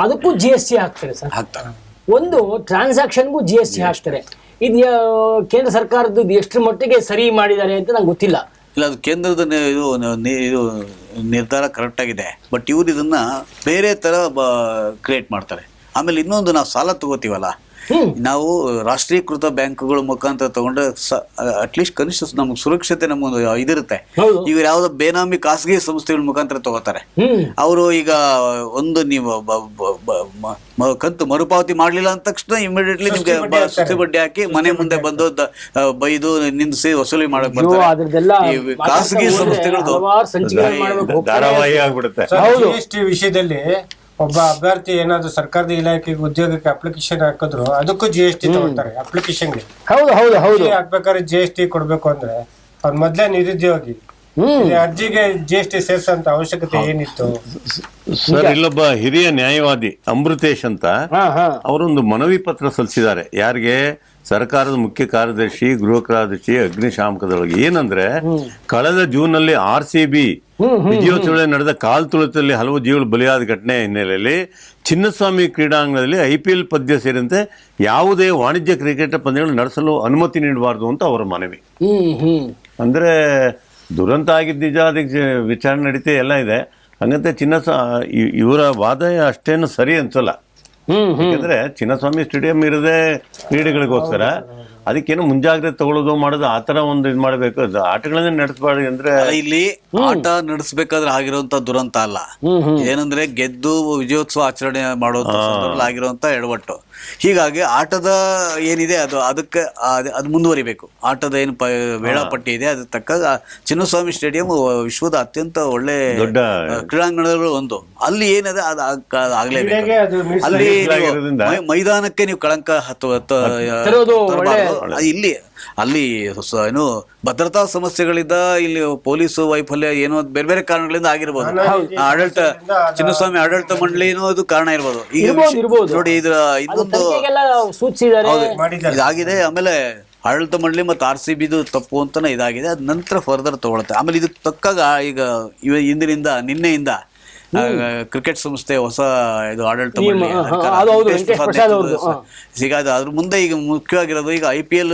ಅದಕ್ಕೂ GST ಹಾಕ್ತಾರೆ ಸರ್. ಒಂದು ಟ್ರಾನ್ಸಾಕ್ಷನ್ಗೂ GST ಹಾಕ್ತಾರೆ. ಇದು ಕೇಂದ್ರ ಸರ್ಕಾರದ್ದು ಎಷ್ಟರ ಮಟ್ಟಿಗೆ ಸರಿ ಮಾಡಿದ್ದಾರೆ ಅಂತ ನಂಗೆ ಗೊತ್ತಿಲ್ಲ. ಇಲ್ಲ, ಅದು ಕೇಂದ್ರದ ಇದು ನಿರ್ಧಾರ ಕರೆಕ್ಟ್ ಆಗಿದೆ. ಬಟ್ ಇವ್ರು ಇದನ್ನ ಬೇರೆ ತರ ಕ್ರಿಯೇಟ್ ಮಾಡ್ತಾರೆ. ಆಮೇಲೆ ಇನ್ನೊಂದು, ನಾವು ಸಾಲ ತಗೋತೀವಲ್ಲ, ನಾವು ರಾಷ್ಟ್ರೀಕೃತ ಬ್ಯಾಂಕ್ಗಳ ಮುಖಾಂತರ ತಗೊಂಡ್ರೆ ಅಟ್ಲೀಸ್ಟ್ ಕನಿಷ್ಠ ನಮ್ಗೆ ಸುರಕ್ಷತೆ ನಮ್ಗೊಂದು ಇದಿರುತ್ತೆ. ಈಗ ಯಾವ್ದೋ ಬೇನಾಮಿ ಖಾಸಗಿ ಸಂಸ್ಥೆಗಳ ಮುಖಾಂತರ ತಗೋತಾರೆ. ಅವರು ಈಗ ಒಂದು ನೀವು ಕಂತು ಮರುಪಾವತಿ ಮಾಡ್ಲಿಲ್ಲ ಅಂದ ತಕ್ಷಣ ಇಮಿಡಿಯೇಟ್ಲಿ ನಿಮ್ಗೆ ಸುತ್ತಿ ಬಡ್ಡಿ ಹಾಕಿ ಮನೆ ಮುಂದೆ ಬಂದು ಬೈದು ನಿಂದಿಸಿ ವಸೂಲಿ ಮಾಡಕ್ ಬರ್ತಾರೆ. ಖಾಸಗಿ ಸಂಸ್ಥೆಗಳದ್ದು ಧಾರಾವಾಹಿ ಆಗ್ಬಿಡುತ್ತೆ. GST ವಿಷಯದಲ್ಲಿ ಒಬ್ಬ ಅಭ್ಯರ್ಥಿ ಏನಾದ್ರು ಸರ್ಕಾರದ ಇಲಾಖೆಗೆ ಉದ್ಯೋಗಕ್ಕೆ ಅಪ್ಲಿಕೇಶನ್ ಹಾಕಿದ್ರು ಅದಕ್ಕೂ GST ತಗೊಳ್ತಾರೆ. ಅಪ್ಲಿಕೇಶನ್ಗೆ ಹಾಕ್ಬೇಕಾದ್ರೆ GST ಕೊಡ್ಬೇಕು ಅಂದ್ರೆ ಅವ್ರ ಮೊದ್ಲೇ ನಿರುದ್ಯೋಗಿ, ಅರ್ಜಿಗೆ GST ಸೇರ್ಸಂತ ಅವಶ್ಯಕತೆ ಏನಿತ್ತು ಸರ್? ಇಲ್ಲೊಬ್ಬ ಹಿರಿಯ ನ್ಯಾಯವಾದಿ ಅಮೃತೇಶ್ ಅಂತ ಅವರೊಂದು ಮನವಿ ಪತ್ರ ಸಲ್ಲಿಸಿದ್ದಾರೆ. ಯಾರಿಗೆ? ಸರ್ಕಾರದ ಮುಖ್ಯ ಕಾರ್ಯದರ್ಶಿ, ಗೃಹ ಕಾರ್ಯದರ್ಶಿ, ಅಗ್ನಿಶಾಮಕದೊಳಗೆ. ಏನಂದ್ರೆ ಕಳೆದ ಜೂನ್ ನಲ್ಲಿ RCB ವಿಜಯೋತ್ಸವ ನಡೆದ ಕಾಲ್ತುಳಿತದಲ್ಲಿ ಹಲವು ಜೀವಗಳು ಬಲಿಯಾದ ಘಟನೆ ಹಿನ್ನೆಲೆಯಲ್ಲಿ ಚಿನ್ನಸ್ವಾಮಿ ಕ್ರೀಡಾಂಗಣದಲ್ಲಿ IPL ಪಂದ್ಯ ಸೇರಿದಂತೆ ಯಾವುದೇ ವಾಣಿಜ್ಯ ಕ್ರಿಕೆಟ್ ಪಂದ್ಯಗಳು ನಡೆಸಲು ಅನುಮತಿ ನೀಡಬಾರದು ಅಂತ ಅವರ ಮನವಿ. ಅಂದ್ರೆ ದುರಂತ ಆಗಿದ್ದ ನಿಜ, ಅದಕ್ಕೆ ವಿಚಾರಣೆ ನಡೀತೆ ಎಲ್ಲ ಇದೆ. ಹಂಗಂತೆ ಇವರ ವಾದ ಅಷ್ಟೇನು ಸರಿ ಅನ್ಸಲ್ಲ. ಯಾಕಂದ್ರೆ ಚಿನ್ನಸ್ವಾಮಿ ಸ್ಟೇಡಿಯಂ ಇರದೆ ಕ್ರೀಡೆಗಳಿಗೋಸ್ಕರ ಅದಕ್ಕೇನು ಮುಂಜಾಗ್ರತೆ ತಗೊಳ್ಳೋದು ಮಾಡೋದು ಆತರ ಒಂದು ಇದು ಮಾಡಬೇಕು. ಆಟಗಳನ್ನೇ ನಡೆಸಬಾರ್ದು ಅಂದ್ರೆ ಇಲ್ಲಿ ಆಟ ನಡೆಸಬೇಕಾದ್ರೆ ಆಗಿರುವಂತ ದುರಂತ ಅಲ್ಲ. ಏನಂದ್ರೆ ಗೆದ್ದು ವಿಜಯೋತ್ಸವ ಆಚರಣೆ ಮಾಡೋದು ಆಗಿರುವಂತ ಎಡವಟ್ಟು. ಹೀಗಾಗಿ ಆಟದ ಏನಿದೆ ಅದಕ್ಕೆ ಅದು ಮುಂದುವರಿಬೇಕು. ಆಟದ ಏನು ವೇಳಾಪಟ್ಟಿ ಇದೆ ಅದಕ್ಕೆ ತಕ್ಕ ಚಿನ್ನಸ್ವಾಮಿ ಸ್ಟೇಡಿಯಂ ವಿಶ್ವದ ಅತ್ಯಂತ ಒಳ್ಳೆ ದೊಡ್ಡ ಕ್ರೀಡಾಂಗಣಗಳು ಒಂದು. ಅಲ್ಲಿ ಏನಿದೆ ಅದು ಆಗ್ಲೇಬೇಕು. ಅಲ್ಲಿ ಮೈದಾನಕ್ಕೆ ನೀವು ಕಳಂಕ ಇಲ್ಲಿ ಅಲ್ಲಿ ಏನು ಭದ್ರತಾ ಸಮಸ್ಯೆಗಳಿಂದ ಇಲ್ಲಿ ಪೊಲೀಸ್ ವೈಫಲ್ಯ ಏನೋ ಬೇರೆ ಬೇರೆ ಕಾರಣಗಳಿಂದ ಆಗಿರ್ಬೋದು. ಆಡಳಿತ ಚಿನ್ನಸ್ವಾಮಿ ಆಡಳಿತ ಮಂಡಳಿ ಅದು ಕಾರಣ ಇರ್ಬೋದು. ಈಗ ನೋಡಿ ಇದ್ರ ಇನ್ನೊಂದು ಇದಾಗಿದೆ. ಆಮೇಲೆ ಆಡಳಿತ ಮಂಡಳಿ ಮತ್ತು RCBದು ತಪ್ಪು ಅಂತಾನೆ ಇದಾಗಿದೆ. ಅದ್ ನಂತರ ಫರ್ದರ್ ತಗೊಳುತ್ತೆ. ಆಮೇಲೆ ಇದಕ್ಕೆ ತಕ್ಕಾಗ ಈಗ ನಿನ್ನೆಯಿಂದ ಕ್ರಿಕೆಟ್ ಸಂಸ್ಥೆ ಹೊಸ ಇದು ಆಡಳಿತ ಮಂಡಳಿ ಸಿಗಾದ ಅದ್ರ ಮುಂದೆ ಈಗ ಮುಖ್ಯವಾಗಿರೋದು ಈಗ IPL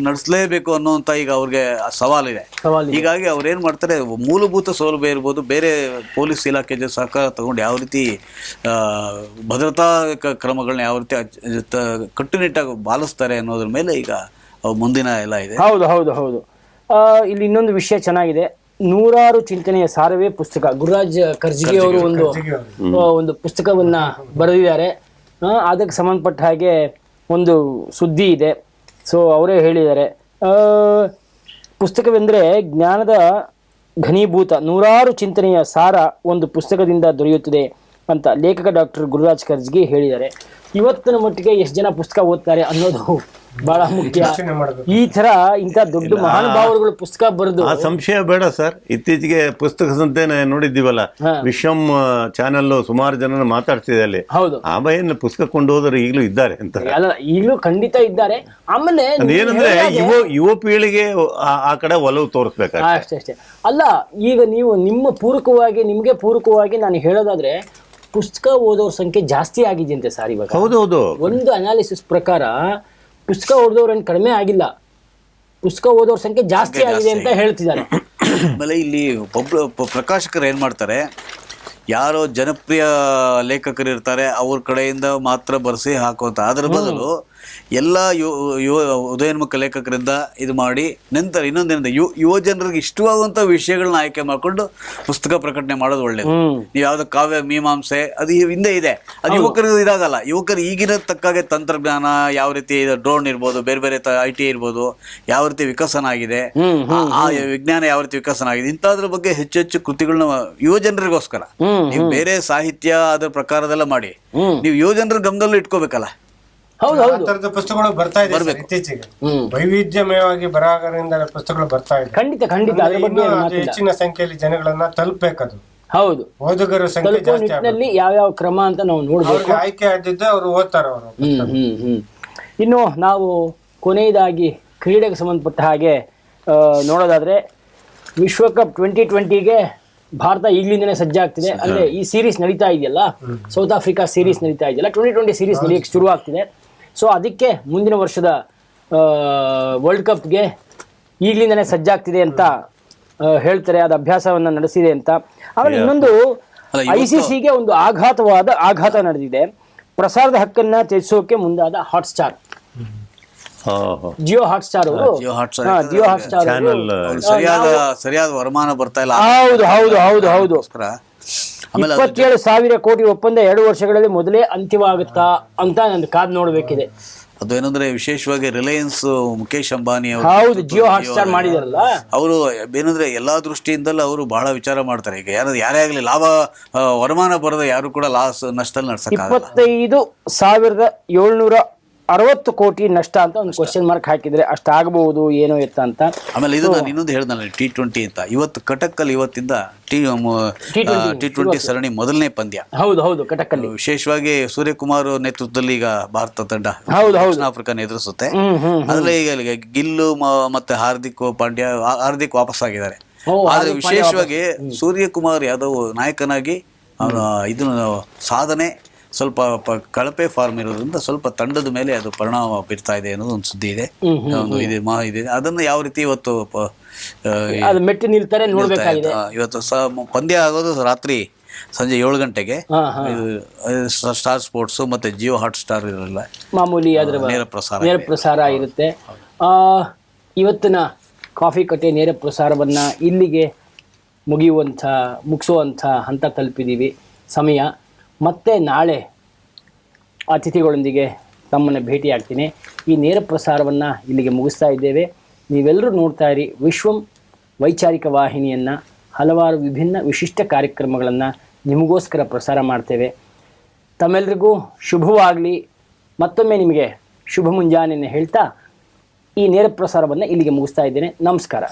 ನಡೆಸಲೇಬೇಕು ಅನ್ನೋಂತ ಈಗ ಅವ್ರಿಗೆ ಸವಾಲಿದೆ. ಹೀಗಾಗಿ ಅವ್ರು ಏನ್ ಮಾಡ್ತಾರೆ, ಮೂಲಭೂತ ಸೌಲಭ್ಯ ಇರ್ಬೋದು, ಬೇರೆ ಪೊಲೀಸ್ ಇಲಾಖೆ ಸಹಕಾರ ತಗೊಂಡು ಯಾವ ರೀತಿ ಭದ್ರತಾ ಕ್ರಮಗಳನ್ನ ಯಾವ ರೀತಿ ಕಟ್ಟುನಿಟ್ಟಾಗಿ ಪಾಲಿಸ್ತಾರೆ ಅನ್ನೋದ್ರ ಮೇಲೆ ಈಗ ಮುಂದಿನ ಎಲ್ಲ ಇದೆ. ಹೌದು. ಇಲ್ಲಿ ಇನ್ನೊಂದು ವಿಷಯ ಚೆನ್ನಾಗಿದೆ. 100 ಚಿಂತನೆಯ ಸಾರವೇ ಪುಸ್ತಕ. ಗುರುರಾಜ್ ಕರ್ಜಿಗೆ ಅವರು ಒಂದು ಪುಸ್ತಕವನ್ನ ಬರೆದಿದ್ದಾರೆ. ಅದಕ್ಕೆ ಸಂಬಂಧಪಟ್ಟ ಹಾಗೆ ಒಂದು ಸುದ್ದಿ ಇದೆ. ಸೊ ಅವರೇ ಹೇಳಿದ್ದಾರೆ, ಪುಸ್ತಕವೆಂದರೆ ಜ್ಞಾನದ ಘನೀಭೂತ, 100 ಚಿಂತನೆಯ ಸಾರ ಒಂದು ಪುಸ್ತಕದಿಂದ ದೊರೆಯುತ್ತದೆ ಅಂತ ಲೇಖಕ ಡಾಕ್ಟರ್ ಗುರುರಾಜ್ ಕರ್ಜಿಗೆ ಹೇಳಿದ್ದಾರೆ. ಇವತ್ತಿನ ಮಟ್ಟಿಗೆ ಎಷ್ಟು ಜನ ಪುಸ್ತಕ ಓದ್ತಾರೆ ಅನ್ನೋದು ಬಹಳ ಮುಖ್ಯ. ಈ ತರ ಇಂಥ ದೊಡ್ಡ ಮಹಾನುಭಾವರುಗಳು ಪುಸ್ತಕ ಬರೆದು ಆ ಸಂಶಯ ಬೇಡ ಸರ್. ಇತ್ತೀಚೆಗೆ ಪುಸ್ತಕ ಸಂತೆ ನೋಡಿದ್ದೀವಲ್ಲ, ವಿಶ್ವಂ ಚಾನೆಲ್ ಸುಮಾರು ಜನ ಮಾತಾಡ್ತಿದೆ ಅಲ್ಲಿ. ಹೌದು, ಆ ಭಯನ ಪುಸ್ತಕ ಕೊಂಡು ಹೋದ್ರೆ ಈಗಲೂ ಇದ್ದಾರೆ ಅಂತ. ಅಲ್ಲ, ಈಗಲೂ ಖಂಡಿತ ಇದ್ದಾರೆ. ಆಮೇಲೆ ಏನಂದ್ರೆ ಯುವ ಪೀಳಿಗೆ ಆ ಕಡೆ ಒಲವು ತೋರಿಸ್ಬೇಕು ಅಷ್ಟೇ. ಅಲ್ಲ, ಈಗ ನೀವು ನಿಮ್ಗೆ ಪೂರಕವಾಗಿ ನಾನು ಹೇಳೋದಾದ್ರೆ ಪುಸ್ತಕ ಓದೋರ ಸಂಖ್ಯೆ ಜಾಸ್ತಿ ಆಗಿದೆಯಂತೆ ಸರ್ ಇವಾಗ. ಹೌದೌದು. ಒಂದು ಅನಾಲಿಸಿಸ್ ಪ್ರಕಾರ ಪುಸ್ತಕ ಓದೋರೇನು ಕಡಿಮೆ ಆಗಿಲ್ಲ, ಪುಸ್ತಕ ಓದೋರ ಸಂಖ್ಯೆ ಜಾಸ್ತಿ ಆಗಿದೆ ಅಂತ ಹೇಳ್ತಿದ್ದಾರೆ. ಆಮೇಲೆ ಇಲ್ಲಿ ಪ್ರಕಾಶಕರು ಏನ್ ಮಾಡ್ತಾರೆ, ಯಾರೋ ಜನಪ್ರಿಯ ಲೇಖಕರು ಇರ್ತಾರೆ ಅವ್ರ ಕಡೆಯಿಂದ ಮಾತ್ರ ಬರ್ಸಿ ಹಾಕುವಂತ, ಅದರ ಬದಲು ಎಲ್ಲ ಉದಯೋನ್ಮುಖ ಲೇಖಕರಿಂದ ಇದು ಮಾಡಿ ನಂತರ ಇನ್ನೊಂದೇನಿದೆ, ಯುವ ಜನರಿಗೆ ಇಷ್ಟವಾಗುವಂತ ವಿಷಯಗಳನ್ನ ಆಯ್ಕೆ ಮಾಡ್ಕೊಂಡು ಪುಸ್ತಕ ಪ್ರಕಟಣೆ ಮಾಡೋದು ಒಳ್ಳೇದು. ನೀವು ಯಾವ್ದು ಕಾವ್ಯ ಮೀಮಾಂಸೆ ಅದು ಹಿಂದೆ ಇದೆ, ಅದು ಯುವಕರಿಗೆ ಇದಾಗಲ್ಲ. ಯುವಕರು ಈಗಿನ ತಕ್ಕಾಗೆ ತಂತ್ರಜ್ಞಾನ ಯಾವ ರೀತಿ ಡ್ರೋನ್ ಇರ್ಬೋದು, ಬೇರೆ ಬೇರೆ IT ಇರ್ಬೋದು, ಯಾವ ರೀತಿ ವಿಕಸನ ಆಗಿದೆ, ಆ ವಿಜ್ಞಾನ ಯಾವ ರೀತಿ ವಿಕಸನ ಆಗಿದೆ, ಇಂಥದ್ರ ಬಗ್ಗೆ ಹೆಚ್ಚು ಕೃತಿಗಳನ್ನ ಯುವ ಜನರಿಗೋಸ್ಕರ ನೀವು ಬೇರೆ ಸಾಹಿತ್ಯ ಅದ್ರ ಪ್ರಕಾರದೆಲ್ಲ ಮಾಡಿ ನೀವು ಯುವ ಜನರ ಗಮನದಲ್ಲೂ ಇಟ್ಕೋಬೇಕಲ್ಲ. ತರದ ಪುಸ್ತಕಗಳು ಬರ್ತಾ ಇದೆ ಇತ್ತೀಚೆಗೆ. ವೈವಿಧ್ಯಮಯವಾಗಿ ಬರಹಗಾರರಿಂದ ಪುಸ್ತಕಗಳು ಬರ್ತಾ ಇದೆ. ಖಂಡಿತ ಅದ್ರ ಬಗ್ಗೆ ಹೆಚ್ಚಿನ ಸಂಖ್ಯೆಯಲ್ಲಿ ಜನಗಳನ್ನ ತಲುಪಬೇಕದು. ಹೌದು, ಓದುಗರ ಸಂಖ್ಯೆ ಜಾಸ್ತಿ. ಯಾವ ಕ್ರಮ ಅಂತ ನಾವು ನೋಡ್ಬೇಕು. ಆಯ್ಕೆ ಆಗಿದ್ದೆ ಅವರು ಓದ್ತಾರ ಅವರು. ಇನ್ನು ನಾವು ಕೊನೆಯದಾಗಿ ಕ್ರೀಡೆಗೆ ಸಂಬಂಧಪಟ್ಟ ಹಾಗೆ ನೋಡೋದಾದ್ರೆ ವಿಶ್ವಕಪ್ 2020ಗೆ ಭಾರತ ಈಗಲಿಂದನೇ ಸಜ್ಜಾಗ್ತಿದೆ. ಅಂದ್ರೆ ಈ ಸೀರೀಸ್ ನಡೀತಾ ಇದೆಯಲ್ಲ, ಸೌತ್ ಆಫ್ರಿಕಾ ಸೀರೀಸ್ ನಡೀತಾ ಇದೆಯಲ್ಲ, 2020 ಸೀರೀಸ್ ನಡೆಯಕ್ಕೆ ಶುರು ಆಗ್ತಿದೆ. ಸೊ ಅದಕ್ಕೆ ಮುಂದಿನ ವರ್ಷದ ವರ್ಲ್ಡ್ ಕಪ್ಗೆ ಈಗಲಿಂದನೇ ಸಜ್ಜಾಗ್ತಿದೆ ಅಂತ ಹೇಳ್ತಾರೆ. ಅದು ಅಭ್ಯಾಸವನ್ನ ನಡೆಸಿದೆ ಅಂತ. ಆಮೇಲೆ ಇನ್ನೊಂದು ICCಗೆ ಒಂದು ಆಘಾತ ನಡೆದಿದೆ. ಪ್ರಸಾರದ ಹಕ್ಕನ್ನು ತ್ಯಜಿಸೋಕೆ ಮುಂದಾದ ಹಾಟ್ಸ್ಟಾರ್, ಹಾ ಹಾ ಜಿಯೋ ಹಾಟ್ಸ್ಟಾರ್ ಅವರು, Jio Hotstar Jio Hotstar channel ಸರಿಯಾದ ವರಮಾನ ಬರ್ತಾ ಇಲ್ಲ. ಹೌದು ಹೌದು ಹೌದು ಹೌದು. ಆಮೇಲೆ 27,000 ಕೋಟಿ ಒಪ್ಪಂದ 2 ವರ್ಷಗಳಲ್ಲಿ ಮೊದಲೇ ಅಂತ್ಯವಾಗುತ್ತಾ ಅಂತ ನಂದು ಕಾದು ನೋಡ್ಬೇಕಿದೆ. ಅದೇನಂದ್ರೆ ವಿಶೇಷವಾಗಿ ರಿಲಯನ್ಸ್ ಮುಖೇಶ್ ಅಂಬಾನಿ ಹೌದು, ಜಿಯೋ ಹಾಟ್ಸ್ಟಾರ್ ಮಾಡಿದಾರಲ್ಲ, ಅವರು ಏನಂದ್ರೆ ಎಲ್ಲಾ ದೃಷ್ಟಿಯಿಂದಲೂ ಅವರು ಬಹಳ ವಿಚಾರ ಮಾಡ್ತಾರೆ. ಈಗ ಯಾರೇ ಆಗಲಿ ಲಾಭ ವರಮಾನ ಬರದ ಯಾರು ಕೂಡ ನಷ್ಟದಲ್ಲಿ ನಡ್ಸಕ್ಕಾಗಲ್ಲ. 25,760 ಕೋಟಿ ನಷ್ಟ ಅಂತ ಒಂದು ಕ್ವಶನ್ ಮಾರ್ಕ್ ಹಾಕಿದ್ರೆ ಅಷ್ಟಾಗಬಹುದು ಏನೋ ಎತ್ತ ಅಂತ. ಆಮೇಲೆ ಇದು ನಾನು ಇನ್ನೊಂದು ಹೇಳ್ದೆ T20 ಅಂತ. ಇವತ್ತು ಕಟಕ್ಕಲ್ಲಿ ಇವತ್ತಿಂದ T20 ಸರಣಿ ಮೊದಲನೇ ಪಂದ್ಯ. ಹೌದು ಹೌದು, ಕಟಕಲ್ಲಿ ವಿಶೇಷವಾಗಿ ಸೂರ್ಯಕುಮಾರ್ ನೇತೃತ್ವದಲ್ಲಿ ಈಗ ಭಾರತ ತಂಡ ದಕ್ಷಿಣ ಆಫ್ರಿಕಾನ ಎದುರಿಸುತ್ತೆ. ಅದ್ರಲ್ಲಿ ಈಗ ಗಿಲ್ಲು ಮತ್ತೆ ಹಾರ್ದಿಕ್ ವಾಪಸ್ ಆಗಿದ್ದಾರೆ. ಆದ್ರೆ ವಿಶೇಷವಾಗಿ ಸೂರ್ಯಕುಮಾರ್ ಯಾದವ್ ನಾಯಕನಾಗಿ ಅವರ ಇದನ್ನು ಸಾಧನೆ ಸ್ವಲ್ಪ ಕಳಪೆ ಫಾರ್ಮ್ ಇರೋದ್ರಿಂದ ಸ್ವಲ್ಪ ತಂಡದ ಮೇಲೆ ಅದು ಪರಿಣಾಮ ಬೀರ್ತಾ ಇದೆ ಅನ್ನೋದು ಒಂದು ಸುದ್ದಿ ಇದೆ, ಒಂದು ಇದೆ. ಅದನ್ನ ಯಾವ ರೀತಿ ಇವತ್ತು ಮೆಟ್ಟಿ ನಿಲ್ತಾರೆ ನೋಡ್ಬೇಕಾಗಿದೆ. ಇವತ್ತು ಪಂದ್ಯ ಆಗೋದು ರಾತ್ರಿ ಸಂಜೆ 7 ಗಂಟೆಗೆ ಸ್ಟಾರ್ ಸ್ಪೋರ್ಟ್ಸ್ ಮತ್ತೆ ಜಿಯೋ ಹಾಟ್ಸ್ಟಾರ್ ಇರಲ್ಲ, ಮಾಮೂಲಿ ಅದರ ನೇರ ಪ್ರಸಾರ ಇರುತ್ತೆ. ಇವತ್ತಿನ ಕಾಫಿ ಕಟ್ಟೆ ನೇರ ಪ್ರಸಾರವನ್ನ ಇಲ್ಲಿಗೆ ಮುಗಿಸುವಂಥ ಹಂತ ತಲುಪಿದ್ದೀವಿ. ಸಮಯ ಮತ್ತೆ ನಾಳೆ ಅತಿಥಿಗಳೊಂದಿಗೆ ತಮ್ಮನ್ನು ಭೇಟಿಯಾಗ್ತೀನಿ. ಈ ನೇರ ಪ್ರಸಾರವನ್ನು ಇಲ್ಲಿಗೆ ಮುಗಿಸ್ತಾ ಇದ್ದೇವೆ. ನೀವೆಲ್ಲರೂ ನೋಡ್ತಾ ಇರಿ ವಿಶ್ವಂ ವೈಚಾರಿಕ ವಾಹಿನಿಯನ್ನು. ಹಲವಾರು ವಿಭಿನ್ನ ವಿಶಿಷ್ಟ ಕಾರ್ಯಕ್ರಮಗಳನ್ನು ನಿಮಗೋಸ್ಕರ ಪ್ರಸಾರ ಮಾಡ್ತೇವೆ. ತಮ್ಮೆಲ್ಲರಿಗೂ ಶುಭವಾಗಲಿ. ಮತ್ತೊಮ್ಮೆ ನಿಮಗೆ ಶುಭ ಮುಂಜಾನೆಯನ್ನು ಹೇಳ್ತಾ ಈ ನೇರ ಪ್ರಸಾರವನ್ನು ಇಲ್ಲಿಗೆ ಮುಗಿಸ್ತಾ ಇದ್ದೇನೆ. ನಮಸ್ಕಾರ.